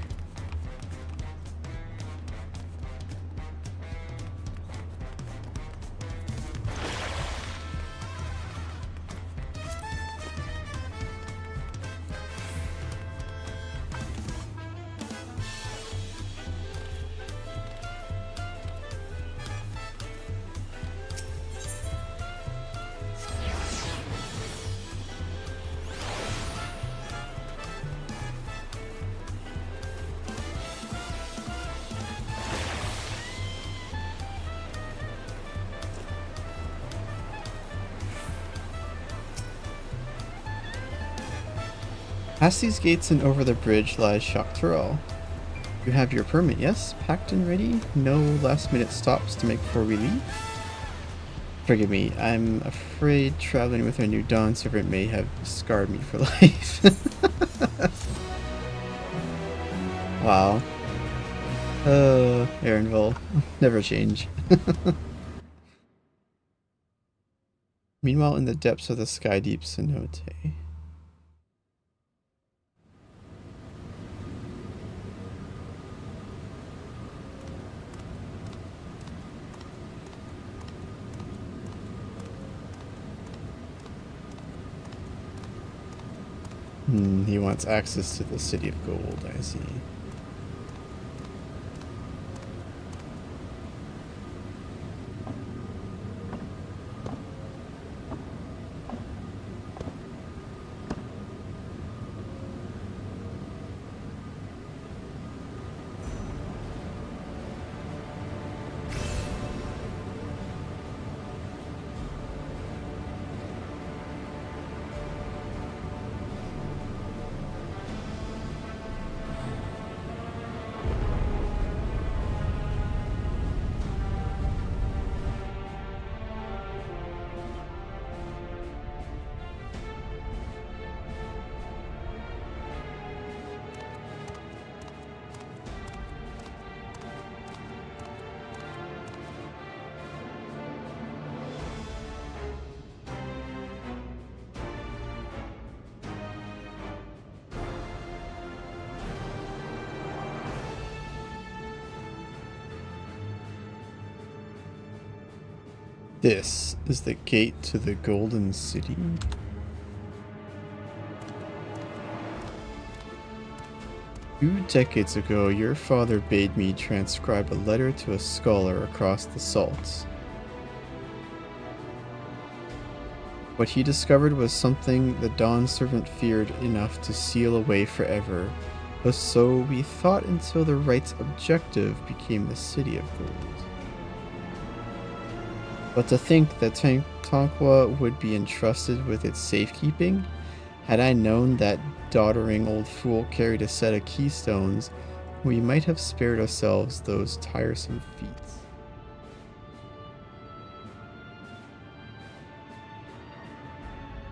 Past these gates and over the bridge lies Yak T'el. You have your permit, yes? Packed and ready? No last minute stops to make before we leave? Forgive me, I'm afraid traveling with our new Dawnservant may have scarred me for life. Wow. Aaronville. Never change. Meanwhile, in the depths of the sky deep cenote. He wants access to the City of Gold, I see. This is the gate to the Golden City. 2 decades ago, your father bade me transcribe a letter to a scholar across the salt. What he discovered was something the Dawnservant feared enough to seal away forever, but so we thought until the right's objective became the City of Gold. But to think that Tonqua would be entrusted with its safekeeping? Had I known that doddering old fool carried a set of keystones, we might have spared ourselves those tiresome feats.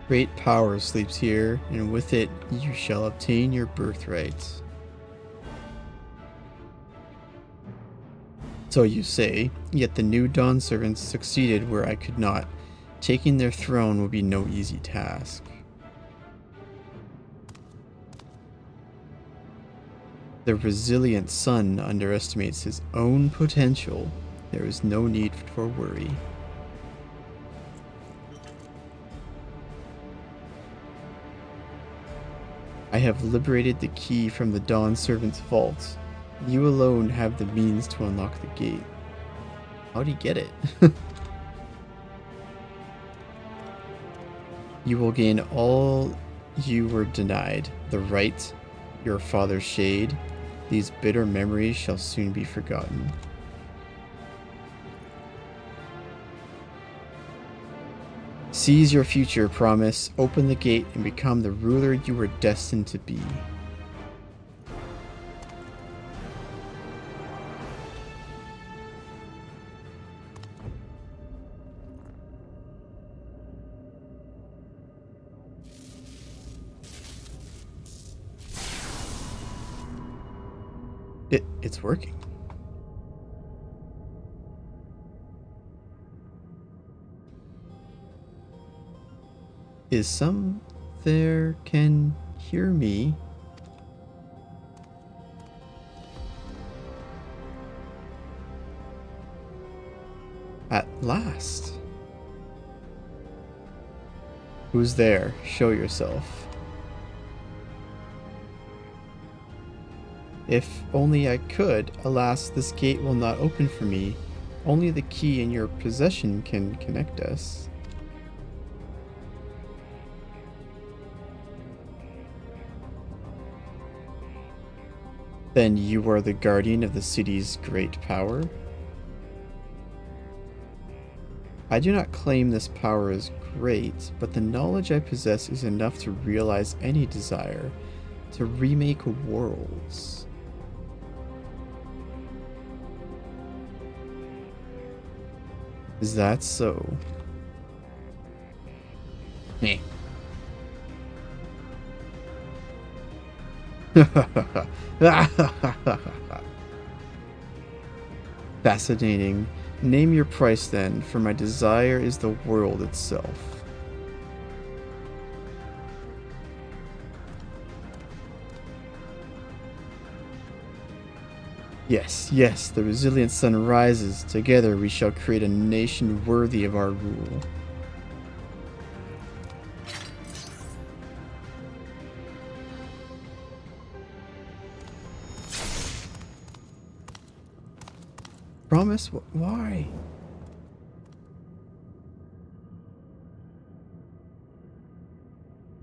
Great power sleeps here, and with it you shall obtain your birthright. So you say, yet the new Dawnservants succeeded where I could not. Taking their throne will be no easy task. The resilient son underestimates his own potential. There is no need for worry. I have liberated the key from the Dawnservant's vault. You alone have the means to unlock the gate. How'd he get it? You will gain all you were denied. The right, your father's shade. These bitter memories shall soon be forgotten. Seize your future, promise. Open the gate and become the ruler you were destined to be. It's working. Is some there can hear me? At last. Who's there? Show yourself. If only I could. Alas, this gate will not open for me. Only the key in your possession can connect us. Then you are the guardian of the city's great power? I do not claim this power is great, but the knowledge I possess is enough to realize any desire, to remake worlds. Is that so? Meh. Fascinating. Name your price then, for my desire is the world itself. Yes, yes, the resilient sun rises. Together we shall create a nation worthy of our rule. Promise? Why?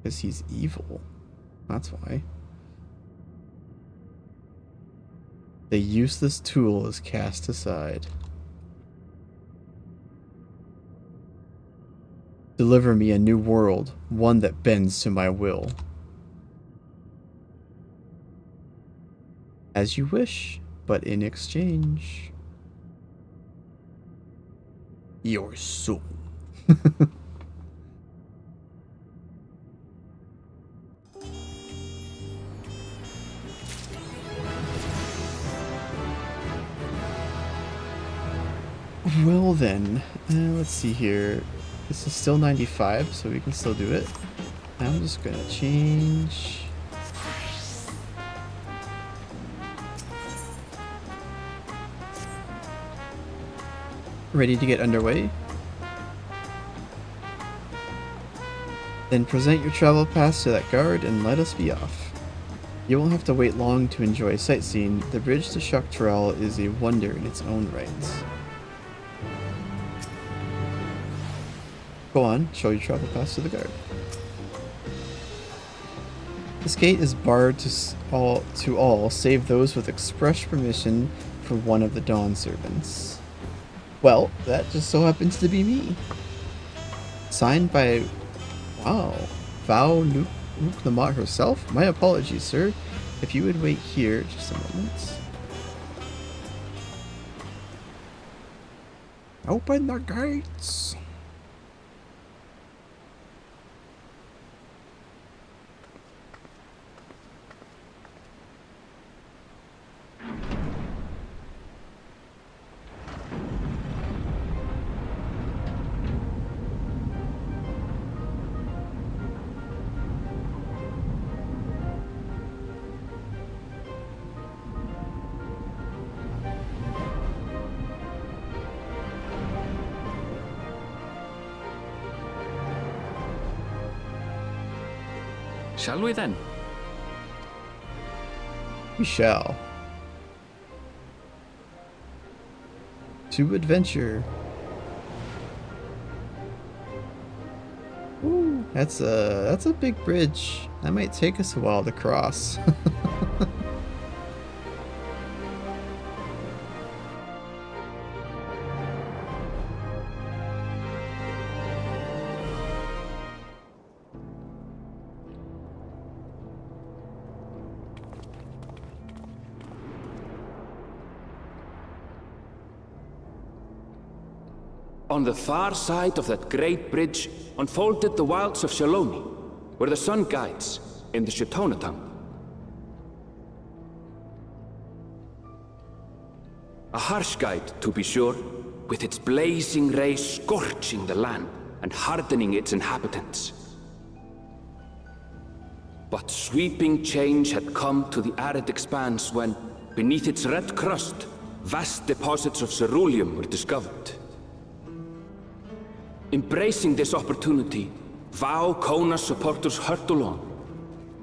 Because he's evil. That's why. The useless tool is cast aside. Deliver me a new world, one that bends to my will. As you wish, but in exchange, your soul. Well then, let's see here. This is still 95, so we can still do it. I'm just gonna change. Ready to get underway? Then present your travel pass to that guard and let us be off. You won't have to wait long to enjoy sightseeing. The bridge to Yak T'el is a wonder in its own right. Go on, show your travel pass to the guard. This gate is barred to all save those with express permission for one of the Dawnservants. Well, that just so happens to be me. Signed by, wow, Val herself? My apologies, sir. If you would wait here just a moment. Open the gates. Shall we then? We shall. To adventure. Ooh, that's a big bridge. That might take us a while to cross. On the far side of that great bridge unfolded the wilds of Shaloni, where the sun guides in the Shitona tongue. A harsh guide, to be sure, with its blazing rays scorching the land and hardening its inhabitants. But sweeping change had come to the arid expanse when, beneath its red crust, vast deposits of ceruleum were discovered. Embracing this opportunity, Vau Kona supporters hurtle on,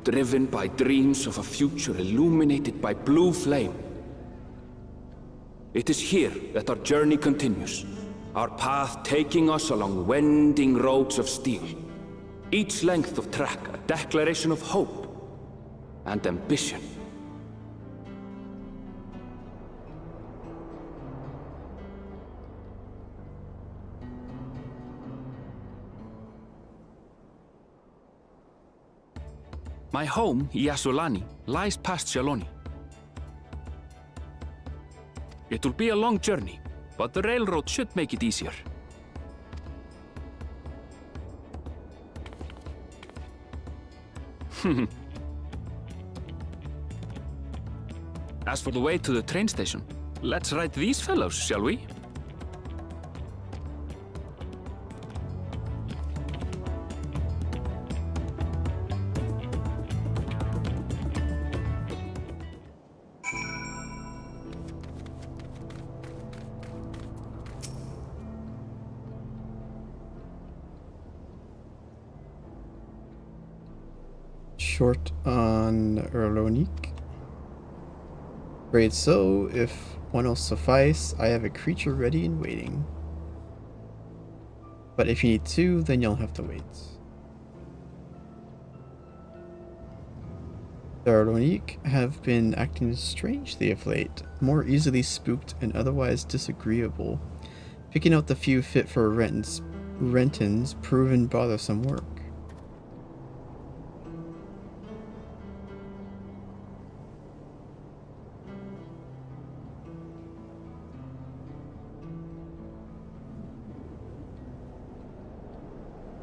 driven by dreams of a future illuminated by blue flame. It is here that our journey continues, our path taking us along winding roads of steel, each length of track a declaration of hope and ambition. My home, Yasulani, lies past Shaloni. It will be a long journey, but the railroad should make it easier. As for the way to the train station, let's ride these fellows, shall we? Short on Erlonik. Great, so if one will suffice, I have a creature ready and waiting. But if you need two, then you'll have to wait. The Erlonik have been acting strangely of late, more easily spooked and otherwise disagreeable. Picking out the few fit for Rentons proven bothersome work.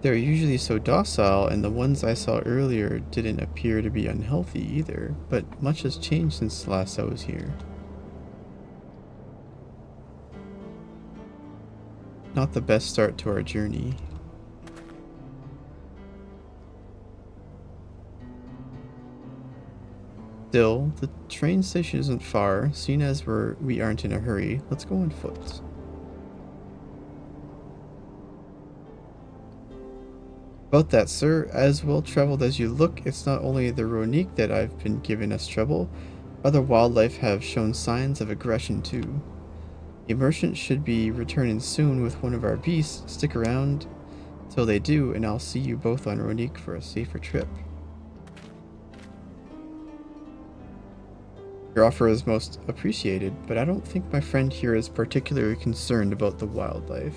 They're usually so docile, and the ones I saw earlier didn't appear to be unhealthy either, but much has changed since last I was here. Not the best start to our journey. Still, the train station isn't far, seeing as we aren't in a hurry. Let's go on foot. About that, sir, as well traveled as you look, it's not only the Ronique that I've been giving us trouble. Other wildlife have shown signs of aggression too. A merchant should be returning soon with one of our beasts. Stick around till they do, and I'll see you both on Ronique for a safer trip. Your offer is most appreciated, but I don't think my friend here is particularly concerned about the wildlife.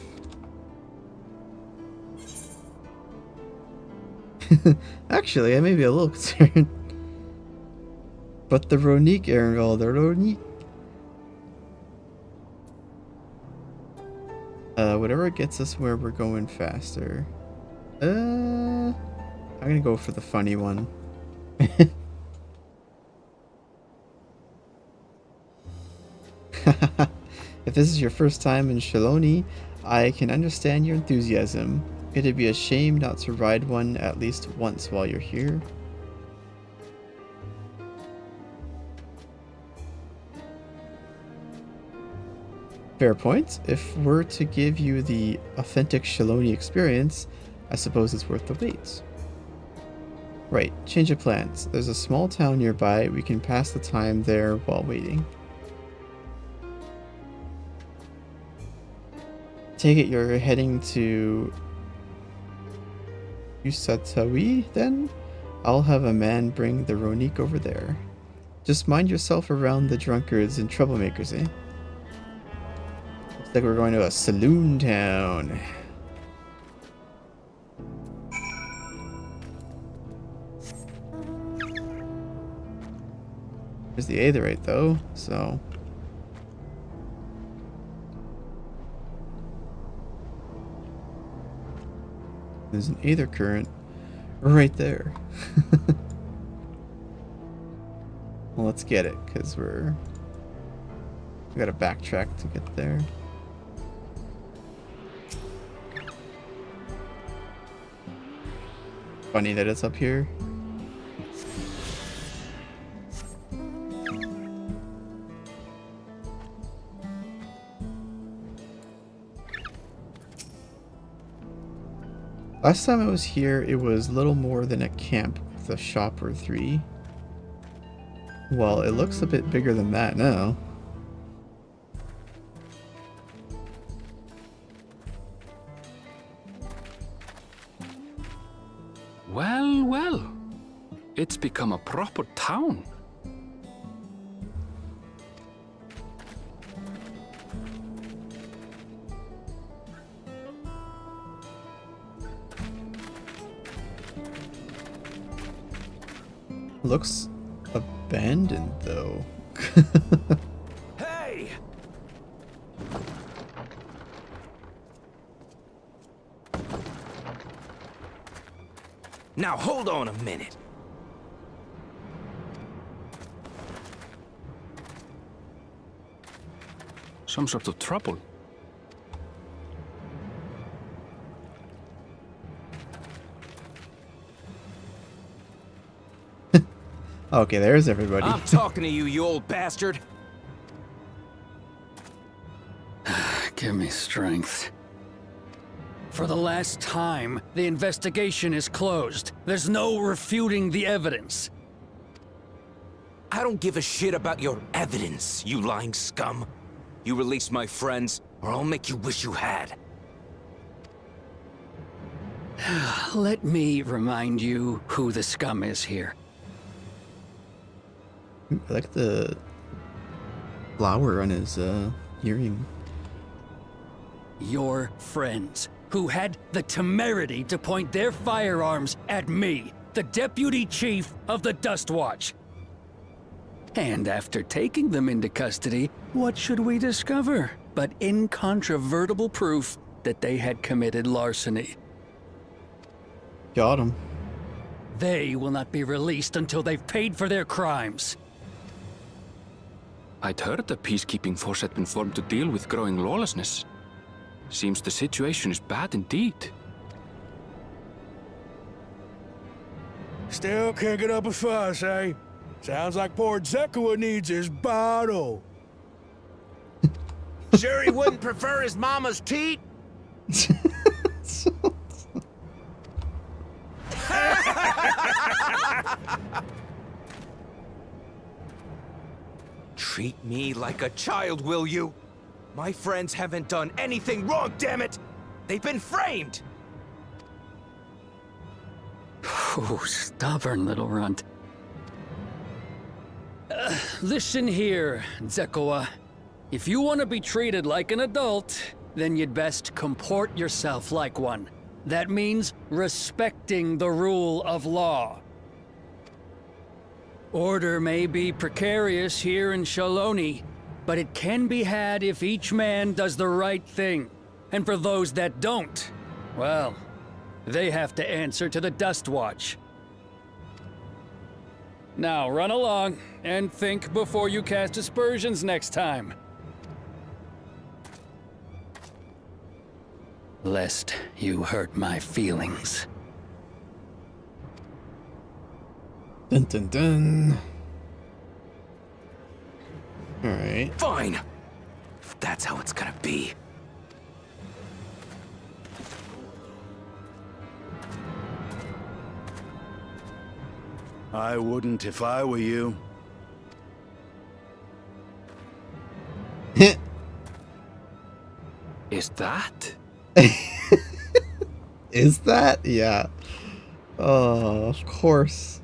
Actually, I may be a little concerned. But the Ronique, Erangel, the Ronique. Whatever gets us where we're going faster. I'm gonna go for the funny one. If this is your first time in Shaloni, I can understand your enthusiasm. It'd be a shame not to ride one at least once while you're here. Fair point. If we're to give you the authentic Shaloni experience, I suppose it's worth the wait. Right, change of plans. There's a small town nearby. We can pass the time there while waiting. Take it you're heading to Usatawi then? I'll have a man bring the Ronique over there. Just mind yourself around the drunkards and troublemakers, eh? Looks like we're going to a saloon town. There's the Aetherite though, so... There's an Aether current right there. Well, let's get it, because we gotta backtrack to get there. Funny that it's up here. Last time I was here, it was little more than a camp with a shop or three. Well, it looks a bit bigger than that now. Well, well. It's become a proper town. Looks abandoned though. Hey! Now hold on a minute. Some sort of trouble. Okay, there's everybody. I'm talking to you, you old bastard. Give me strength. For the last time, the investigation is closed. There's no refuting the evidence. I don't give a shit about your evidence, you lying scum. You release my friends, or I'll make you wish you had. Let me remind you who the scum is here. I like the flower on his earring. Your friends, who had the temerity to point their firearms at me, the deputy chief of the Dust Watch. And after taking them into custody, what should we discover but incontrovertible proof that they had committed larceny? Got him. They will not be released until they've paid for their crimes. I'd heard a peacekeeping force had been formed to deal with growing lawlessness. Seems the situation is bad indeed. Still can't get up a fuss, eh? Sounds like poor Zekua needs his bottle. Sure he wouldn't prefer his mama's teat? Treat me like a child, will you? My friends haven't done anything wrong, damn it! They've been framed! Oh, stubborn little runt. Listen here, Zekoa. If you want to be treated like an adult, then you'd best comport yourself like one. That means respecting the rule of law. Order may be precarious here in Shaloni, but it can be had if each man does the right thing. And for those that don't, well, they have to answer to the Dust Watch. Now run along, and think before you cast aspersions next time. Lest you hurt my feelings. Dun dun dun. Alright. Fine! If that's how it's gonna be. I wouldn't if I were you. Is that? Is that? Yeah. Oh, of course.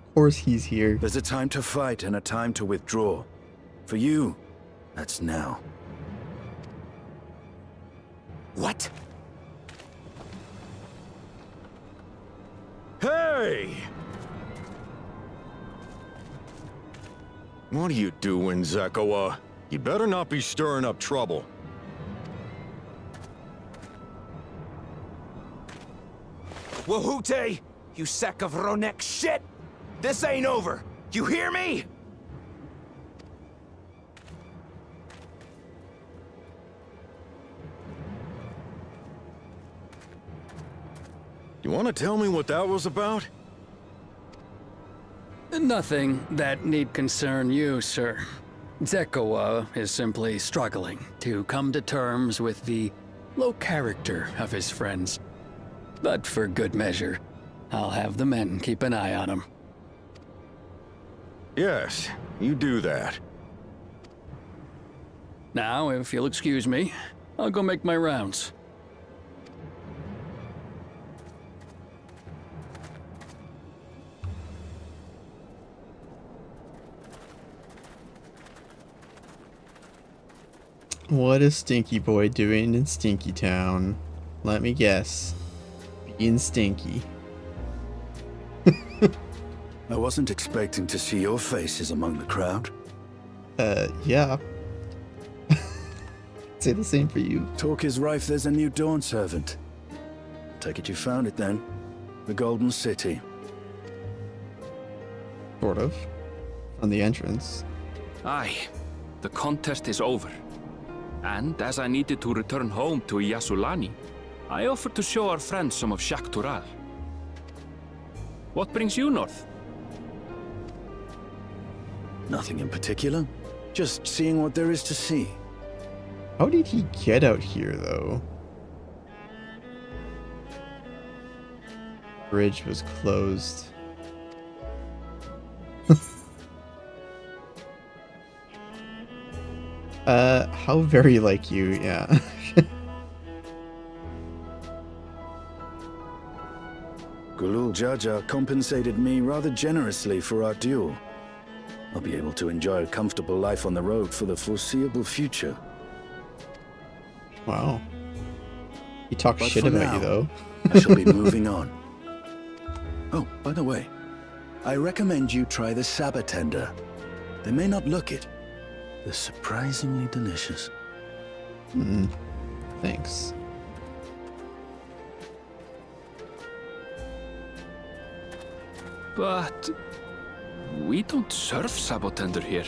Of course he's here. There's a time to fight and a time to withdraw. For you, that's now. What? Hey! What are you doing, Zekoa? You better not be stirring up trouble. Wahute! You sack of Ronek shit! This ain't over! You hear me? You want to tell me what that was about? Nothing that need concern you, sir. Zekoa is simply struggling to come to terms with the low character of his friends. But for good measure, I'll have the men keep an eye on him. Yes, you do that. Now, if you'll excuse me, I'll go make my rounds. What is Stinky Boy doing in Stinky Town? Let me guess. Being stinky. I wasn't expecting to see your faces among the crowd. Yeah. Say the same for you. Talk is rife there's a new Dawnservant. Take it you found it then. The Golden City. Sort of. On the entrance. Aye, the contest is over. And as I needed to return home to Yasulani, I offered to show our friends some of Xbr'aal. What brings you north? Nothing in particular. Just seeing what there is to see. How did he get out here, though? Bridge was closed. How very like you, yeah. Bakool Ja Ja compensated me rather generously for our duel. I'll be able to enjoy a comfortable life on the road for the foreseeable future. Wow. He talks But shit for about now, you, though. I shall be moving on. Oh, by the way, I recommend you try the Sabatender. They may not look it. They're surprisingly delicious. Thanks. But we don't serve Sabotender here.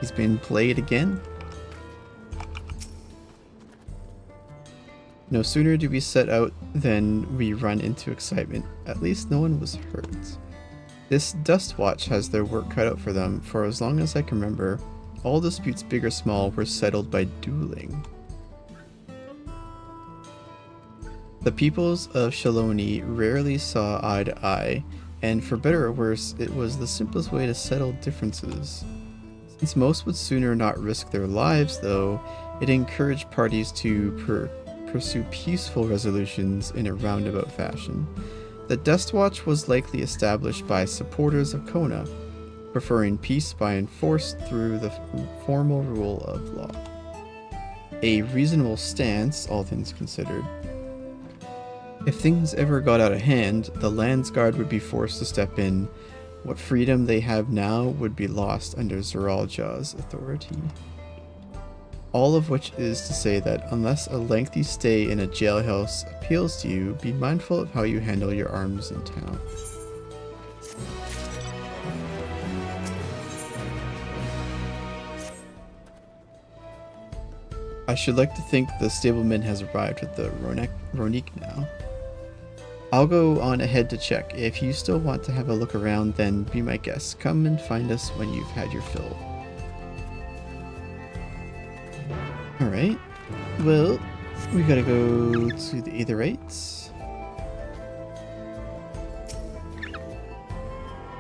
He's been played again. No sooner do we set out than we run into excitement. At least no one was hurt. This Dust Watch has their work cut out for them. For as long as I can remember, all disputes, big or small, were settled by dueling. The peoples of Shaloni rarely saw eye to eye, and for better or worse, it was the simplest way to settle differences. Since most would sooner not risk their lives, though, it encouraged parties to pursue peaceful resolutions in a roundabout fashion. The Dust Watch was likely established by supporters of Kona, preferring peace by enforced through the formal rule of law. A reasonable stance, all things considered. If things ever got out of hand, the Landsguard would be forced to step in. What freedom they have now would be lost under Xbr'aal Ja's authority. All of which is to say that unless a lengthy stay in a jailhouse appeals to you, be mindful of how you handle your arms in town. I should like to think the stableman has arrived with the Ronique now. I'll go on ahead to check. If you still want to have a look around, then be my guest. Come and find us when you've had your fill. Alright. Well, we gotta go to the Aetherites.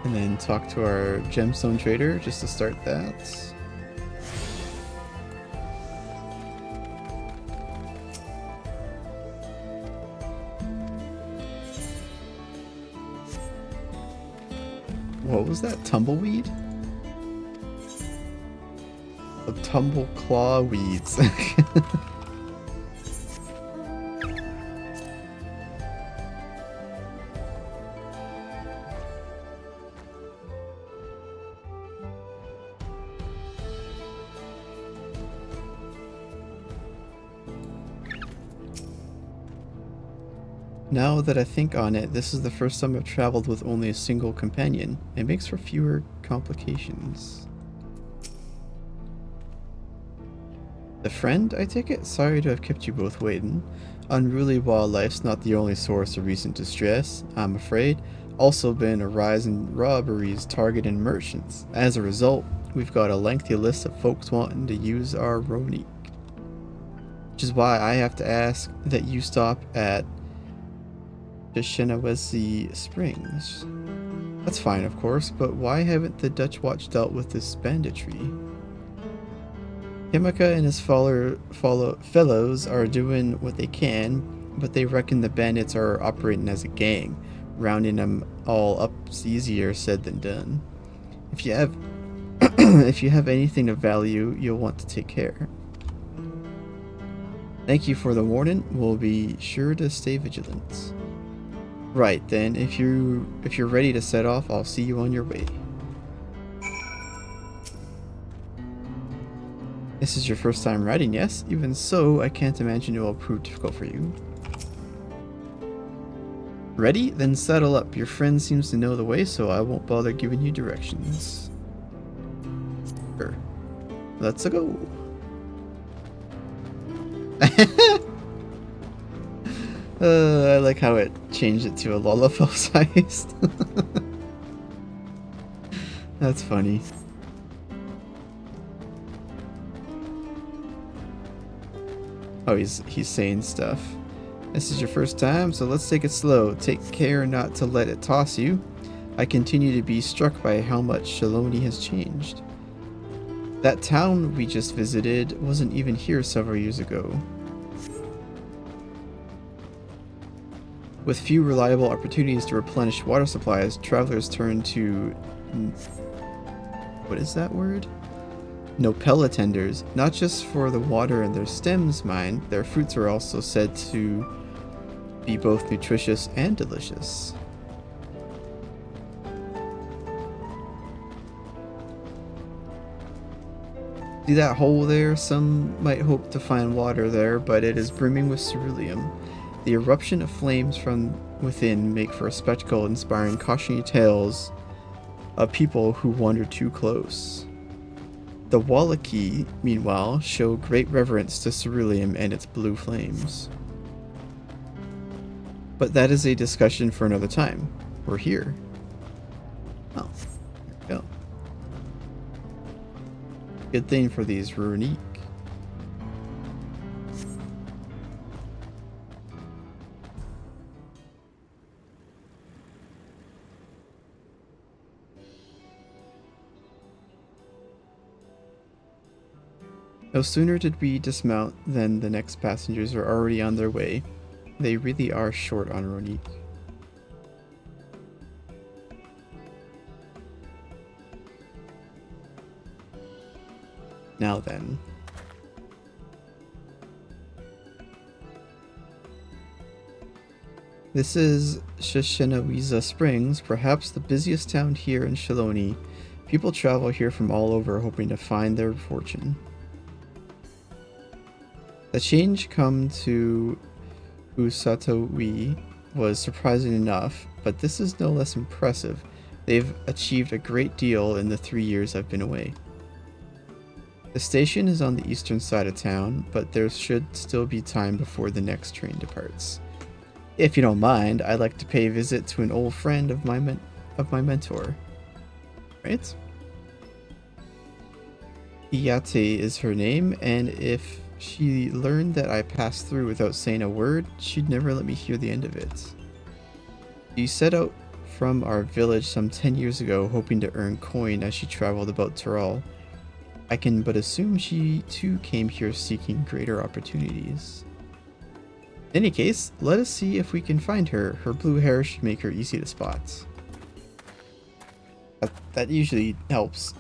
And then talk to our gemstone trader just to start that. What was that? Tumbleweed? The tumble claw weeds. Now that I think on it, this is the first time I've traveled with only a single companion. It makes for fewer complications. The friend, I take it? Sorry to have kept you both waiting. Unruly wildlife's not the only source of recent distress, I'm afraid. Also been a rise in robberies targeting merchants. As a result, we've got a lengthy list of folks wanting to use our Ronique. Which is why I have to ask that you stop at the Shenawezi Springs. That's fine, of course, but why haven't the Dutch Watch dealt with this banditry? Himika and his fellows are doing what they can, but they reckon the bandits are operating as a gang. Rounding them all up's easier said than done. If you have if you have anything of value, you'll want to take care. Thank you for the warning. We'll be sure to stay vigilant. Right, then, if you're ready to set off, I'll see you on your way. This is your first time riding, yes? Even so, I can't imagine it will prove difficult for you. Ready? Then saddle up. Your friend seems to know the way, so I won't bother giving you directions. Sure. Let's go. I like how it changed it to a Lullafell sized. That's funny. Oh, he's saying stuff. This is your first time, so let's take it slow. Take care not to let it toss you. I continue to be struck by how much Shaloni has changed. That town we just visited wasn't even here several years ago. With few reliable opportunities to replenish water supplies, travelers turn to... what is that word? Nopella tenders, not just for the water in their stems, mind. Their fruits are also said to be both nutritious and delicious. See that hole there? Some might hope to find water there, but it is brimming with ceruleum. The eruption of flames from within make for a spectacle inspiring cautionary tales of people who wander too close. The Wallachie, meanwhile, show great reverence to ceruleum and its blue flames. But that is a discussion for another time. We're here. Oh, there we go. Good thing for these runique. No sooner did we dismount than the next passengers are already on their way. They really are short on runique. Now then. This is Shishinawiza Springs, perhaps the busiest town here in Shiloni. People travel here from all over hoping to find their fortune. The change come to Usatowi was surprising enough, but this is no less impressive. They've achieved a great deal in the 3 years I've been away. The station is on the eastern side of town, but there should still be time before the next train departs. If you don't mind, I'd like to pay a visit to an old friend of my mentor. Right? Iyate is her name, and if she learned that I passed through without saying a word, she'd never let me hear the end of it. She set out from our village some 10 years ago, hoping to earn coin as she traveled about Tyrol. I can but assume she too came here seeking greater opportunities. In any case, let us see if we can find her. Her blue hair should make her easy to spot. That usually helps.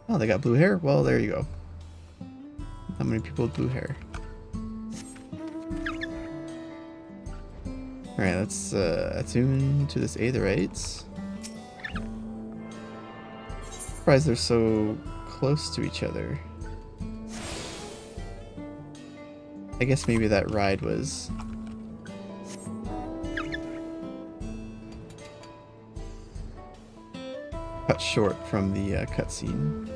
Oh, they got blue hair? Well, there you go. How many people with blue hair? Alright, let's attune to this aetherites. Surprised they're so close to each other. I guess maybe that ride was... cut short from the cutscene.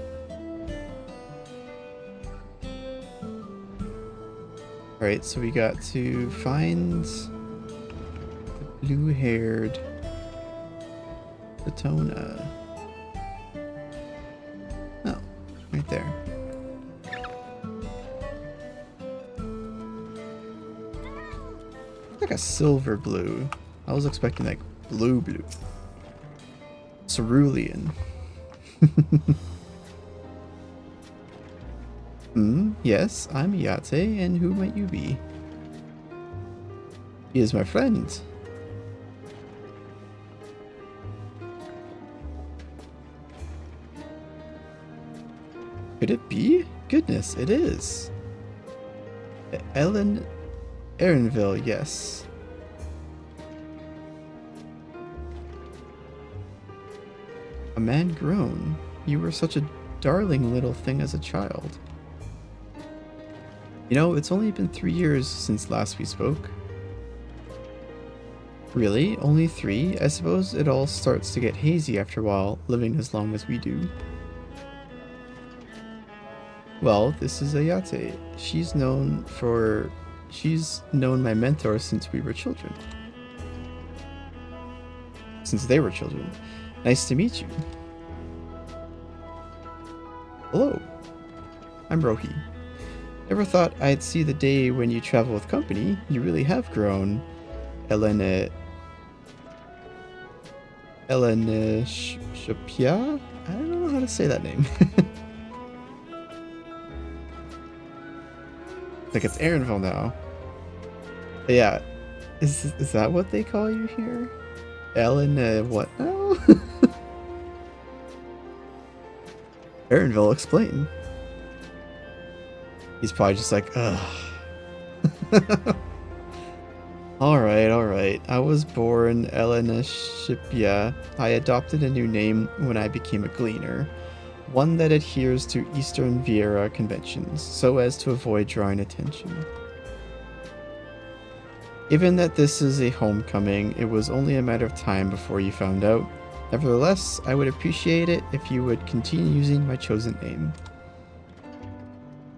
Alright, so we got to find the blue-haired Latona. Oh, right there. Like a silver blue. I was expecting like blue. Cerulean. Yes, I'm Iyate, and who might you be? He is my friend. Could it be? Goodness, it is. Ellen Erenville, yes. A man grown. You were such a darling little thing as a child. You know, it's only been 3 years since last we spoke. Really? Only 3? I suppose it all starts to get hazy after a while, living as long as we do. Well, this is Ayate. She's known my mentor since we were children. Since they were children. Nice to meet you. Hello. I'm Rohi. Never thought I'd see the day when you travel with company. You really have grown. Elena Shapia? I don't know how to say that name. Like it's Erenville now. But yeah. Is that what they call you here? Ellen, what now? Erenville, explain. He's probably just like, ugh. Alright. I was born Elena Shipia. I adopted a new name when I became a gleaner. One that adheres to Eastern Viera conventions, so as to avoid drawing attention. Given that this is a homecoming, it was only a matter of time before you found out. Nevertheless, I would appreciate it if you would continue using my chosen name.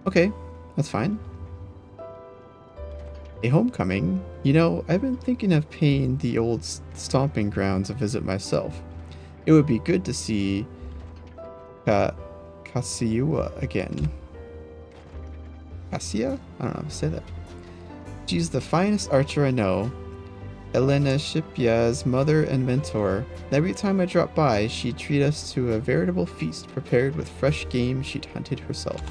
Okay, that's fine. A homecoming? You know, I've been thinking of paying the old stomping grounds a visit myself. It would be good to see Kassiua again. Cassia? I don't know how to say that. She's the finest archer I know. Elena Shipia's mother and mentor. Every time I drop by, she'd treat us to a veritable feast prepared with fresh game she'd hunted herself.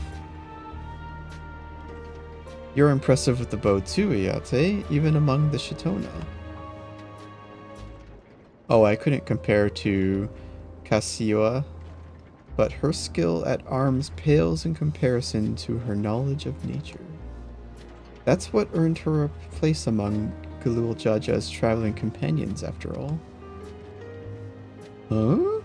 You're impressive with the bow too, Ayate, even among the Shitona. Oh, I couldn't compare to Kassiua, but her skill at arms pales in comparison to her knowledge of nature. That's what earned her a place among Bakool Ja Ja's traveling companions, after all. Huh?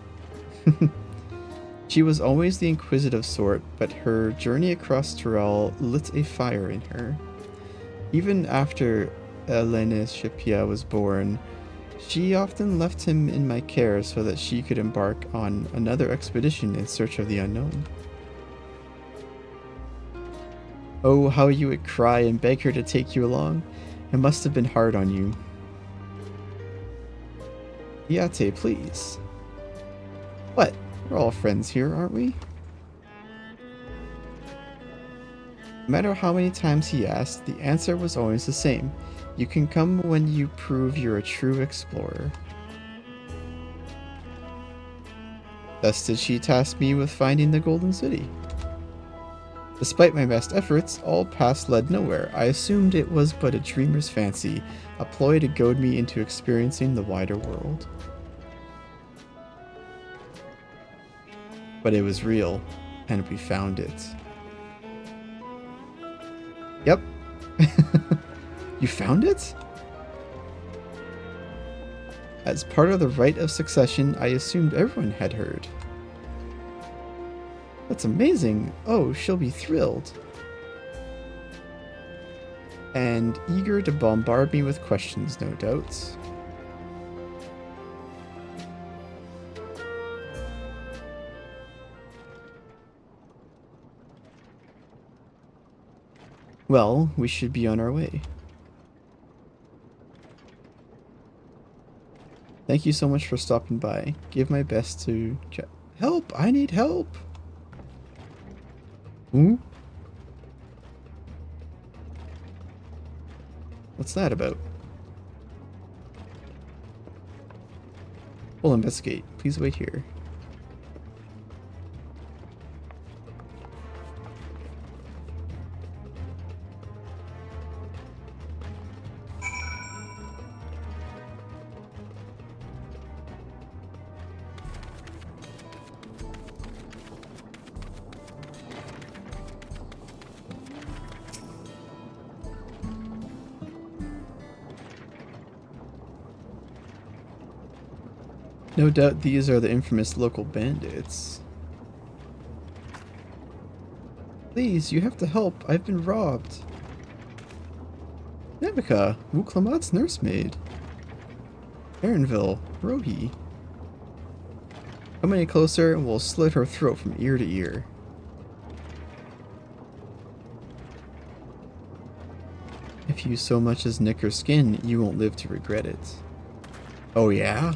She was always the inquisitive sort, but her journey across Xbr'aal lit a fire in her. Even after Elena Shipia was born, she often left him in my care so that she could embark on another expedition in search of the unknown. Oh, how you would cry and beg her to take you along. It must have been hard on you. Ayate, please. What? We're all friends here, aren't we? No matter how many times he asked, the answer was always the same. You can come when you prove you're a true explorer. Thus did she task me with finding the Golden City. Despite my best efforts, all paths led nowhere. I assumed it was but a dreamer's fancy, a ploy to goad me into experiencing the wider world. But it was real, and we found it. Yep. You found it? As part of the rite of succession, I assumed everyone had heard. That's amazing. Oh, she'll be thrilled. And eager to bombard me with questions, no doubt. Well, we should be on our way. Thank you so much for stopping by. Give my best to help! I need help! Hmm? What's that about? We'll investigate. Please wait here. No doubt these are the infamous local bandits. Please, you have to help. I've been robbed. Namika, Wuklamat's nursemaid. Aaronville, Rohi. Come any closer and we'll slit her throat from ear to ear. If you so much as nick her skin, you won't live to regret it. Oh yeah?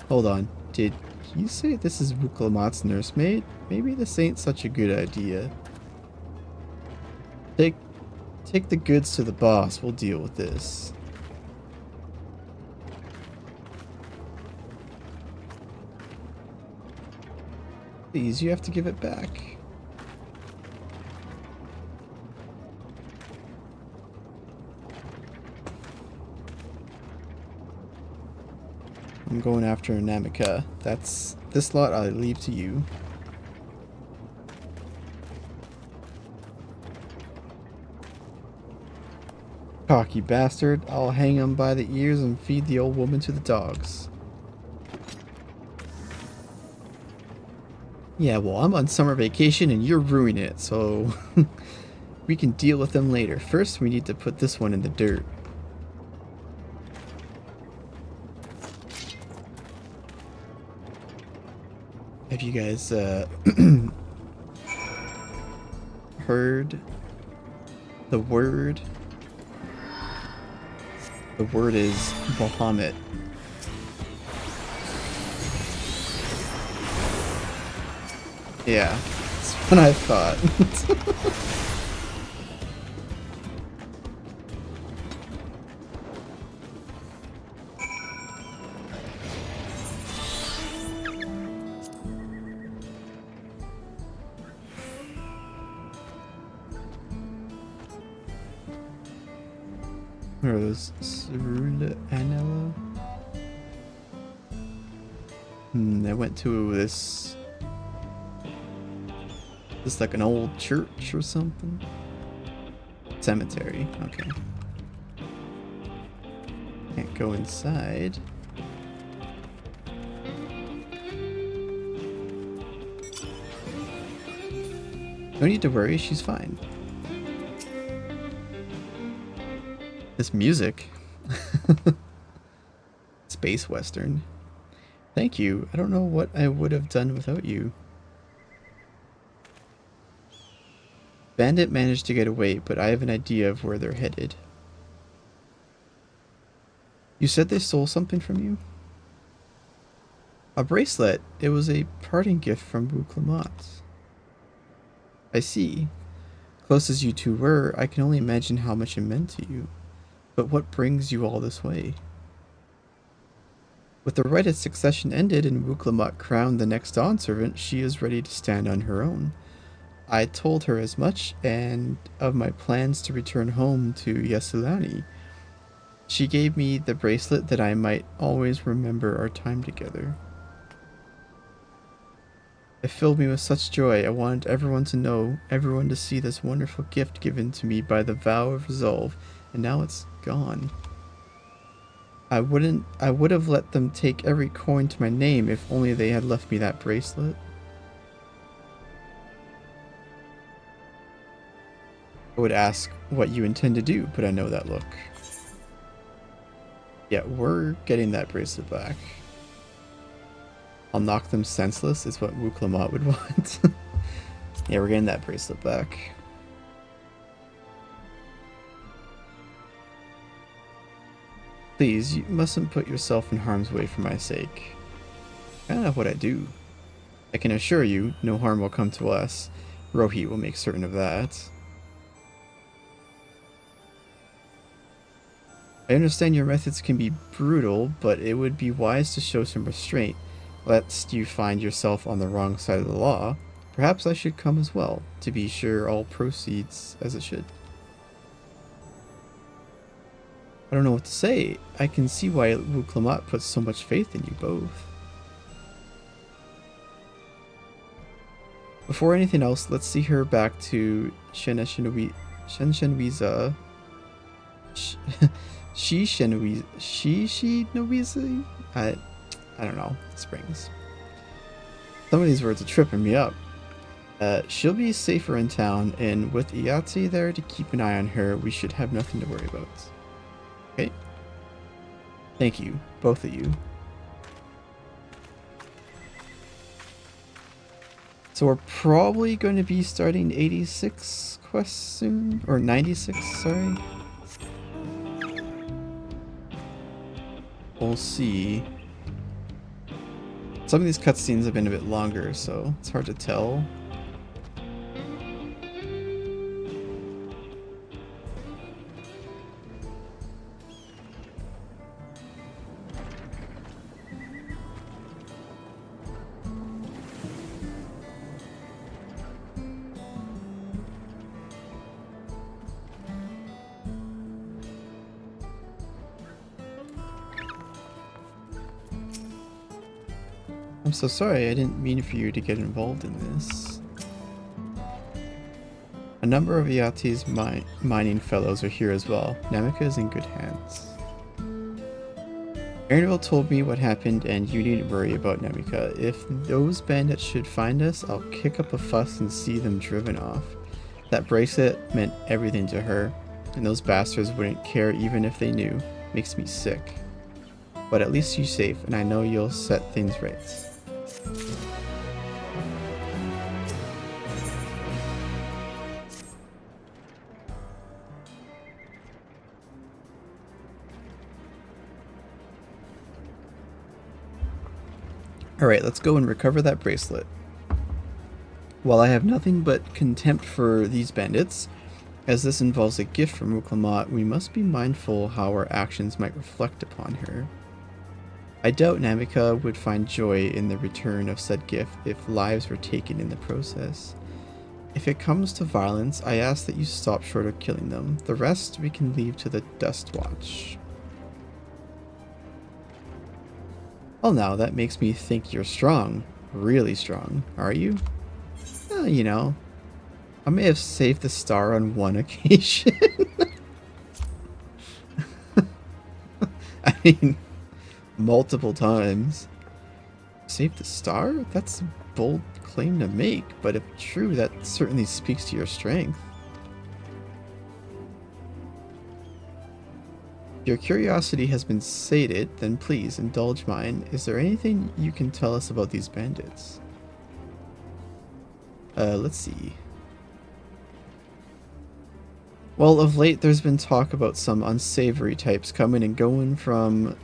Hold on, did you say this is Wuklamat's nursemaid? Maybe this ain't such a good idea. Take the goods to the boss, we'll deal with this. Please, you have to give it back. I'm going after Namika. This lot I leave to you. Cocky bastard. I'll hang him by the ears and feed the old woman to the dogs. Yeah, well, I'm on summer vacation and you're ruining it, so we can deal with them later. First, we need to put this one in the dirt. Have you guys heard The word is Bahamut. Yeah, that's what I thought. Where are those? Xbr'aal and Mamool? I went to this like an old church or something. Cemetery. Okay. Can't go inside. No need to worry, she's fine. This music. Space Western. Thank you. I don't know what I would have done without you. Bandit managed to get away, but I have an idea of where they're headed. You said they stole something from you? A bracelet. It was a parting gift from Pictomancer. I see. Close as you two were, I can only imagine how much it meant to you. But what brings you all this way? With the right of succession ended and Pictomancer crowned the next Dawnservant, she is ready to stand on her own. I told her as much, and of my plans to return home to Yassilani. She gave me the bracelet that I might always remember our time together. It filled me with such joy. I wanted everyone to know, everyone to see this wonderful gift given to me by the vow of resolve, and now it's gone. I would have let them take every coin to my name if only they had left me that bracelet. I would ask what you intend to do, but I know that look. Yeah, we're getting that bracelet back. I'll knock them senseless is what Pictomancer would want. Yeah, we're getting that bracelet back. Please, you mustn't put yourself in harm's way for my sake. I don't know what I do. I can assure you, no harm will come to us. Rohit will make certain of that. I understand your methods can be brutal, but it would be wise to show some restraint, lest you find yourself on the wrong side of the law. Perhaps I should come as well, to be sure all proceeds as it should. I don't know what to say. I can see why Pictomancer puts so much faith in you both. Before anything else, let's see her back to Shenwiza. I don't know. Springs. Some of these words are tripping me up. She'll be safer in town, and with Iati there to keep an eye on her, we should have nothing to worry about. Okay. Thank you, both of you. So we're probably going to be starting 86 quests soon, or 96, sorry. We'll see. Some of these cutscenes have been a bit longer, so it's hard to tell. I'm so sorry, I didn't mean for you to get involved in this. A number of Iati's mining fellows are here as well. Namika is in good hands. Erinville told me what happened and you needn't worry about Namika. If those bandits should find us, I'll kick up a fuss and see them driven off. That bracelet meant everything to her, and those bastards wouldn't care even if they knew. Makes me sick. But at least you're safe, and I know you'll set things right. Alright, let's go and recover that bracelet. While I have nothing but contempt for these bandits, as this involves a gift from Muklamat, we must be mindful how our actions might reflect upon her. I doubt Namika would find joy in the return of said gift if lives were taken in the process. If it comes to violence, I ask that you stop short of killing them. The rest we can leave to the Dust Watch. Well, now that makes me think you're strong. Really strong. Are you? You know, I may have saved the star on one occasion. I mean, multiple times. Saved the star? That's a bold claim to make, but if true, that certainly speaks to your strength. If your curiosity has been sated, then please indulge mine. Is there anything you can tell us about these bandits? Let's see. Well, of late there's been talk about some unsavory types coming and going from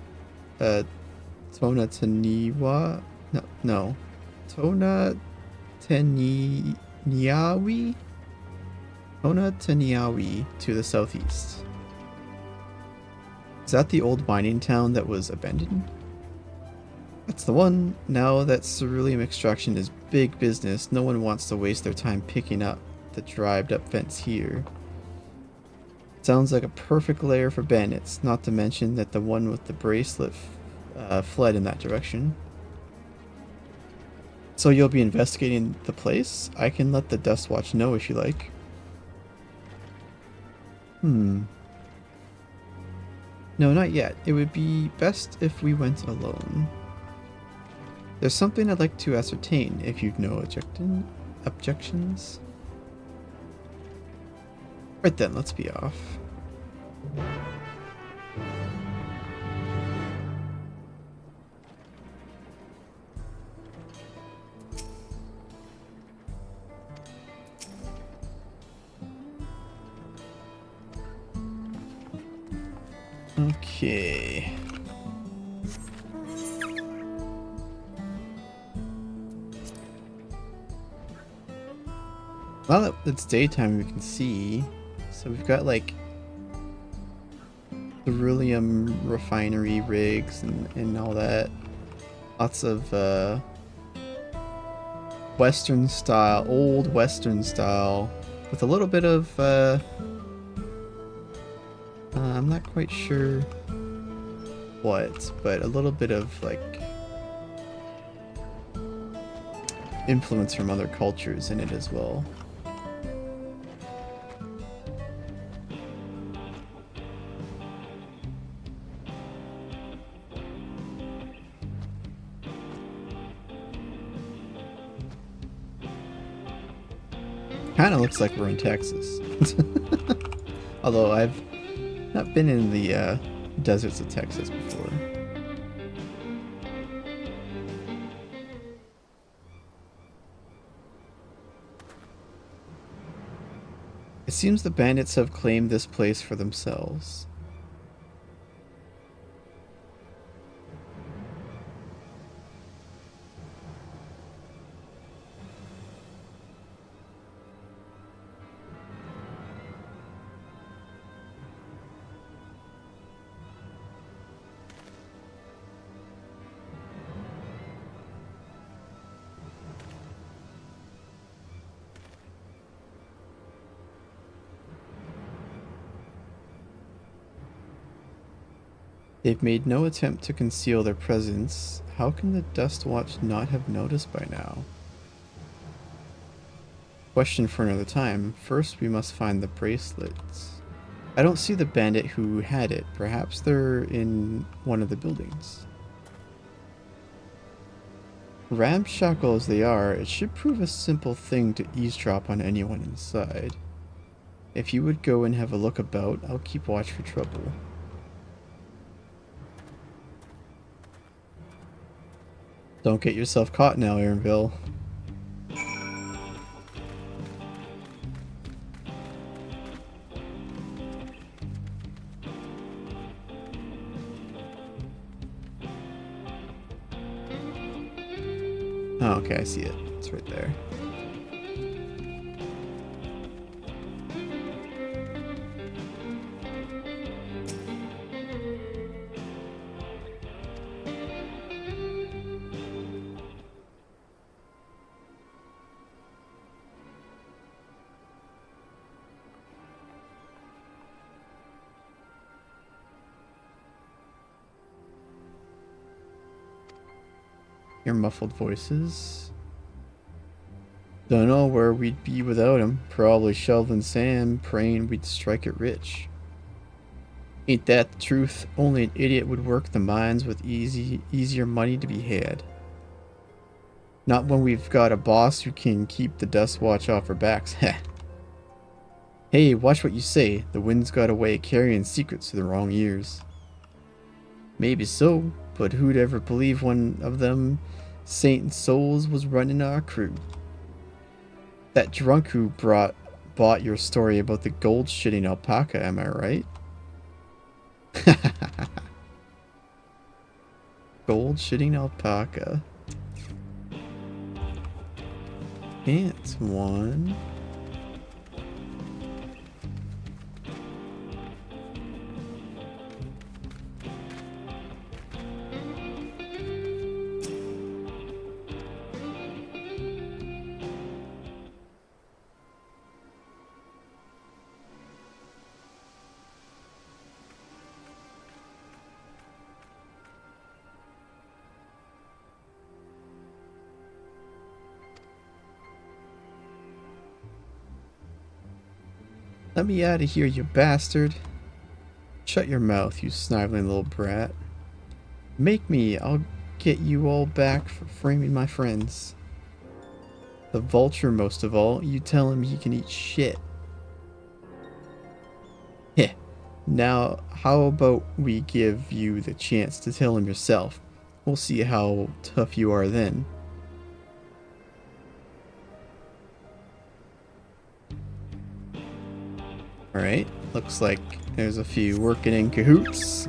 Tonataniwa? No. Tonataniawi? Tonataniawi to the southeast. Is that the old mining town that was abandoned? That's the one. Now that ceruleum extraction is big business, no one wants to waste their time picking up the dried up vents here. Sounds like a perfect lair for bandits, not to mention that the one with the bracelet fled in that direction. So you'll be investigating the place? I can let the Dust Watch know if you like. No, not yet. It would be best if we went alone. There's something I'd like to ascertain, if you've no objections. Right then, let's be off. Okay. Well, it's daytime, we can see. So we've got like beryllium refinery rigs and all that. Lots of Western style, old Western style, with a little bit of I'm not quite sure what, but a little bit of like influence from other cultures in it as well. Kind of looks like we're in Texas. Although I've not been in the deserts of Texas before. It seems the bandits have claimed this place for themselves. They've made no attempt to conceal their presence. How can the Dust Watch not have noticed by now? Question for another time. First, we must find the bracelets. I don't see the bandit who had it. Perhaps they're in one of the buildings. Ramshackle as they are, it should prove a simple thing to eavesdrop on anyone inside. If you would go and have a look about, I'll keep watch for trouble. Don't get yourself caught now, Aaronville. Oh, okay, I see it. It's right there. Hear muffled voices. Don't know where we'd be without him. Probably shoveling sand, praying we'd strike it rich. Ain't that the truth? Only an idiot would work the mines with easier money to be had. Not when we've got a boss who can keep the dust watch off our backs. Heh. Hey, watch what you say. The wind's got a way of carrying secrets to the wrong ears. Maybe so, but who'd ever believe one of them Saint souls was running our crew? That drunk who bought your story about the gold-shitting alpaca, am I right? Gold-shitting alpaca. Ants, one. Let me out of here, you bastard. Shut your mouth, you sniveling little brat. Make me, I'll get you all back for framing my friends. The vulture, most of all, you tell him he can eat shit. Heh. Now, how about we give you the chance to tell him yourself? We'll see how tough you are then. Alright, looks like there's a few working in cahoots,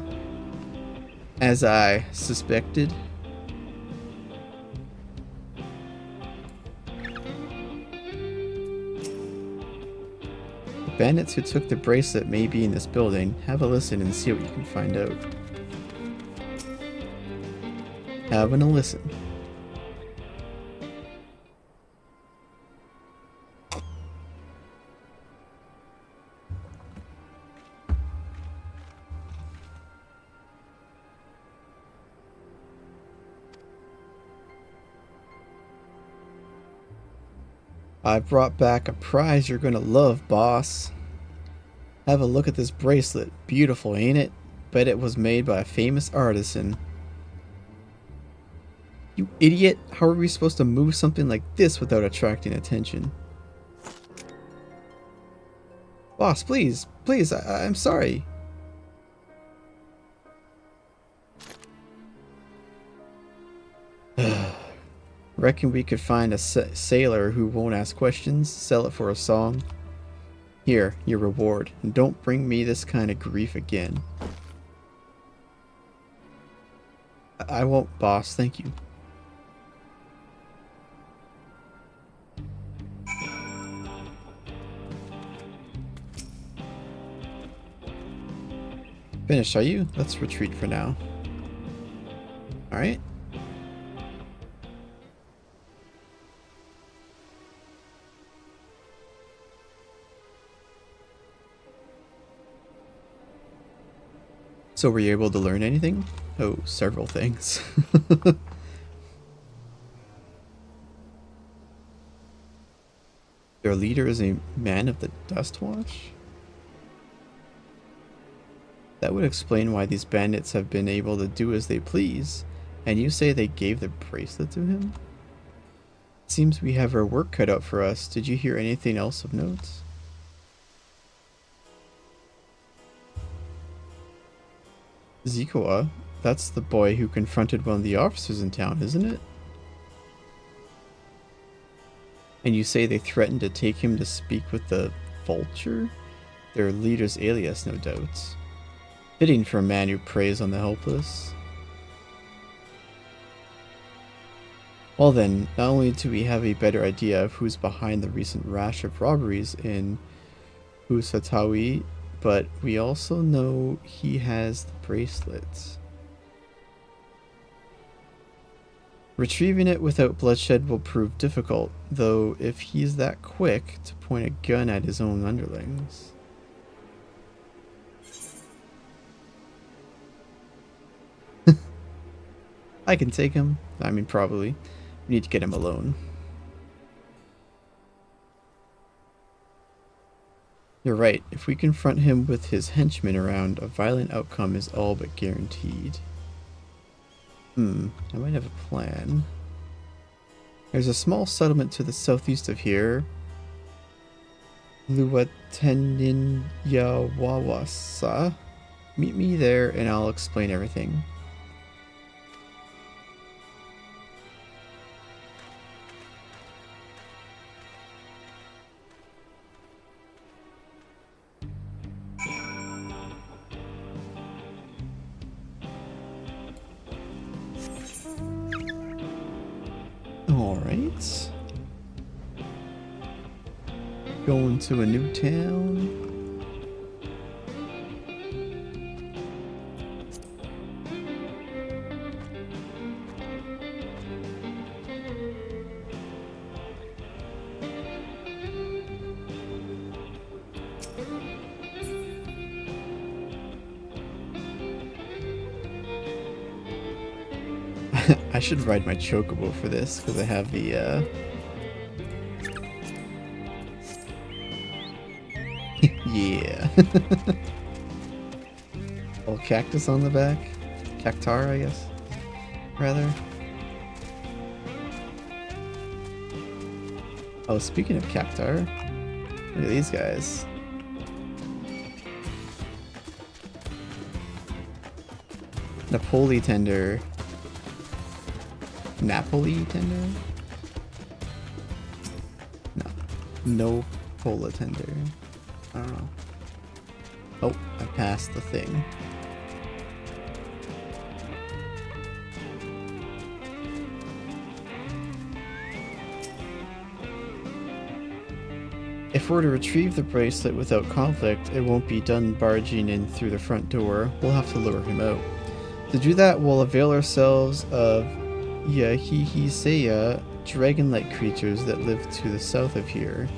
as I suspected. The bandits who took the bracelet may be in this building. Have a listen and see what you can find out. Having a listen. I brought back a prize you're gonna love, boss. Have a look at this bracelet. Beautiful, ain't it? Bet it was made by a famous artisan. You idiot! How are we supposed to move something like this without attracting attention? Boss, please, please, I'm sorry. Reckon we could find a sailor who won't ask questions, sell it for a song. Here, your reward, and don't bring me this kind of grief again. I won't, boss, thank you. Finished, are you? Let's retreat for now. Alright. So were you able to learn anything? Oh, several things. Their leader is a man of the Dust Watch? That would explain why these bandits have been able to do as they please. And you say they gave the bracelet to him? It seems we have our work cut out for us. Did you hear anything else of note? Zikoa? That's the boy who confronted one of the officers in town, isn't it? And you say they threatened to take him to speak with the Vulture? Their leader's alias, no doubt. Fitting for a man who preys on the helpless. Well then, not only do we have a better idea of who's behind the recent rash of robberies in Usatawi, but we also know he has the bracelet. Retrieving it without bloodshed will prove difficult, though if he's that quick to point a gun at his own underlings. I can take him. I mean, probably. We need to get him alone. You're right. If we confront him with his henchmen around, a violent outcome is all but guaranteed. I might have a plan. There's a small settlement to the southeast of here. Luateninyawawasa. Meet me there and I'll explain everything. Alright. Going to a new town. I should ride my chocobo for this because I have the yeah. Old cactus on the back. Cactar, I guess. Rather. Oh, speaking of cactar, look at these guys. Napoli tender. Napoli tender? No Pola tender. I don't know. Oh, I passed the thing. If we're to retrieve the bracelet without conflict, it won't be done barging in through the front door. We'll have to lure him out. To do that, we'll avail ourselves of Yahihiseya, dragon-like creatures that live to the south of here.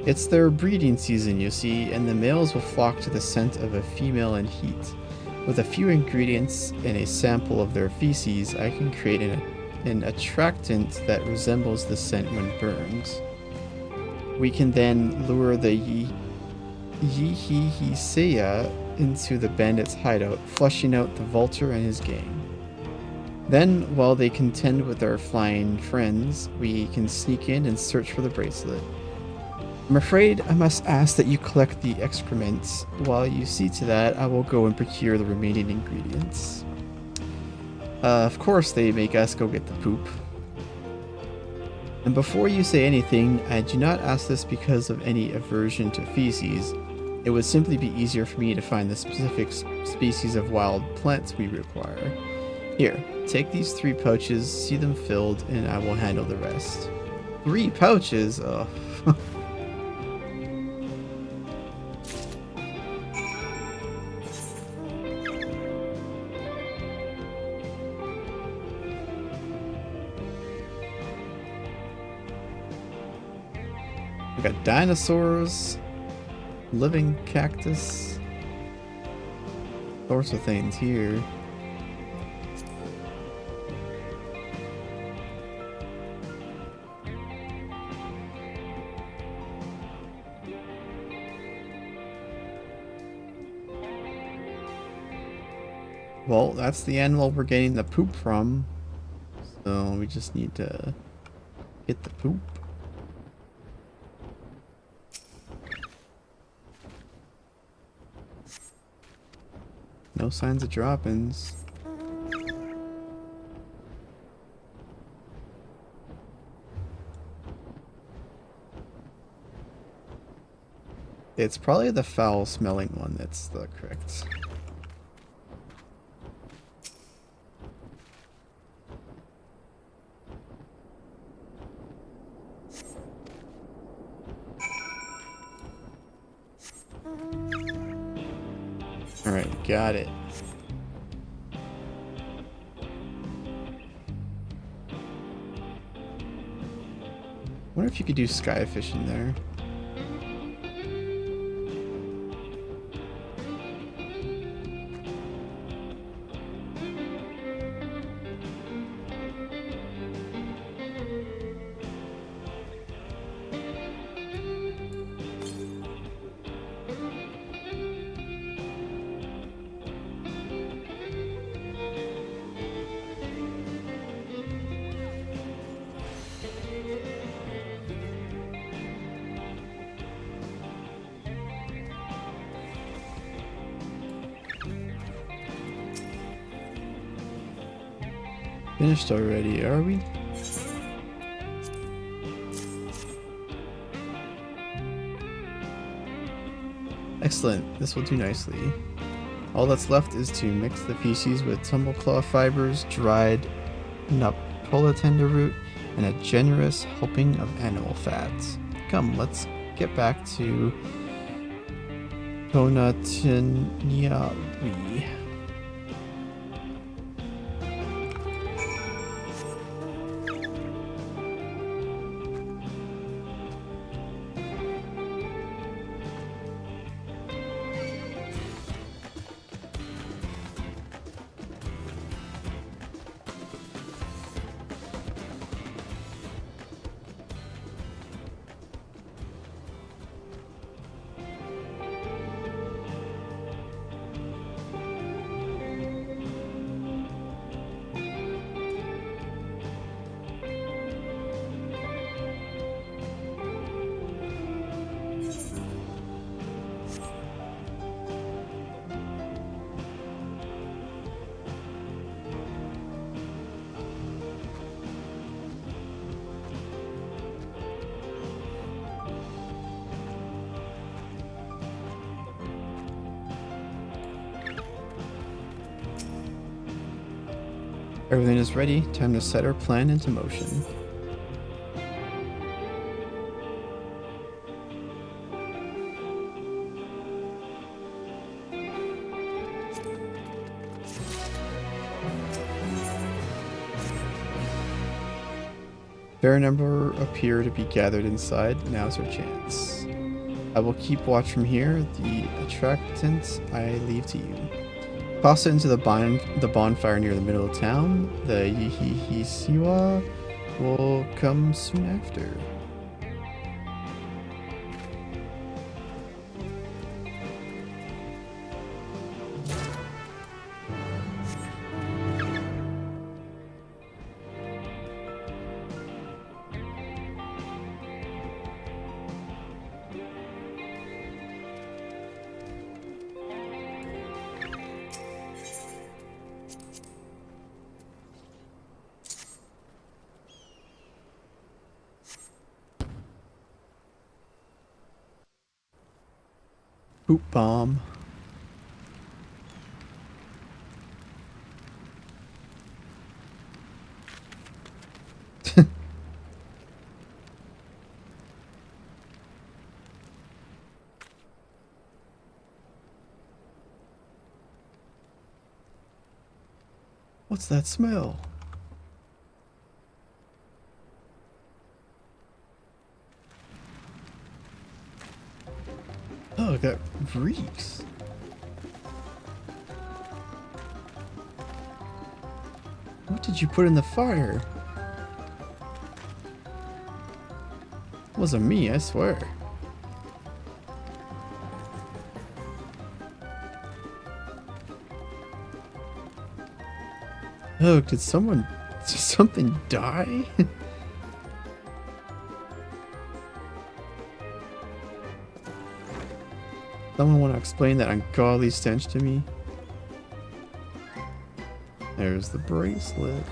It's their breeding season, you see, and the males will flock to the scent of a female in heat. With a few ingredients and a sample of their feces, I can create an attractant that resembles the scent when burned. We can then lure the Yahihiseya into the bandit's hideout, flushing out the vulture and his gang. Then, while they contend with our flying friends, we can sneak in and search for the bracelet. I'm afraid I must ask that you collect the excrements. While you see to that, I will go and procure the remaining ingredients. Of course they make us go get the poop. And before you say anything, I do not ask this because of any aversion to feces. It would simply be easier for me to find the specific species of wild plants we require. Here, take these 3 pouches, see them filled, and I will handle the rest. 3 pouches? Oh. We got dinosaurs, living cactus, sorts of things here. Well, that's the animal we're getting the poop from. So we just need to get the poop. No signs of drop-ins. It's probably the foul-smelling one that's the correct. Got it. Wonder if you could do skyfish in there. Finished already, are we? Excellent, this will do nicely. All that's left is to mix the feces with tumbleclaw fibers, dried Napolitanda root, and a generous helping of animal fats. Come, let's get back to Tonatiniawi. Everything is ready. Time to set our plan into motion. Fair number appear to be gathered inside. Now's our chance. I will keep watch from here. The attractant I leave to you. Toss it into the bonfire near the middle of town. The Yihihisiwa will come soon after. Poop bomb. What's that smell? Oh, that reeks. What did you put in the fire? It wasn't me, I swear. Oh, did something die? Someone want to explain that ungodly stench to me? There's the bracelet.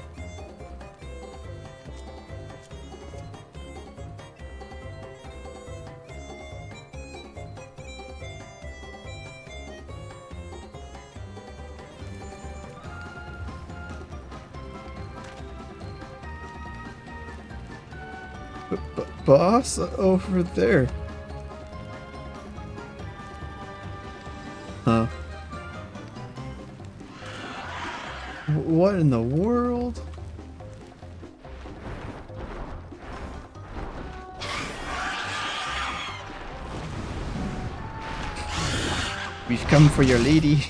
Boss over there. Huh. What in the world? We've come for your ladies.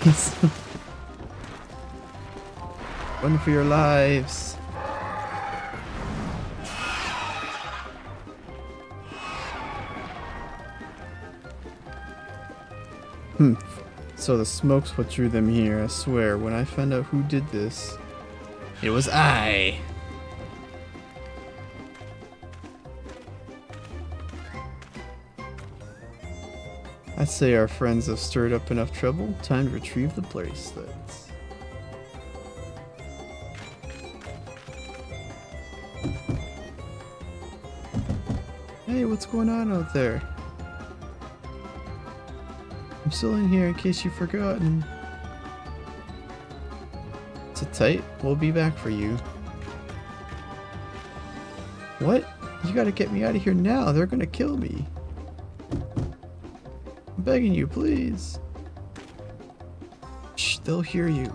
Run for your lives. So the smoke's what drew them here, I swear. When I found out who did this, it was I. I'd say our friends have stirred up enough trouble. Time to retrieve the bracelets. Hey, what's going on out there? I'm still in here in case you've forgotten. Sit tight, we'll be back for you. What? You gotta get me out of here now, they're gonna kill me. I'm begging you, please. Shh, they'll hear you.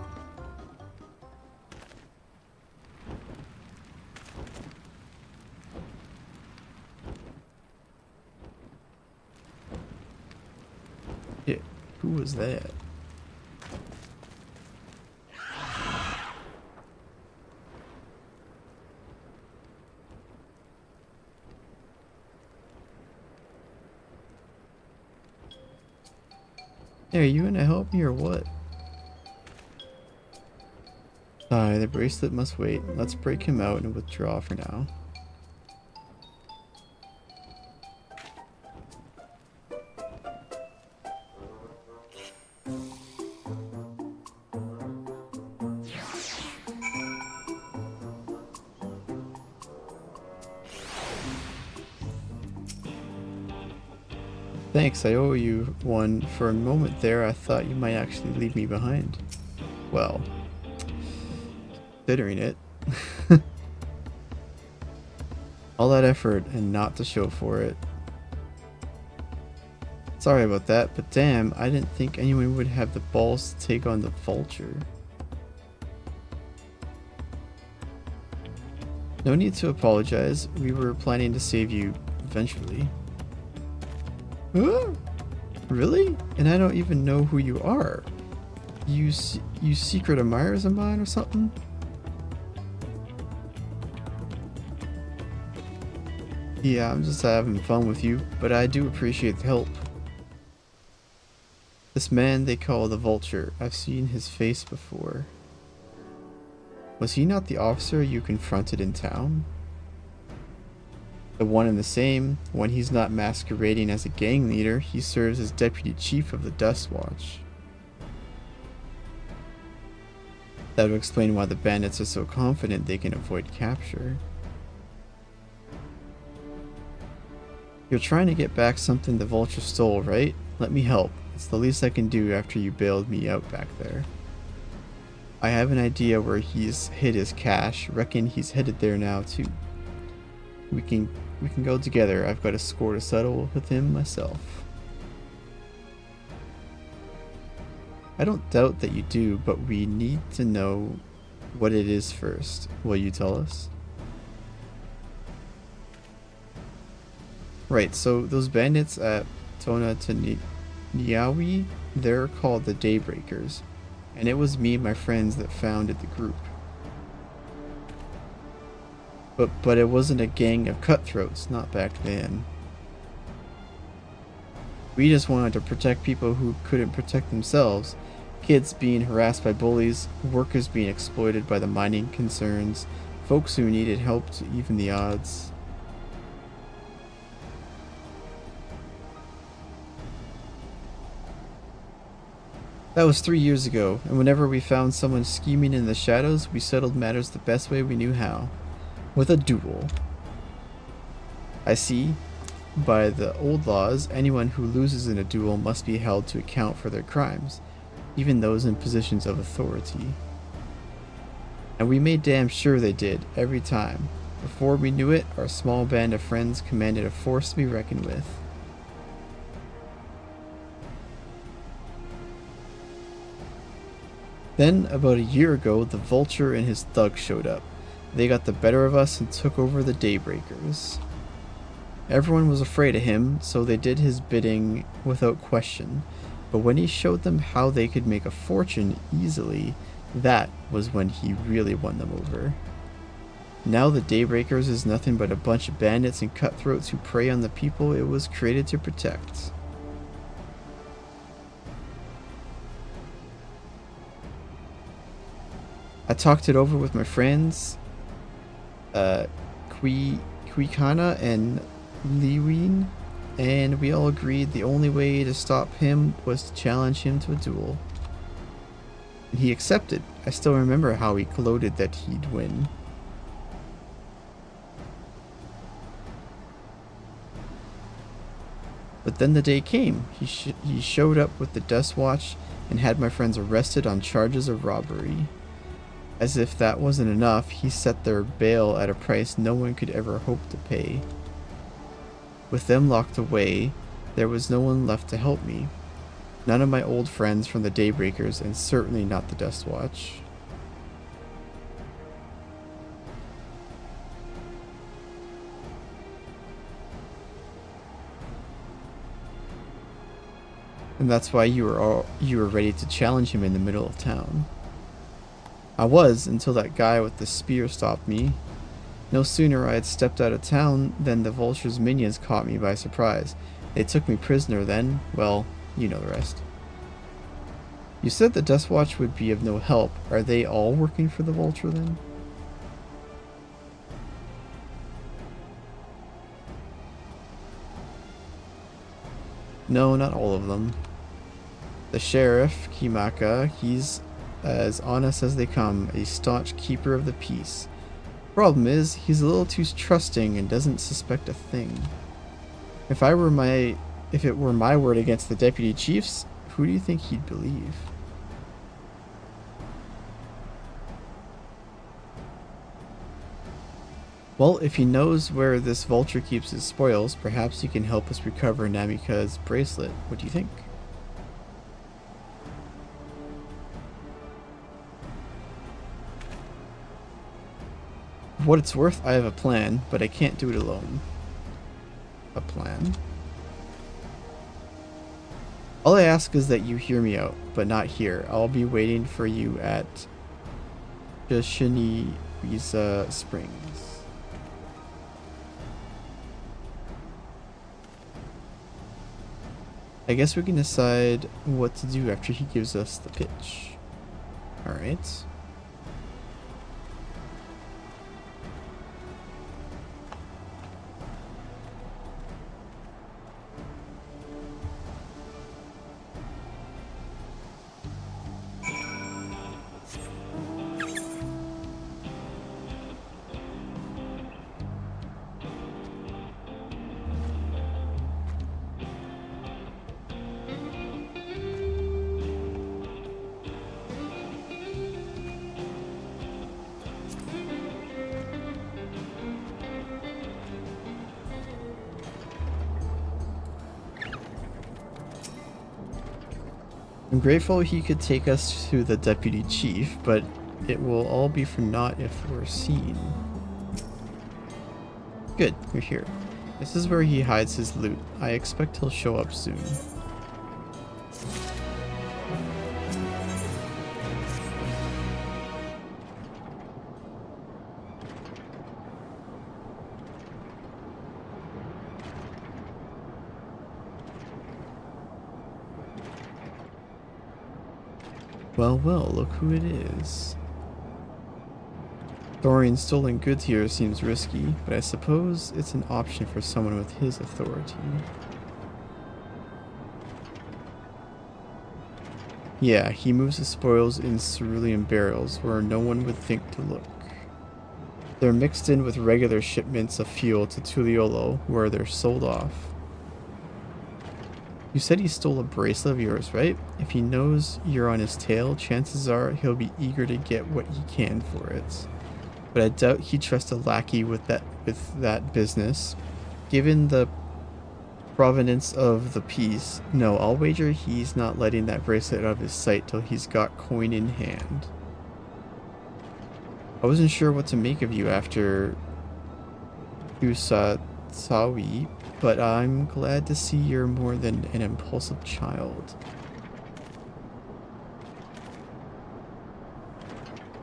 Yeah, who was that? Hey, are you gonna help me or what? Sorry, the bracelet must wait. Let's break him out and withdraw for now. Thanks, I owe you one. For a moment there, I thought you might actually leave me behind. Well, considering it. All that effort and not to show for it. Sorry about that, but damn, I didn't think anyone would have the balls to take on the vulture. No need to apologize. We were planning to save you eventually. Huh? Really? And I don't even know who you are. You secret admirers of mine or something? Yeah, I'm just having fun with you, but I do appreciate the help. This man they call the Vulture, I've seen his face before. Was he not the officer you confronted in town? The one and the same. When he's not masquerading as a gang leader, he serves as deputy chief of the Dust Watch. That would explain why the bandits are so confident they can avoid capture. You're trying to get back something the Vulture stole, right? Let me help. It's the least I can do after you bailed me out back there. I have an idea where he's hid his cash. Reckon he's headed there now too. We can go together. I've got a score to settle with him myself. I don't doubt that you do, but we need to know what it is first. Will you tell us? Right, so those bandits at Tona Niawi, they're called the Daybreakers, and it was me and my friends that founded the group. But it wasn't a gang of cutthroats, not back then. We just wanted to protect people who couldn't protect themselves. Kids being harassed by bullies, workers being exploited by the mining concerns, folks who needed help to even the odds. That was 3 years ago, and whenever we found someone scheming in the shadows, we settled matters the best way we knew how. With a duel. I see. By the old laws, anyone who loses in a duel must be held to account for their crimes, even those in positions of authority. And we made damn sure they did, every time. Before we knew it, our small band of friends commanded a force to be reckoned with. Then, about a year ago, the Vulture and his thugs showed up. They got the better of us and took over the Daybreakers. Everyone was afraid of him, so they did his bidding without question. But when he showed them how they could make a fortune easily, that was when he really won them over. Now the Daybreakers is nothing but a bunch of bandits and cutthroats who prey on the people it was created to protect. I talked it over with my friends, Quikana and Liween, and we all agreed the only way to stop him was to challenge him to a duel. And he accepted. I still remember how he gloated that he'd win. But then the day came. He showed up with the Dust Watch and had my friends arrested on charges of robbery. As if that wasn't enough, he set their bail at a price no one could ever hope to pay. With them locked away, there was no one left to help me. None of my old friends from the Daybreakers, and certainly not the Dust Watch. And that's why you were ready to challenge him in the middle of town. I was, until that guy with the spear stopped me. No sooner I had stepped out of town than the Vulture's minions caught me by surprise. They took me prisoner then. Well, you know the rest. You said the Dust Watch would be of no help. Are they all working for the Vulture then? No, not all of them. The sheriff, Kimaka, he's as honest as they come, a staunch keeper of the peace. Problem is, he's a little too trusting and doesn't suspect a thing. If it were my word against the deputy chiefs, who do you think he'd believe? Well, if he knows where this Vulture keeps his spoils, perhaps he can help us recover Namika's bracelet. What do you think? For what it's worth, I have a plan, but I can't do it alone. A plan? All I ask is that you hear me out, but not here. I'll be waiting for you at Shiniwiza Springs. I guess we can decide what to do after he gives us the pitch. Alright. I'm grateful he could take us to the deputy chief, but it will all be for naught if we're seen. Good, you're here. This is where he hides his loot. I expect he'll show up soon. Well, look who it is. Storing stolen goods here seems risky, but I suppose it's an option for someone with his authority. Yeah, he moves his spoils in cerulean barrels where no one would think to look. They're mixed in with regular shipments of fuel to Tuliolo, where they're sold off. You said he stole a bracelet of yours, right? If he knows you're on his tail, chances are he'll be eager to get what he can for it. But I doubt he'd trust a lackey with that business. Given the provenance of the piece. No, I'll wager he's not letting that bracelet out of his sight till he's got coin in hand. I wasn't sure what to make of you after Usatawi, but I'm glad to see you're more than an impulsive child.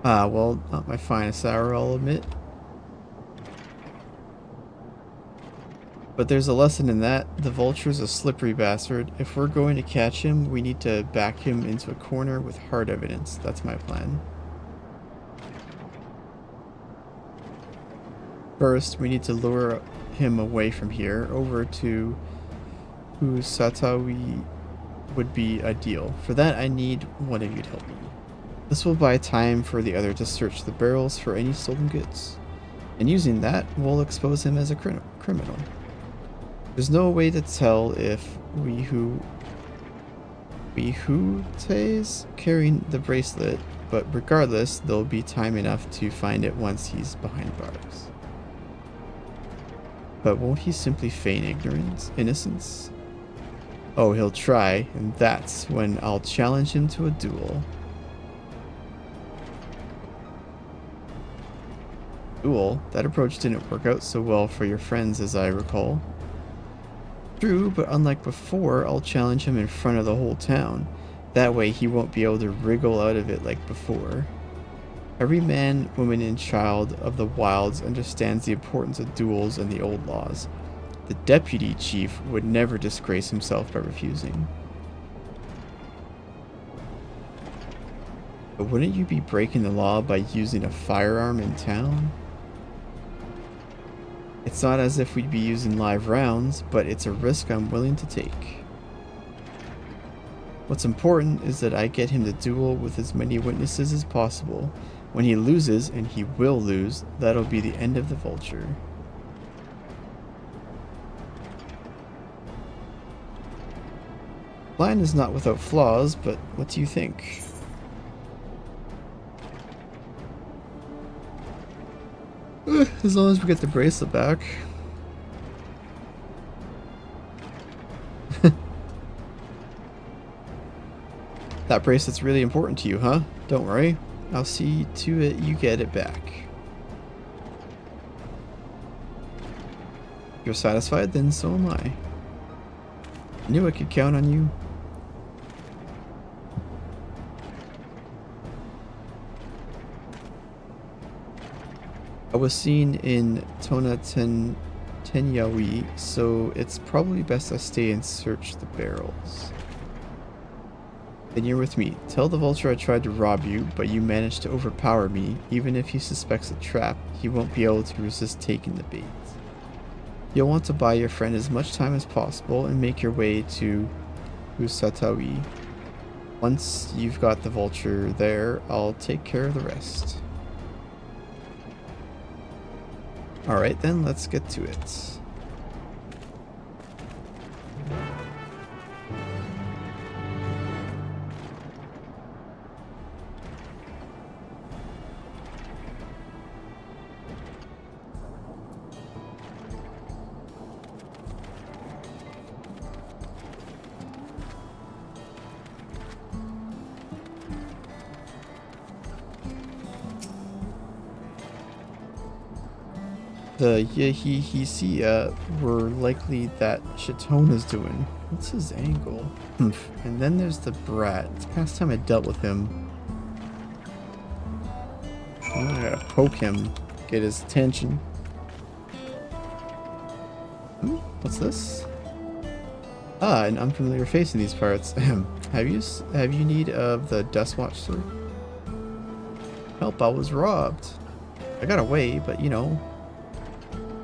Ah, well, not my finest hour, I'll admit. But there's a lesson in that. The vulture's a slippery bastard. If we're going to catch him, we need to back him into a corner with hard evidence. That's my plan. First, we need to lure him away from here, over to Usatawi would be ideal. For that, I need one of you to help me. This will buy time for the other to search the barrels for any stolen goods. And using that, we'll expose him as a criminal. There's no way to tell if Wihute's carrying the bracelet, but regardless, there'll be time enough to find it once he's behind bars. But won't he simply feign innocence? Oh, he'll try, and that's when I'll challenge him to a duel. Duel? That approach didn't work out so well for your friends, as I recall. True, but unlike before, I'll challenge him in front of the whole town. That way he won't be able to wriggle out of it like before. Every man, woman, and child of the wilds understands the importance of duels and the old laws. The deputy chief would never disgrace himself by refusing. But wouldn't you be breaking the law by using a firearm in town? It's not as if we'd be using live rounds, but it's a risk I'm willing to take. What's important is that I get him to duel with as many witnesses as possible. When he loses, and he will lose, that'll be the end of the vulture. Plan is not without flaws, but what do you think? As long as we get the bracelet back. That bracelet's really important to you, huh? Don't worry. I'll see to it you get it back. If you're satisfied, then so am I. I knew I could count on you. I was seen in Tenyawi, so it's probably best I stay and search the barrels. Then you're with me. Tell the vulture I tried to rob you, but you managed to overpower me. Even if he suspects a trap, he won't be able to resist taking the bait. You'll want to buy your friend as much time as possible and make your way to Usatawi. Once you've got the vulture there, I'll take care of the rest. Alright then, let's get to it. The Yehihisia were likely that Shatona's doing. What's his angle? And then there's the brat. It's past time I dealt with him. I gotta poke him, get his attention. What's this? Ah, an unfamiliar face in these parts. Have you need of the Dust Watch, sir? Help, I was robbed. I got away, but you know.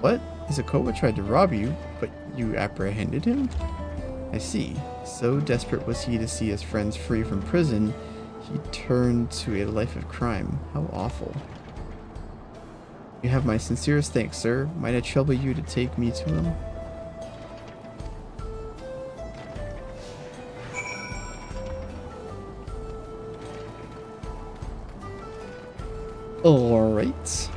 What? Izakowa tried to rob you, but you apprehended him? I see. So desperate was he to see his friends free from prison, he turned to a life of crime. How awful. You have my sincerest thanks, sir. Might I trouble you to take me to him? Alright.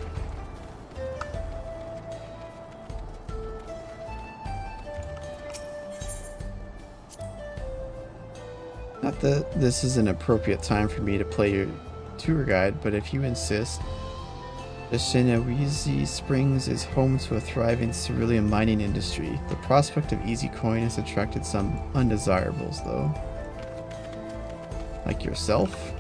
Not that this is an appropriate time for me to play your tour guide, but if you insist, the Shinawizi Springs is home to a thriving cerulean mining industry. The prospect of easy coin has attracted some undesirables, though. Like yourself?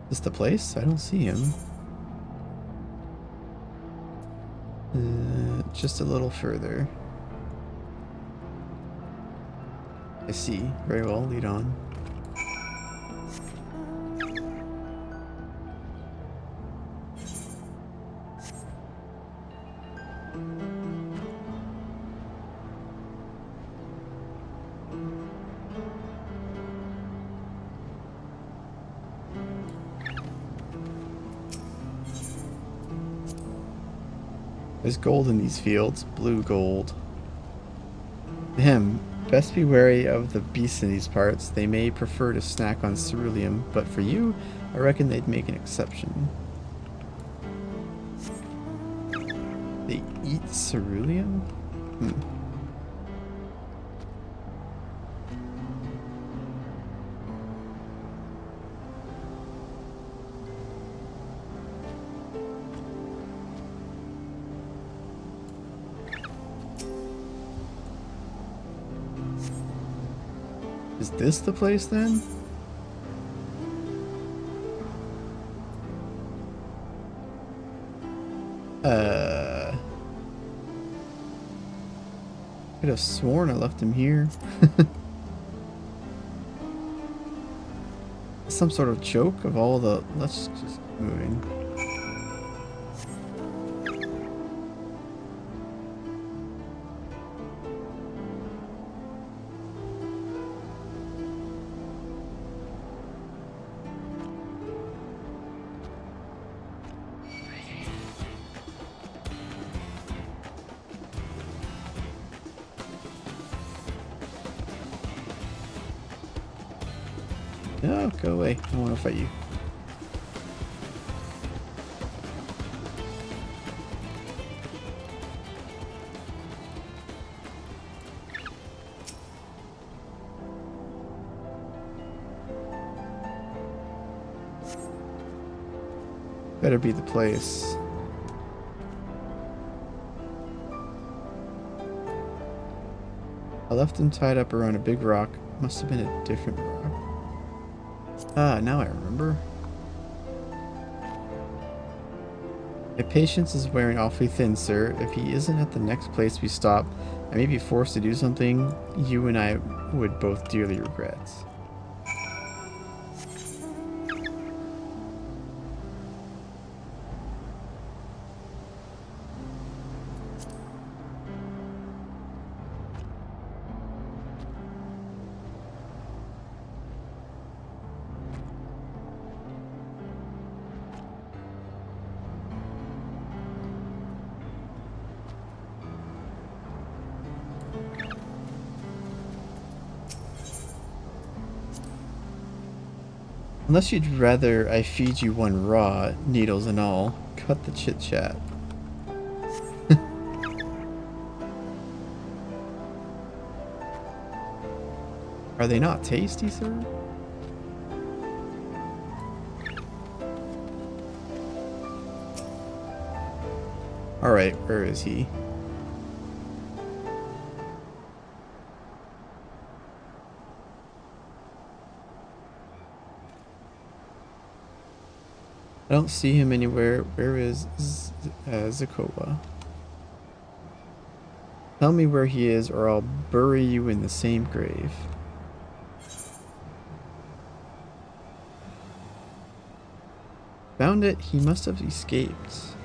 Is this the place? I don't see him. Just a little further. I see. Very well, lead on. There's gold in these fields, blue gold. Ahem, best be wary of the beasts in these parts. They may prefer to snack on ceruleum, but for you, I reckon they'd make an exception. They eat ceruleum? Is this the place then? Could have sworn I left him here. Some sort of joke of all the... Let's just moving. No, go away. I don't want to fight you. Better be the place. I left him tied up around a big rock. Must have been a different rock. Ah, now I remember. My patience is wearing awfully thin, sir. If he isn't at the next place we stop, I may be forced to do something you and I would both dearly regret. Unless you'd rather I feed you one raw, needles and all, cut the chit-chat. Are they not tasty, sir? Alright, where is he? I don't see him anywhere. Where is Zakowa? Tell me where he is or I'll bury you in the same grave. Found it. He must have escaped.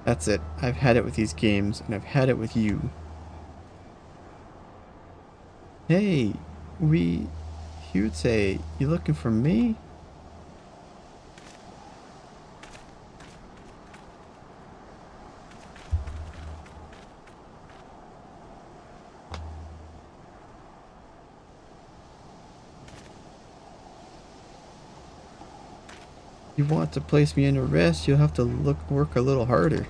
That's it. I've had it with these games, and I've had it with you. Hey, Hute, you looking for me? You want to place me under arrest, you'll have to work a little harder.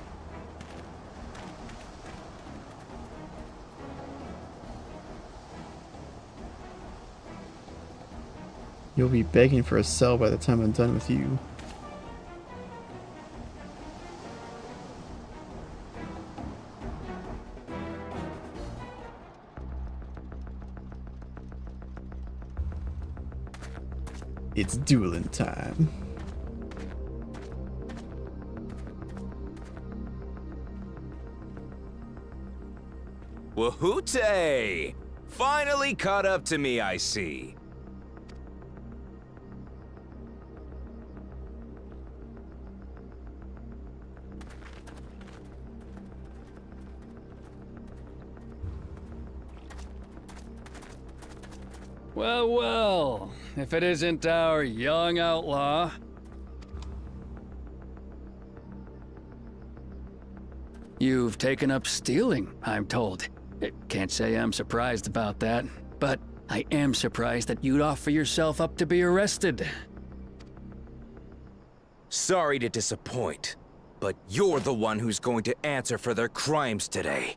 You'll be begging for a cell by the time I'm done with you. It's dueling time. Wahoote! Finally caught up to me, I see. Well, well, if it isn't our young outlaw. You've taken up stealing, I'm told. Can't say I'm surprised about that, but I am surprised that you'd offer yourself up to be arrested. Sorry to disappoint, but you're the one who's going to answer for their crimes today.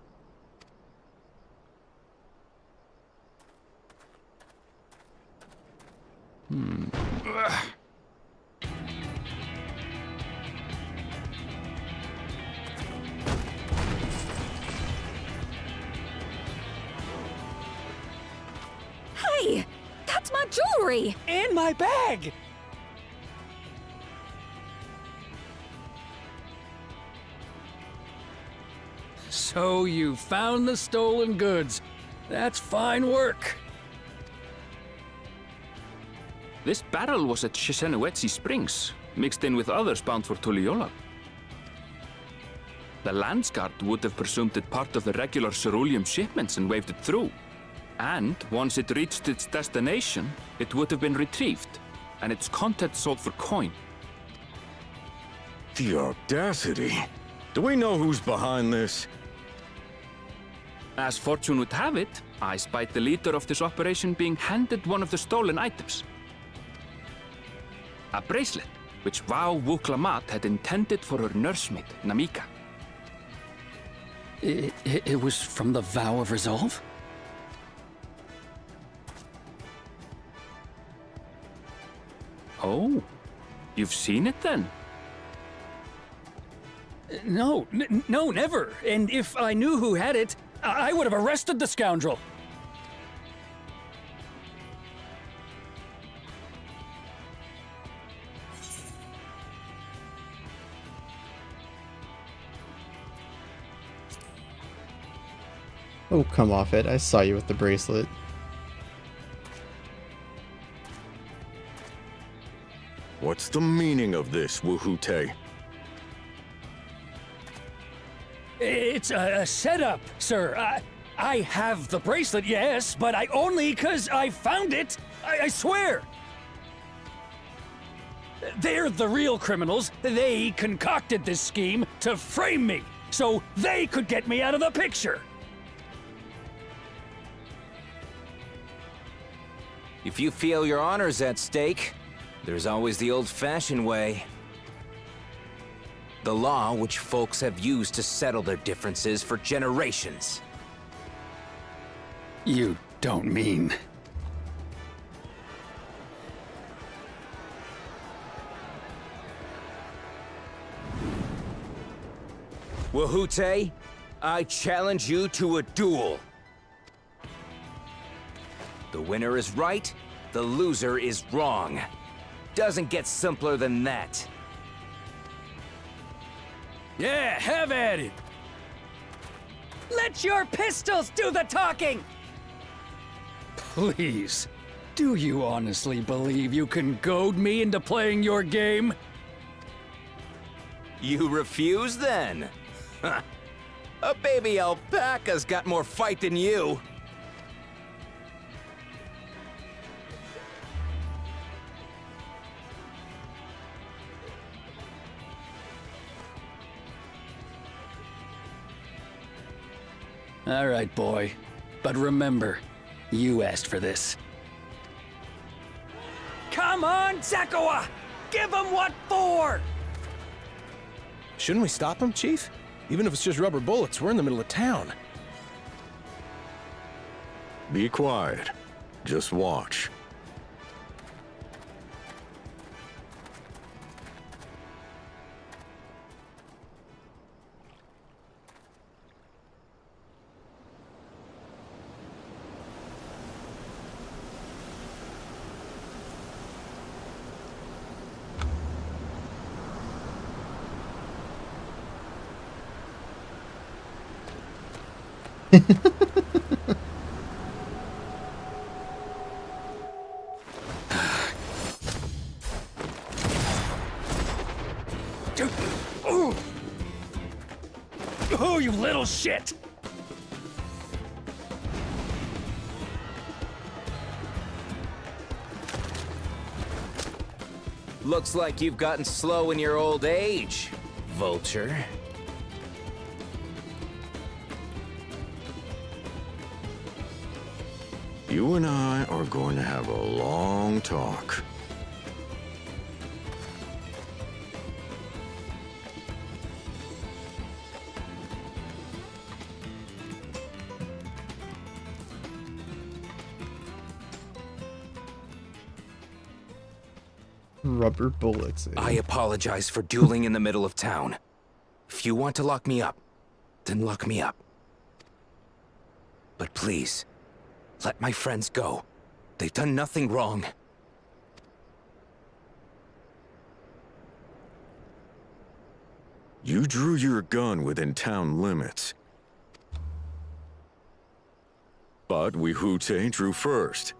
Hey! That's my jewelry! And my bag! So you found the stolen goods. That's fine work. This barrel was at Shissenuetsi Springs, mixed in with others bound for Tuliyollal. The Landsguard would have presumed it part of the regular ceruleum shipments and waved it through. And once it reached its destination, it would have been retrieved, and its contents sold for coin. The audacity. Do we know who's behind this? As fortune would have it, I spied the leader of this operation being handed one of the stolen items. A bracelet, which Vau Wuklamat had intended for her nursemaid, Namika. It was from the Vow of Resolve? Oh, you've seen it then? No, no, never. And if I knew who had it, I would have arrested the scoundrel. Oh, come off it. I saw you with the bracelet. What's the meaning of this, Wahoote? It's a setup, sir. I have the bracelet, yes, but I only 'cause I found it. I swear. They're the real criminals. They concocted this scheme to frame me, so they could get me out of the picture. If you feel your honor's at stake, there's always the old-fashioned way. The law which folks have used to settle their differences for generations. You don't mean... Wahoote, I challenge you to a duel. The winner is right, the loser is wrong. Doesn't get simpler than that. Yeah, have at it! Let your pistols do the talking! Please, do you honestly believe you can goad me into playing your game? You refuse then? A baby alpaca's got more fight than you. All right, boy. But remember, you asked for this. Come on, Zekawa! Give him what for! Shouldn't we stop him, Chief? Even if it's just rubber bullets, we're in the middle of town. Be quiet. Just watch. Oh, you little shit! Looks like you've gotten slow in your old age, vulture. You and I are going to have a long talk. Rubber bullets. I apologize for dueling in the middle of town. If you want to lock me up, then lock me up. But please, let my friends go. They've done nothing wrong. You drew your gun within town limits. But Wihute drew first.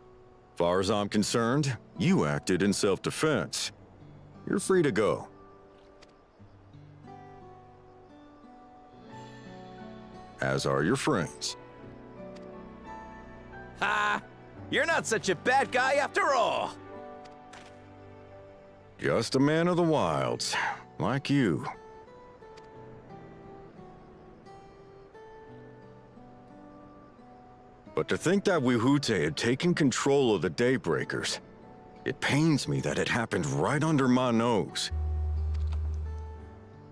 Far as I'm concerned, you acted in self-defense. You're free to go. As are your friends. Ha! You're not such a bad guy after all! Just a man of the wilds, like you. But to think that Wihute had taken control of the Daybreakers, it pains me that it happened right under my nose.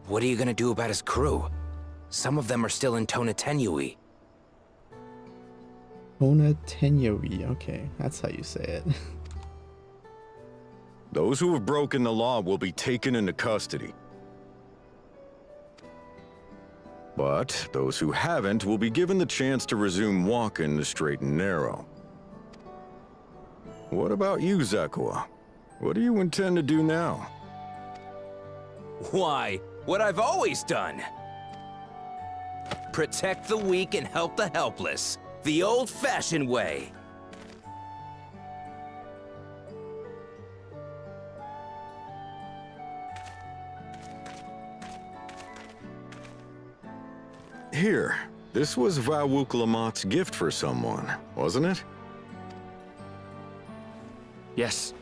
What are you gonna do about his crew? Some of them are still in Tonatenui. Tonatenui, okay, that's how you say it. Those who have broken the law will be taken into custody. But those who haven't will be given the chance to resume walking the straight and narrow. What about you, Zekawa? What do you intend to do now? Why, what I've always done. Protect the weak and help the helpless. The old-fashioned way. Here, this was Vawuklamat's gift for someone, wasn't it? Yes,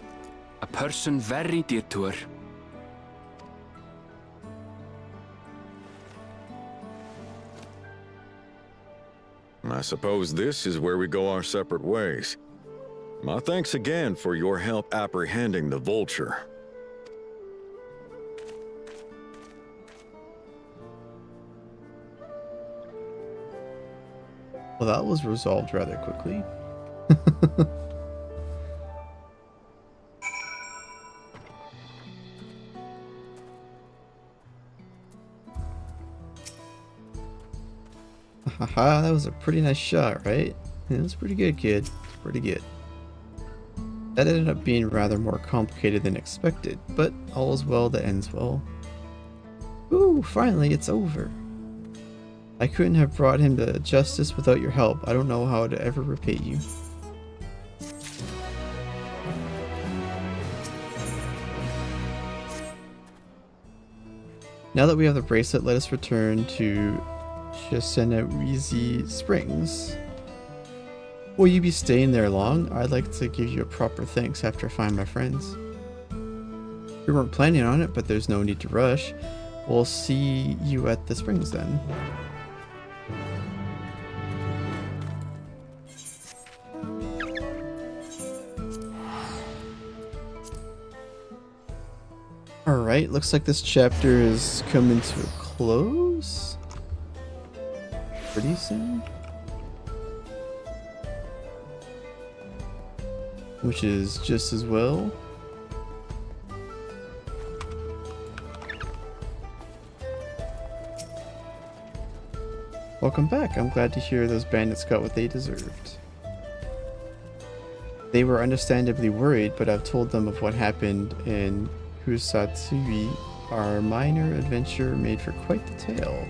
a person very dear to her. I suppose this is where we go our separate ways. My thanks again for your help apprehending the vulture. Well, that was resolved rather quickly. Haha, that was a pretty nice shot, right? Yeah, that was pretty good, kid. Pretty good. That ended up being rather more complicated than expected, but all is well that ends well. Ooh, finally it's over. I couldn't have brought him to justice without your help. I don't know how to ever repay you. Now that we have the bracelet, let us return to Shisenawizi Springs. Will you be staying there long? I'd like to give you a proper thanks after I find my friends. We weren't planning on it, but there's no need to rush. We'll see you at the springs then. Alright, looks like this chapter is coming to a close pretty soon. Which is just as well. Welcome back. I'm glad to hear those bandits got what they deserved. They were understandably worried, but I've told them of what happened in Husatsui. Our minor adventure made for quite the tale.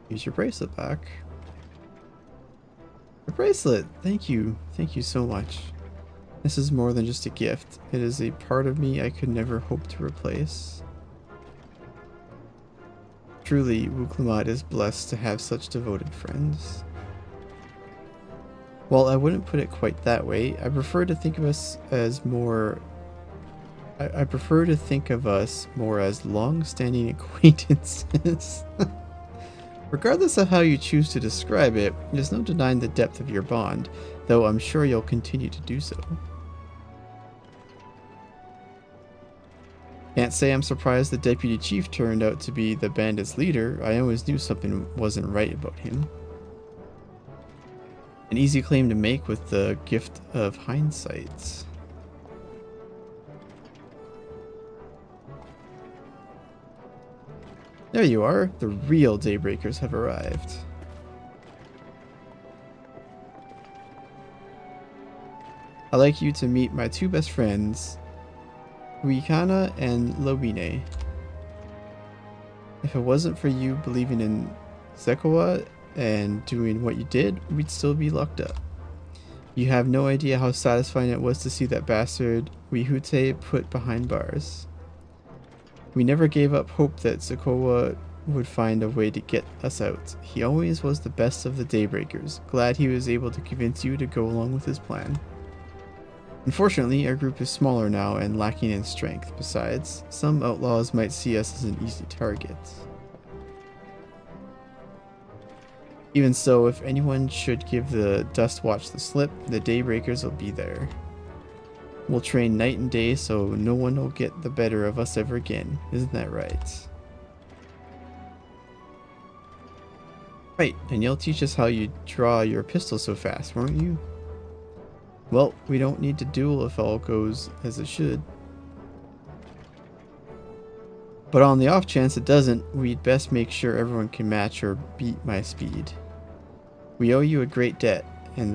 Use your bracelet back. The bracelet! Thank you. Thank you so much. This is more than just a gift. It is a part of me I could never hope to replace. Truly, Wuklamad is blessed to have such devoted friends. Well, I wouldn't put it quite that way. I prefer to think of us as more... I prefer to think of us more as long-standing acquaintances. Regardless of how you choose to describe it, there's no denying the depth of your bond, though I'm sure you'll continue to do so. Can't say I'm surprised the deputy chief turned out to be the bandit's leader. I always knew something wasn't right about him. An easy claim to make with the gift of hindsight. There you are. The real Daybreakers have arrived. I'd like you to meet my two best friends, Huikana and Lobine. If it wasn't for you believing in Zekoa and doing what you did, we'd still be locked up. You have no idea how satisfying it was to see that bastard Wihute put behind bars. We never gave up hope that Zekoa would find a way to get us out. He always was the best of the Daybreakers. Glad he was able to convince you to go along with his plan. Unfortunately, our group is smaller now and lacking in strength. Besides, some outlaws might see us as an easy target. Even so, if anyone should give the Dust Watch the slip, the Daybreakers will be there. We'll train night and day so no one will get the better of us ever again. Isn't that right? Right, and you'll teach us how you draw your pistol so fast, won't you? Well, we don't need to duel if all goes as it should. But on the off chance it doesn't, we'd best make sure everyone can match or beat my speed. We owe you a great debt, and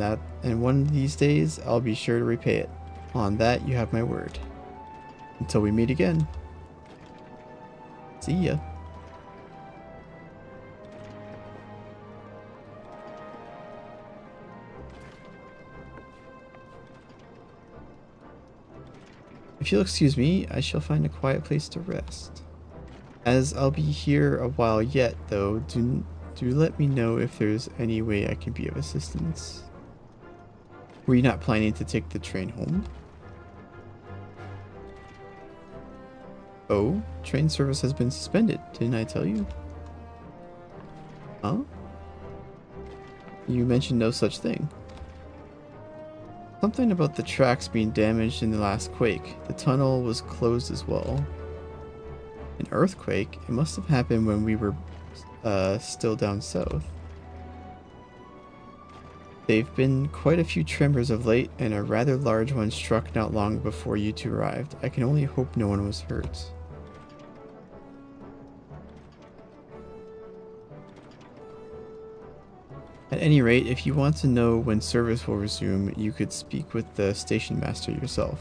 one of these days I'll be sure to repay it. On that, you have my word. Until we meet again. See ya. If you'll excuse me, I shall find a quiet place to rest. As I'll be here a while yet, though, do let me know if there's any way I can be of assistance. Were you not planning to take the train home? Oh, train service has been suspended, didn't I tell you? Huh? You mentioned no such thing. Something about the tracks being damaged in the last quake. The tunnel was closed as well. An earthquake? It must have happened when we were still down south. They've been quite a few tremors of late, and a rather large one struck not long before you two arrived. I can only hope no one was hurt. At any rate, if you want to know when service will resume, you could speak with the station master yourself.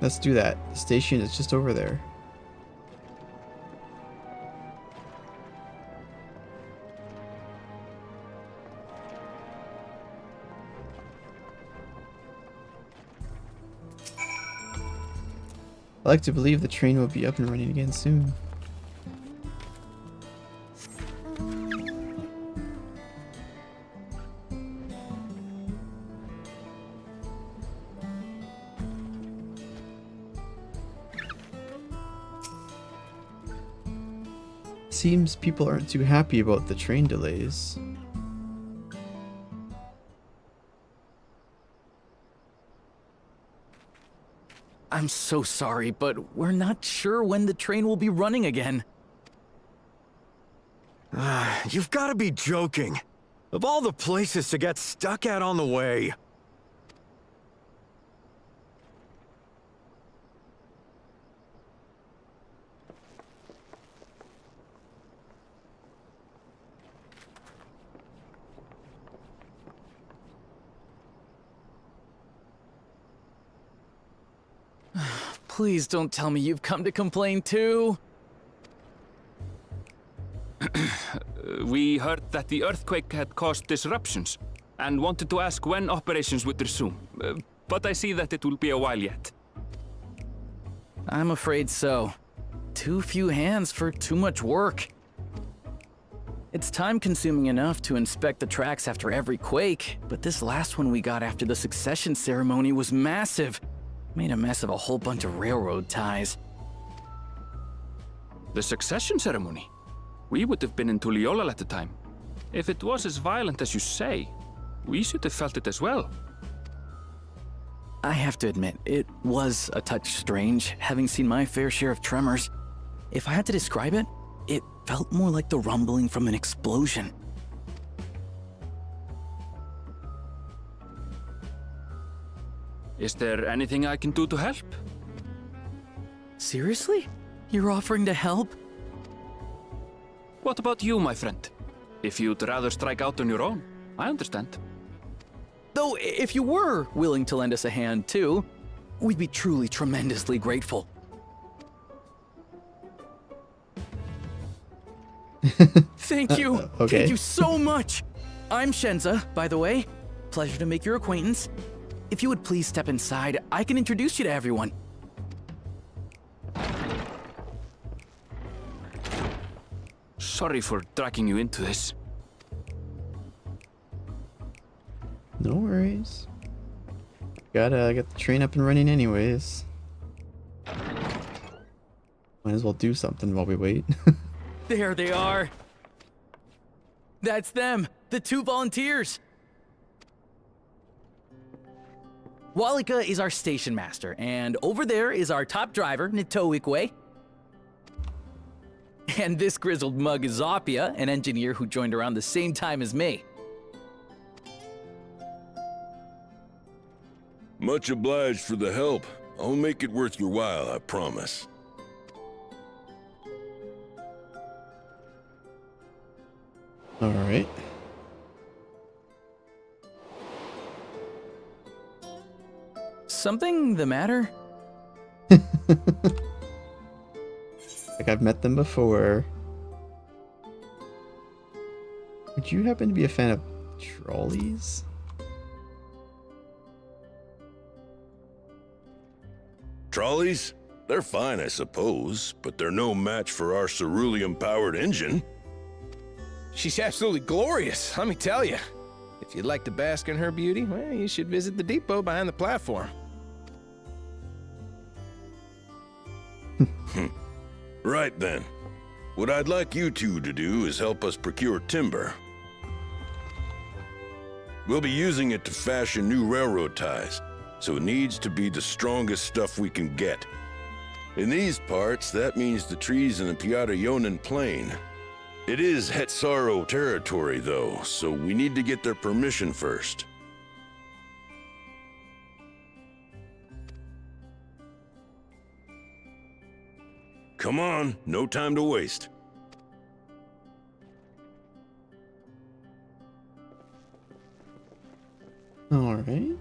Let's do that. The station is just over there. like to believe the train will be up and running again soon. Seems people aren't too happy about the train delays. I'm so sorry, but we're not sure when the train will be running again. You've got to be joking. Of all the places to get stuck at on the way. Please don't tell me you've come to complain too. We heard that the earthquake had caused disruptions and wanted to ask when operations would resume. But I see that it will be a while yet. I'm afraid so. Too few hands for too much work. It's time-consuming enough to inspect the tracks after every quake, but this last one we got after the succession ceremony was massive. Made a mess of a whole bunch of railroad ties. The succession ceremony? We would have been in Tuliolal at the time. If it was as violent as you say, we should have felt it as well. I have to admit, it was a touch strange, having seen my fair share of tremors. If I had to describe it, it felt more like the rumbling from an explosion. Is there anything I can do to help? Seriously? You're offering to help? What about you, my friend? If you'd rather strike out on your own, I understand. Though, if you were willing to lend us a hand too, we'd be truly tremendously grateful. Thank you! Okay. Thank you so much! I'm Shenza, by the way. Pleasure to make your acquaintance. If you would please step inside, I can introduce you to everyone. Sorry for dragging you into this. No worries. Gotta get the train up and running anyways. Might as well do something while we wait. There they are. That's them, the 2 volunteers. Walika is our station master, and over there is our top driver, Nitoikwe. And this grizzled mug is Zopia, an engineer who joined around the same time as me. Much obliged for the help. I'll make it worth your while, I promise. All right. Something the matter? Like I've met them before. Would you happen to be a fan of trolleys? Trolleys? They're fine, I suppose, but they're no match for our cerulean-powered engine. She's absolutely glorious, let me tell you. If you'd like to bask in her beauty, well, you should visit the depot behind the platform. Right then. What I'd like you two to do is help us procure timber. We'll be using it to fashion new railroad ties, so it needs to be the strongest stuff we can get. In these parts, that means the trees in the Piata-Yonan Plain. It is Hetsaro territory, though, so we need to get their permission first. Come on, no time to waste. All right.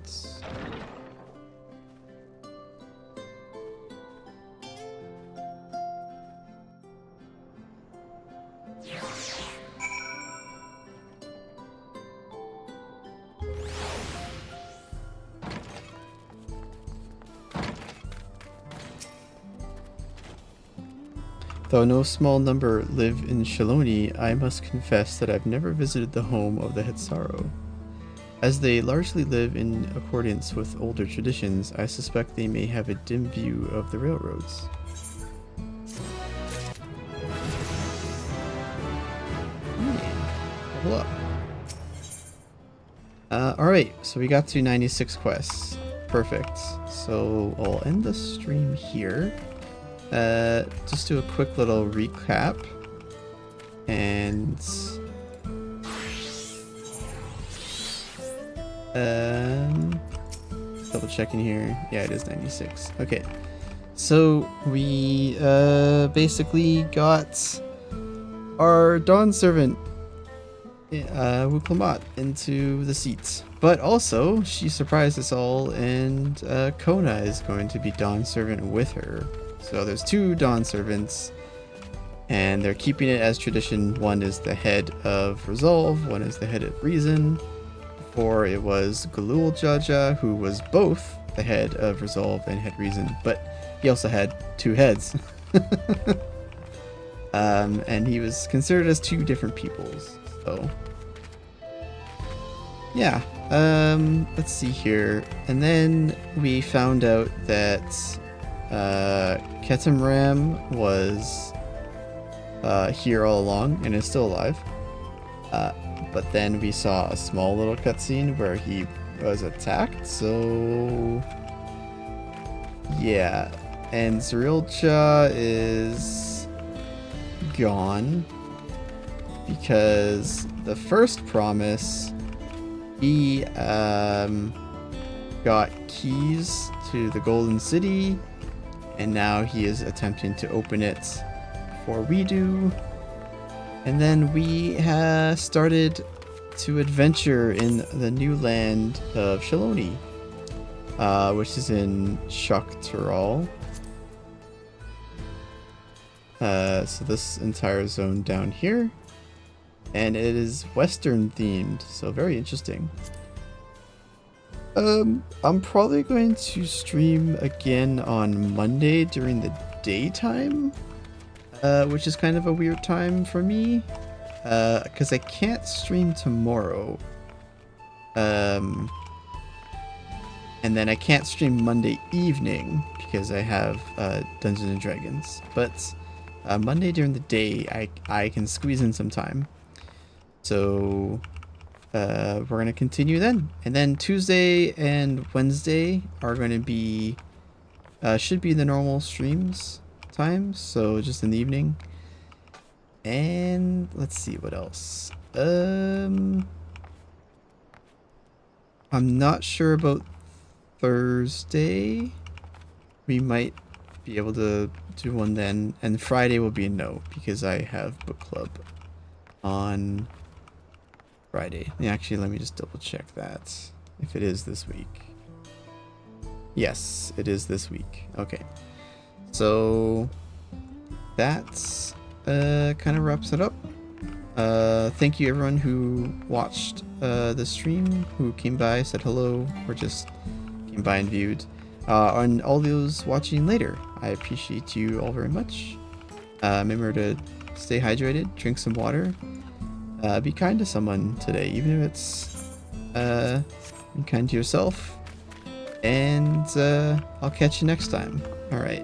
Though no small number live in Shaloni, I must confess that I've never visited the home of the Hetsaro. As they largely live in accordance with older traditions, I suspect they may have a dim view of the railroads. Level up. Alright, so we got to 96 quests. Perfect. So I'll end the stream here. Just do a quick little recap. And double checking here. Yeah, it is 96. Okay. So we basically got our Dawnservant Wuklamat into the seats. But also, she surprised us all, and Kona is going to be Dawnservant with her. So there's 2 Dawnservants, and they're keeping it as tradition. One is the head of Resolve, one is the head of Reason. Before it was Bakool Ja Ja, who was both the head of Resolve and head Reason, but he also had 2 heads. And he was considered as 2 different peoples. So yeah, let's see here. And then we found out that Ketamram was here all along and is still alive. But then we saw a small little cutscene where he was attacked, so yeah. And Xbr'aal Ja is gone because the first promise, he got keys to the Golden City, and now he is attempting to open it before we do. And then we started to adventure in the new land of Shaloni, which is in Xbr'aal. So this entire zone down here, and it is Western themed, so very interesting. I'm probably going to stream again on Monday during the daytime, which is kind of a weird time for me, because I can't stream tomorrow. And then I can't stream Monday evening because I have Dungeons and Dragons. But Monday during the day, I can squeeze in some time. So we're going to continue then. And then Tuesday and Wednesday are going to be, should be the normal streams times. So just in the evening. And let's see what else. I'm not sure about Thursday. We might be able to do one then, and Friday will be a no because I have book club on Friday. Actually, let me just double check that if it is this week. Yes, it is this week. Okay, so that's kind of wraps it up. Thank you everyone who watched the stream, who came by, said hello, or just came by and viewed, and all those watching later. I appreciate you all very much. Remember to stay hydrated, drink some water, be kind to someone today, even if it's be kind to yourself, and I'll catch you next time. All right.